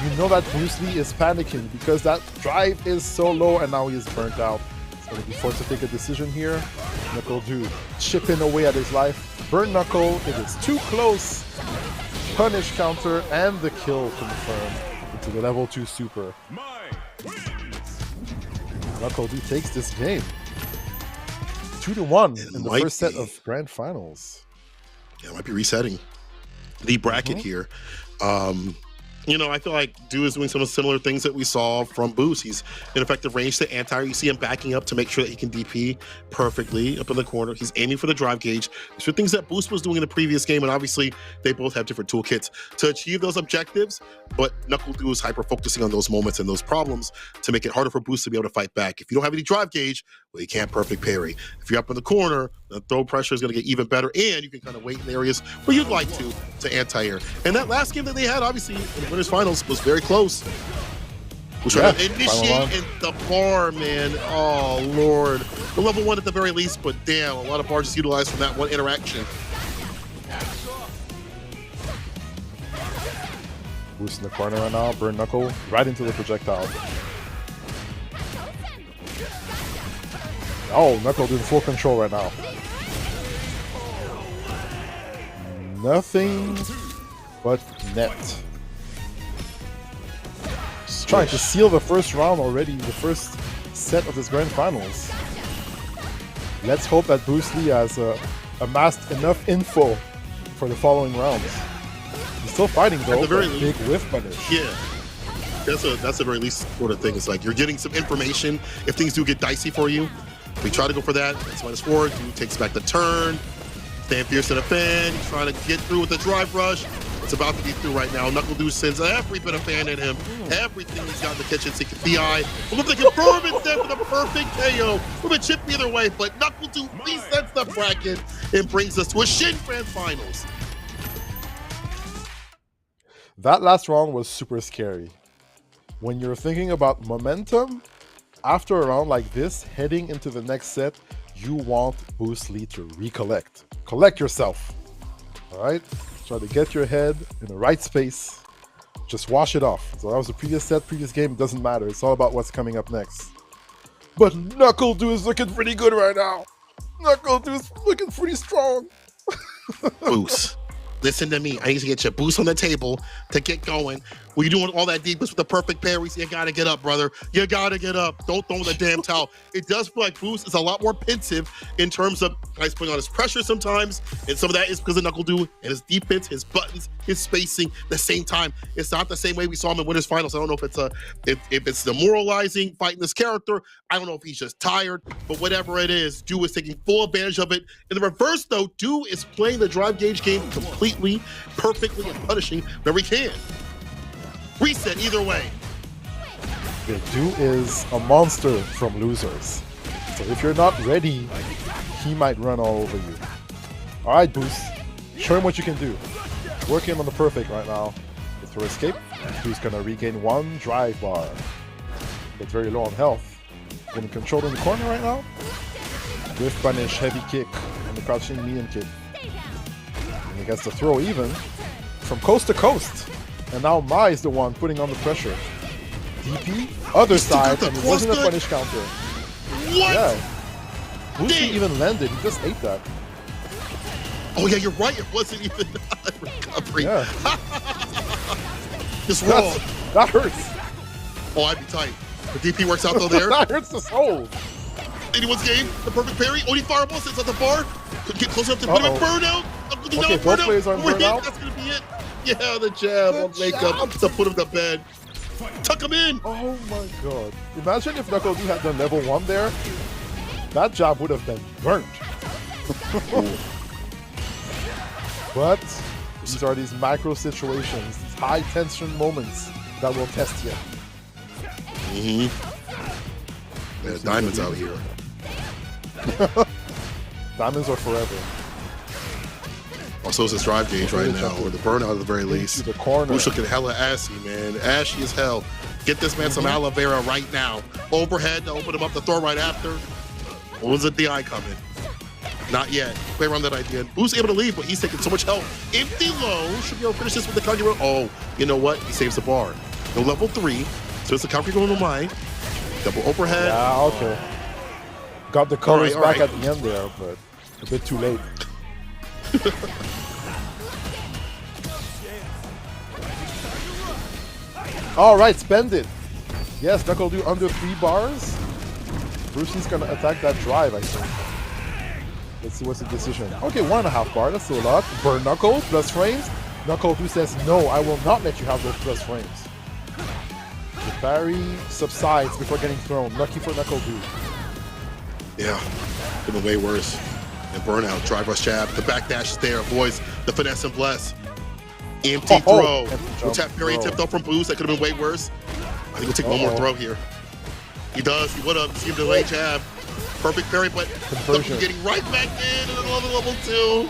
You know that Bruce Lee is panicking because that drive is so low and now he is burnt out. He's gonna be forced to take a decision here. Knuckle do chipping away at his life. Burn Knuckle, it is too close. Punish counter and the kill confirmed into the level 2 super. Knuckle D takes this game 2-1 in the first set of grand finals. Yeah, it might be resetting the bracket here. You know, I feel like Do is doing some of the similar things that we saw from Boost. He's in effective range to anti. You see him backing up to make sure that he can DP perfectly up in the corner. He's aiming for the drive gauge. These are things that Boost was doing in the previous game, and obviously they both have different toolkits to achieve those objectives, but Knuckle Do is hyper-focusing on those moments and those problems to make it harder for Boost to be able to fight back. If you don't have any drive gauge, well, you can't perfect parry. If you're up in the corner, the throw pressure is going to get even better, and you can kind of wait in areas where you'd like to anti-air. And that last game that they had, obviously, in the winners finals, was very close. We're trying to initiate in the bar, man. Oh, Lord. The level 1 at the very least, but damn, a lot of bars just utilized from that one interaction. Boost in the corner right now, burn Knuckle right into the projectile. Oh, Knuckle in full control right now. Nothing but net. Trying to seal the first round already, the first set of this grand finals. Let's hope that Bruce Lee has amassed enough info for the following rounds. He's still fighting though, At the very big whiff punish. Yeah. That's the very least sort of thing. It's like you're getting some information if things do get dicey for you. We try to go for that. That's -4. Dude takes back the turn. Stand fierce to the fan. He's trying to get through with the drive rush. It's about to be through right now. Knuckle Do sends every bit of fan in him. Everything he's got in the kitchen sink. BI. Look, they confirm it there for the perfect KO. We've been chipped either way, but Knuckle Do resets the bracket and brings us to a Shin Grand Finals. That last round was super scary. When you're thinking about momentum, after a round like this, heading into the next set, you want Bruce Lee to recollect. Collect yourself. All right? Try to get your head in the right space. Just wash it off. So that was the previous set, previous game. It doesn't matter. It's all about what's coming up next. But Knuckle Do is looking pretty good right now. Knuckle Do is looking pretty strong. Boost. Listen to me. I need to get your boost on the table to get going. When you're doing all that deepness with the perfect parries, you gotta get up, brother. You gotta get up. Don't throw the damn towel. It does feel like Boost is a lot more pensive in terms of guys putting on his pressure sometimes, and some of that is because of Knuckle Do and his defense, his buttons, his spacing. At the same time, it's not the same way we saw him in winners finals. I don't know if it's if it's demoralizing fighting this character. I don't know if he's just tired, but whatever it is, Do is taking full advantage of it. In the reverse, though, Do is playing the drive gauge game completely, perfectly, and punishing wherever he can. Reset either way. The Do is a monster from losers. So if you're not ready, he might run all over you. All right, Boost. Show him what you can do. Work him on the perfect right now. It's for escape. Boost gonna regain 1 drive bar. Gets very low on health. Getting controlled in the corner right now. Whiff punish, heavy kick, and the crouching medium kick. And he gets the throw even from coast to coast. And now Mai is the one putting on the pressure. DP, other side, and it wasn't a punish counter. What? Yeah. Boost didn't even landed, he just ate that. Oh yeah, you're right. It wasn't even a recovery. Yeah. Just roll. That hurts. Oh, I'd be tight. The DP works out though there. That hurts the soul. anyone's game. The perfect parry. Oni fireball sits at the bar. Could get close enough to put him in burnout. Okay, both players are burnout. That's gonna be it. Yeah, the jab on makeup to put him to bed. Tuck him in. Oh my god. Imagine if Knuckle D had done level 1 there. That jab would have been burnt. But these are these micro situations, these high tension moments that will test you. There's diamonds out here. Diamonds are forever. Also, it's his drive gauge right now, or the burnout at the very least. The corner. Bush looking hella assy, man. Ashy as hell. Get this man some aloe vera right now. Overhead to open him up to throw right after. Or was it the eye coming? Not yet. Play around that idea. Boo's able to leave, but he's taking so much help. Empty low. Should be able to finish this with the Kanye. Oh, you know what? He saves the bar. No level 3. So it's the Kanye going to mine. Double overhead. Yeah, okay. Got the colors back at the end there, but a bit too late. Alright, spend it. Yes, Knuckle do under 3 bars. Brucey's gonna attack that drive, I think. Let's see what's the decision. Okay, 1.5 bar, that's still a lot. Burn Knuckle, plus frames. Knuckle do says, no, I will not let you have those plus frames. The parry subsides before getting thrown. Lucky for Knuckle do. Yeah, could have been way worse. And burnout, drive rush jab. The backdash is there, avoids the finesse and bless. Empty throw. We'll tap parry tipped off from Boost. That could have been way worse. I think we'll take one more throw here. He does. He would have. See him delay jab. Perfect parry, but getting right back in another level 2.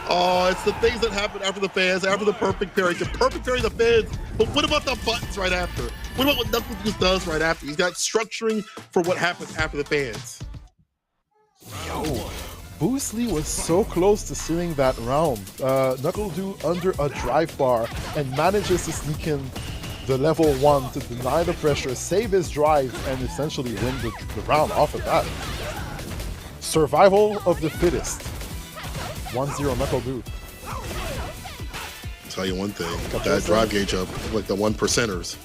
Oh, it's the things that happen after the fans, after the perfect parry. Can perfect parry the fans, but what about the buttons right after? What about what Knuckles just does right after? He's got structuring for what happens after the fans. Yo, Bruce Lee was so close to sealing that round. Knuckle do under a drive bar and manages to sneak in the level 1 to deny the pressure, save his drive, and essentially win the round off of that. Survival of the fittest. 1-0 Knuckle do. Tell you one thing, that drive gauge up like the 1%ers.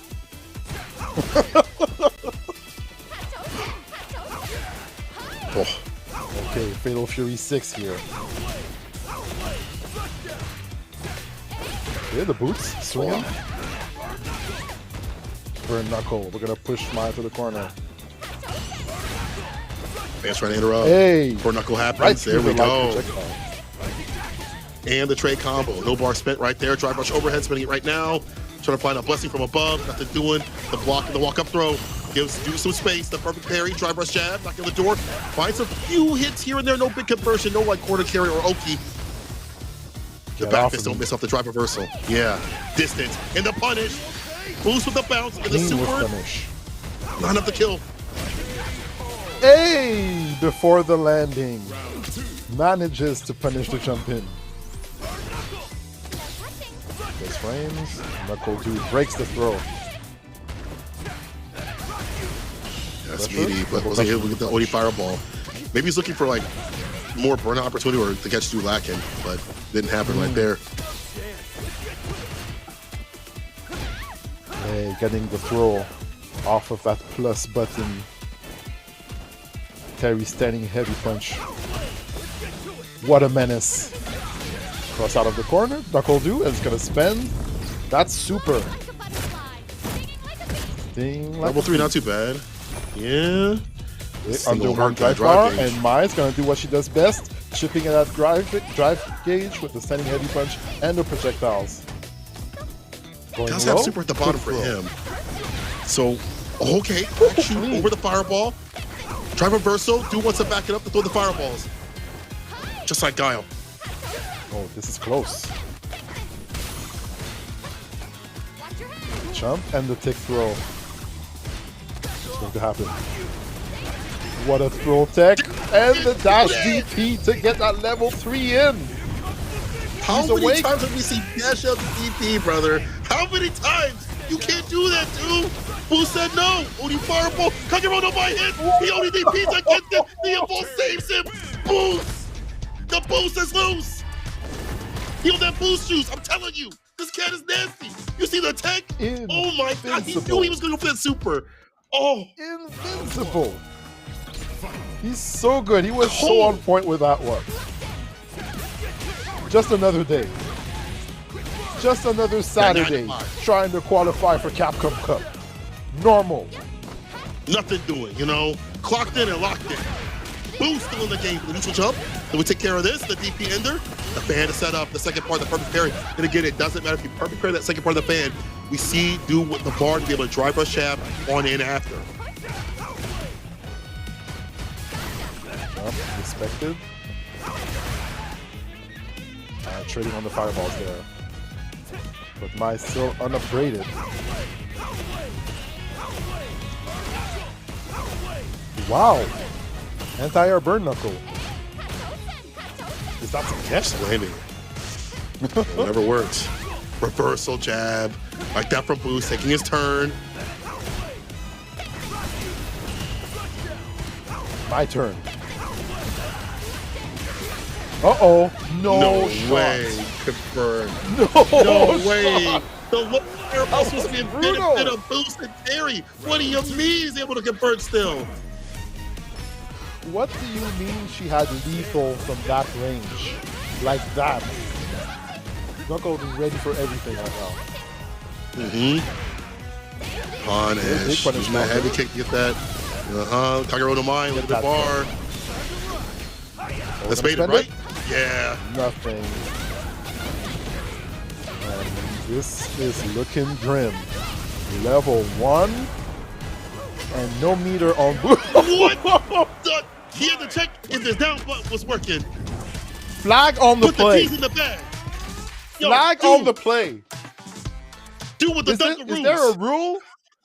Oh. Okay, Fatal Fury 6 here. Yeah, the boots swinging. Burn Knuckle. We're gonna push Maya to the corner. Fans trying to interrupt. Hey! Burn Knuckle happens. Right, there we go. And the trade combo. No bar spent right there. Drive rush overhead, spinning it right now. Trying to find a blessing from above. Nothing doing. The block and the walk up throw. Gives do some space. The perfect parry. Drive rush jab. Knocking on the door. Finds a few hits here and there. No big conversion. No like corner carry or Oki. The back fist don't miss off the drive reversal. Yeah. Distance. And the punish. Boost with the bounce. And the super. Not enough to kill. Hey! Before the landing. Manages to punish the jump in. Gets frames. Knuckle dude breaks the throw. That's meaty, but wasn't able to get the OD fireball. Maybe he's looking for like more burnout opportunity or the catch do lacking, but didn't happen right there. Hey, getting the throw off of that plus button. Terry standing heavy punch. What a menace. Cross out of the corner. Knuckle do and it's gonna spend. That's super. Level 3, not too bad. Yeah. Under 1 drive bar, and Mai's gonna do what she does best, chipping at that drive gauge with the standing heavy punch and the projectiles. Does have super at the bottom for him. So, okay, shoot over the fireball. Drive reversal, do wants to back it up to throw the fireballs. Just like Guile. Oh, this is close. Jump and the tick throw. What's going to happen? What a throw tech. And the dash DP to get that level 3 in. How many times have we seen dash out the DP, brother? How many times? You can't do that, dude. Who said no? Only fireball. Kagemono by hit. He only DPs against him. The impulse saves him. Boost. The boost is loose. Heal that boost juice. I'm telling you. This cat is nasty. You see the tech? Oh my god. He knew he was going to go for that super. Oh. Invincible. He's so good. He was so on point with that one. Just another day. Just another Saturday trying to qualify for Capcom Cup. Normal. Nothing doing, you know? Clocked in and locked in. Boo still in the game for the neutral jump. Then we take care of this, the DP ender. The fan is set up, the second part, the perfect parry. And again, it doesn't matter if you perfect parry that second part of the fan. We see do what the bar to be able to drive rush jab on in after. Respected. Trading on the fireballs there. But Mai still unupgraded. Wow. Anti-air burn knuckle. Is that some catch landing? It never works. Reversal jab. Like that from Boost, taking his turn. My turn. Uh-oh. No way. Confirmed. No way. Shot. The low air ball was supposed to be a benefit of Boost and Terry. What do you mean he's able to convert still? What do you mean she had lethal from that range? Like that? Knuckle is ready for everything right now. Punish. Using that heavy kick to get that. Kagero no Mai, look at the bar. Let's made it, right? Yeah. Nothing. And this is looking grim. Level 1. And no meter on blue. What? He had to check if his down button was working. Flag on the play. Put the keys in the bag. Yo, flag on the play. Do what the Dunker rules. Is there a rule?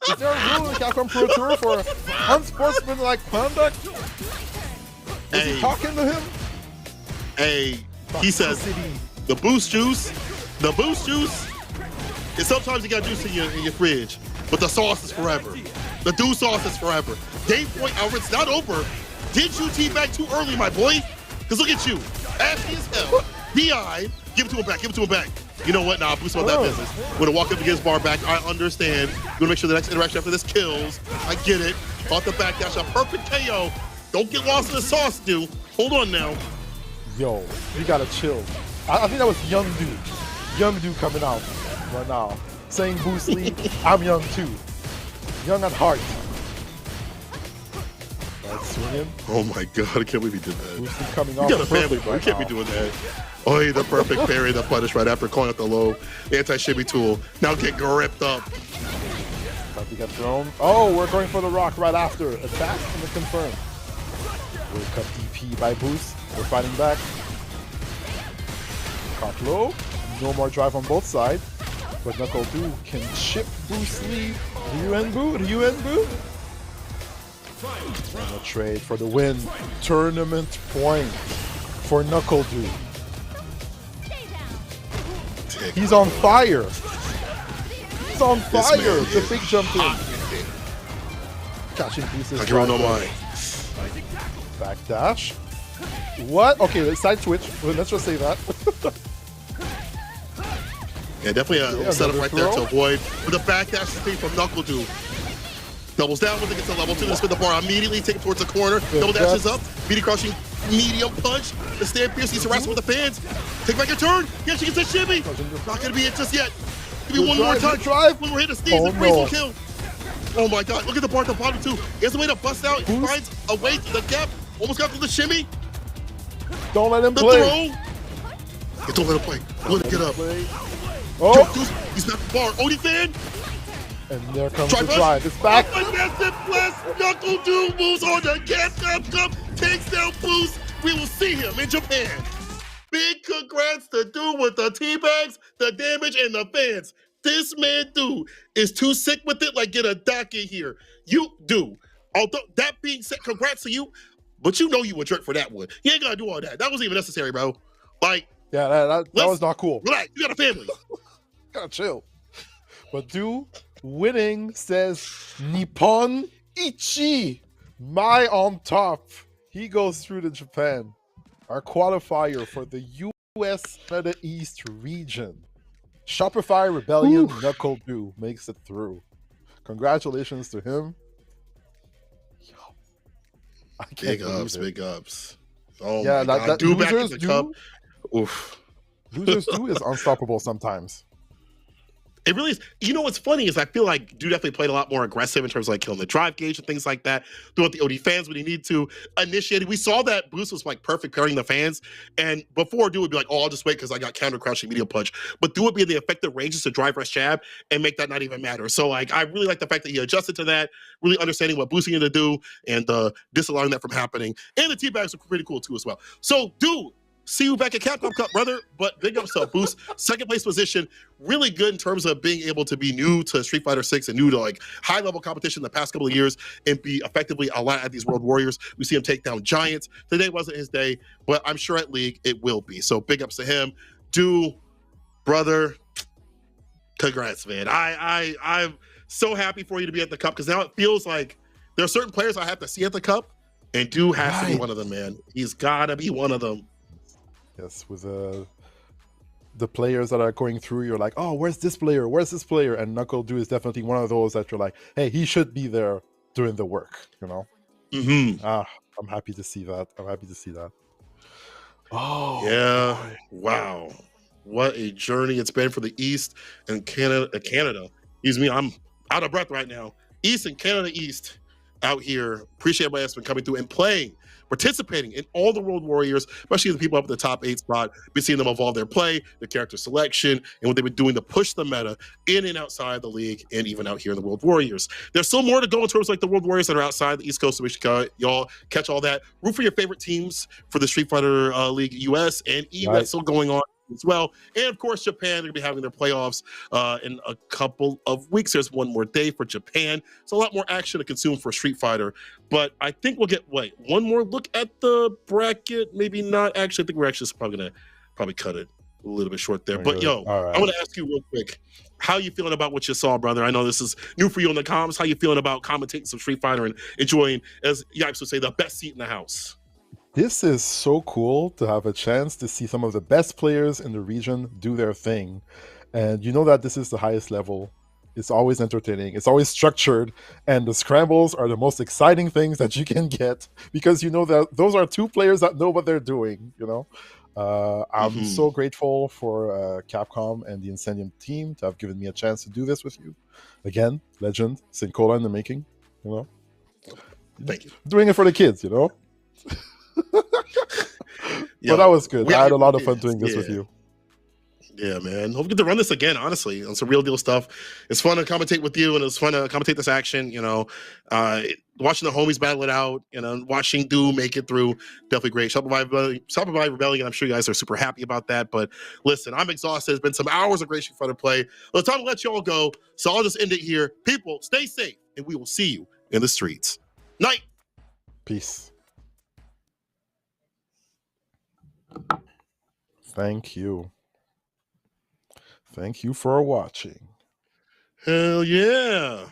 Is there a rule in Capcom Pro Tour for unsportsmanlike conduct? Is he talking to him? Hey, he says the boost juice is sometimes you got juice in your fridge, but the sauce is forever. The dew sauce is forever. Game point, Alfred's not over. Did you teabag too early, my boy? Because look at you. Ashy as hell. DI. Give it to him back. Give it to him back. You know what? Nah, boost about that business. We're going to walk up against bar back. I understand. We're going to make sure the next interaction after this kills. I get it. Off the back dash. A perfect KO. Don't get lost in the sauce, dude. Hold on now. Yo, you got to chill. I think that was Young Dude. Young Dude coming out right now. Saying Boost Lee, I'm young too. Young at heart. Swinging. Oh my god, I can't believe he did that. Boosting coming off. You got a family, bro. You can't be doing that. Oh, hey, the perfect parry, the punish right after calling out the low anti-shimmy tool. Now get gripped up. He got thrown. Oh, we're going for the rock right after. Attack and the confirm. Wake up DP by Boost. We're fighting back. Caught low. No more drive on both sides. But Knuckle Do can chip Boost Lee. Ryu Boo. And a trade for the win. Tournament point for Knuckle Do. He's on fire. He's on fire. The big jump in. Catching pieces. Backdash. What? Okay, side switch. Let's just say that. Yeah, definitely a setup right there to avoid. With the backdash thing from Knuckle Do. Doubles down once it gets to level 2. Let's spin the bar immediately, take it towards the corner. Double dashes up. Meaty crushing, medium punch. The stand pierce, he's harassing with the fans. Take back your turn. Yeah, she gets a shimmy. Not going to be it just yet. Give me one more touch. When we're hitting the sneeze, and Breeze will kill. Oh my god, look at the bar at the bottom too. He has a way to bust out. He finds a way to the gap. Almost got to the shimmy. Don't let him play. Throw. Don't let him play. Let him get up. Oh, he's back the bar. Odie fan. And there comes the drive. It's back. Massive blast. Knuckle Do moves on the Capcom Cup. Takes down Boost. We will see him in Japan. Big congrats to Do with the teabags, the damage, and the fans. This man Do is too sick with it. Like, get a docket here. You Do. Although that being said, congrats to you. But you know you a jerk for that one. You ain't gotta do all that. That wasn't even necessary, bro. Like, yeah, that was not cool. Relax. You got a family. Gotta chill. But Do winning says Nippon Ichi. Mai on top. He goes through to Japan. Our qualifier for the US Meta East region. Shopify Rebellion Knuckle Do makes it through. Congratulations to him. I can't Big believe ups, it. big ups. Oh Yeah, my that, God, that do back in the cup. Oof. losers do is unstoppable sometimes. It really is. You know what's funny is I feel like Dude definitely played a lot more aggressive in terms of like killing the drive gauge and things like that. Doing the OD fans when he needed to initiate it. We saw that Boost was like perfect pairing the fans. And before Dude would be like, oh, I'll just wait because I got counter crouching medial punch. But Dude would be in the effective ranges to drive rush jab and make that not even matter. So like I really like the fact that he adjusted to that, really understanding what boosting to do and disallowing that from happening. And the teabags are pretty cool too as well. So Dude, see you back at Capcom Cup, brother. But big ups to Boost. Second place position, really good in terms of being able to be new to Street Fighter 6 and new to like high level competition in the past couple of years and be effectively a lot at these World Warriors. We see him take down giants. Today wasn't his day, but I'm sure at League it will be. So big ups to him. Do brother, congrats, man. I'm so happy for you to be at the cup because now it feels like there are certain players I have to see at the cup, and Do has to be Right. one of them, man. He's gotta be one of them. Yes, with the players that are going through, you're like, oh, where's this player? Where's this player? And Knuckle Do is definitely one of those that you're like, hey, he should be there doing the work, you know? Mm-hmm. Ah, I'm happy to see that. I'm happy to see that. Oh Yeah. boy. Wow. What a journey it's been for the East and Canada. Excuse me, I'm out of breath right now. East and Canada East out here. Appreciate everybody that's been coming through and playing, participating in all the World Warriors, especially the people up at the top 8 spot. Been seeing them evolve their play, their character selection, and what they've been doing to push the meta in and outside the league and even out here in the World Warriors. There's still more to go in terms of like the World Warriors that are outside the East Coast, so we should y'all catch all that. Root for your favorite teams for the Street Fighter League US and EU Right. that's still going on as well. And of course, Japan, they're going to be having their playoffs in a couple of weeks. There's one more day for Japan. It's a lot more action to consume for Street Fighter. But I think we'll get, one more look at the bracket? Maybe not. Actually, I think we're actually probably going to cut it a little bit short there. But yo, All right. I want to ask you real quick, how you feeling about what you saw, brother? I know this is new for you in the comms. How you feeling about commentating some Street Fighter and enjoying, as Yipes would say, the best seat in the house? This is so cool to have a chance to see some of the best players in the region do their thing. And you know that this is the highest level. It's always entertaining, it's always structured, and the scrambles are the most exciting things that you can get because you know that those are two players that know what they're doing, you know? I'm Mm-hmm. so grateful for Capcom and the Incendium team to have given me a chance to do this with you. Again, legend, Sincola in the making, you know? Thank you. Doing it for the kids, you know? But that Yo, was good. we I out had here a for the lot of fun kids. doing this with Yeah. you. Yeah, man. Hope we get to run this again, honestly, on some real deal stuff. It's fun to commentate with you, and it's fun to commentate this action, watching the homies battle it out, watching Do make it through. Definitely great. Shopify Rebellion, I'm sure you guys are super happy about that. But listen, I'm exhausted. It's been some hours of great Street Fighter play. Well, it's time to let you all go. So I'll just end it here. People, stay safe, and we will see you in the streets. Night. Peace. Thank you. Thank you for watching. Hell yeah.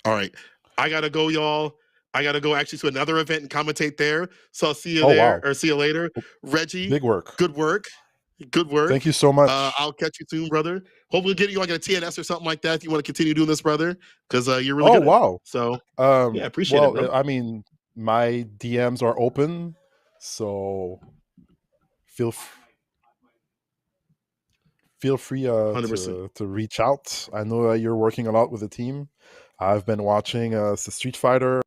All right. I got to go, y'all. I got to go actually to another event and commentate there. So I'll see you Oh, there wow. or see you later. Reggie, Big work. good work. Good Thank work. you so much. I'll catch you soon, brother. Hopefully, get you like a TNS or something like that if you want to continue doing this, brother, because you're really Oh, good at it. wow. So, yeah, appreciate it, bro. Well, I mean, my DMs are open, so feel f- feel free 100%. to reach out. I know that you're working a lot with the team. I've been watching the Street Fighter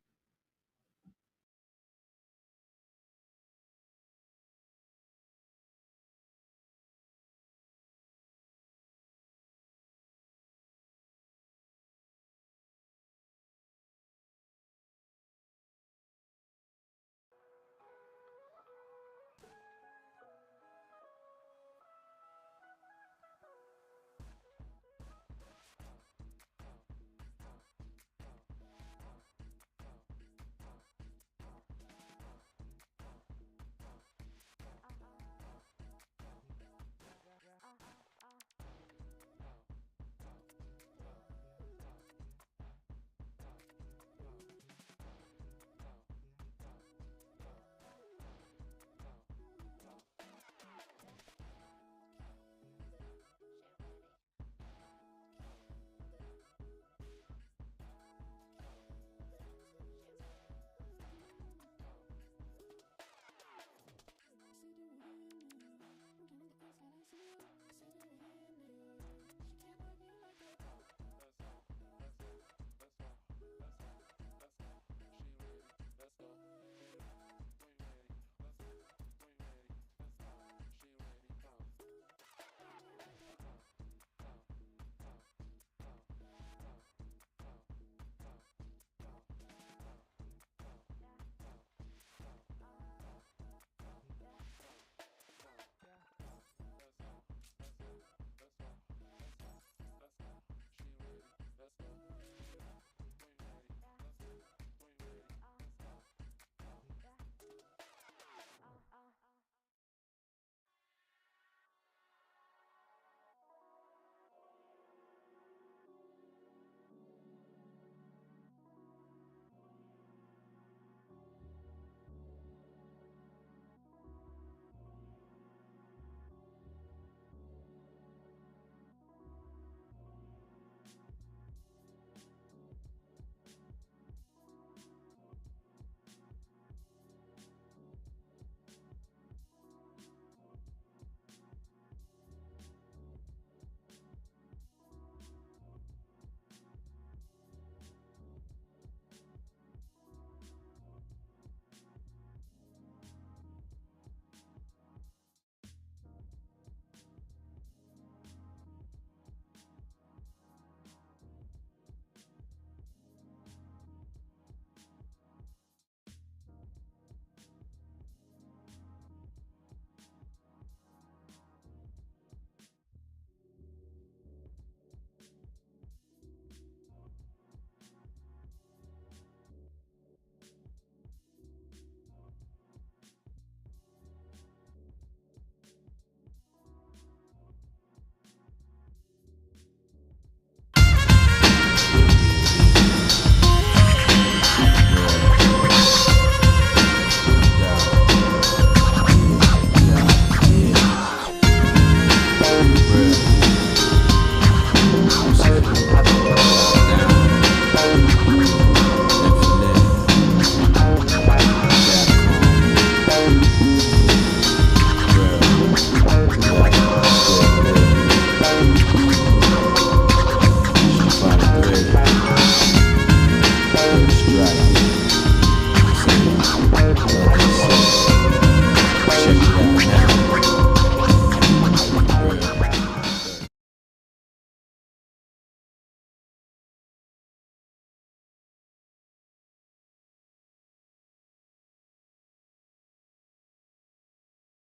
Right.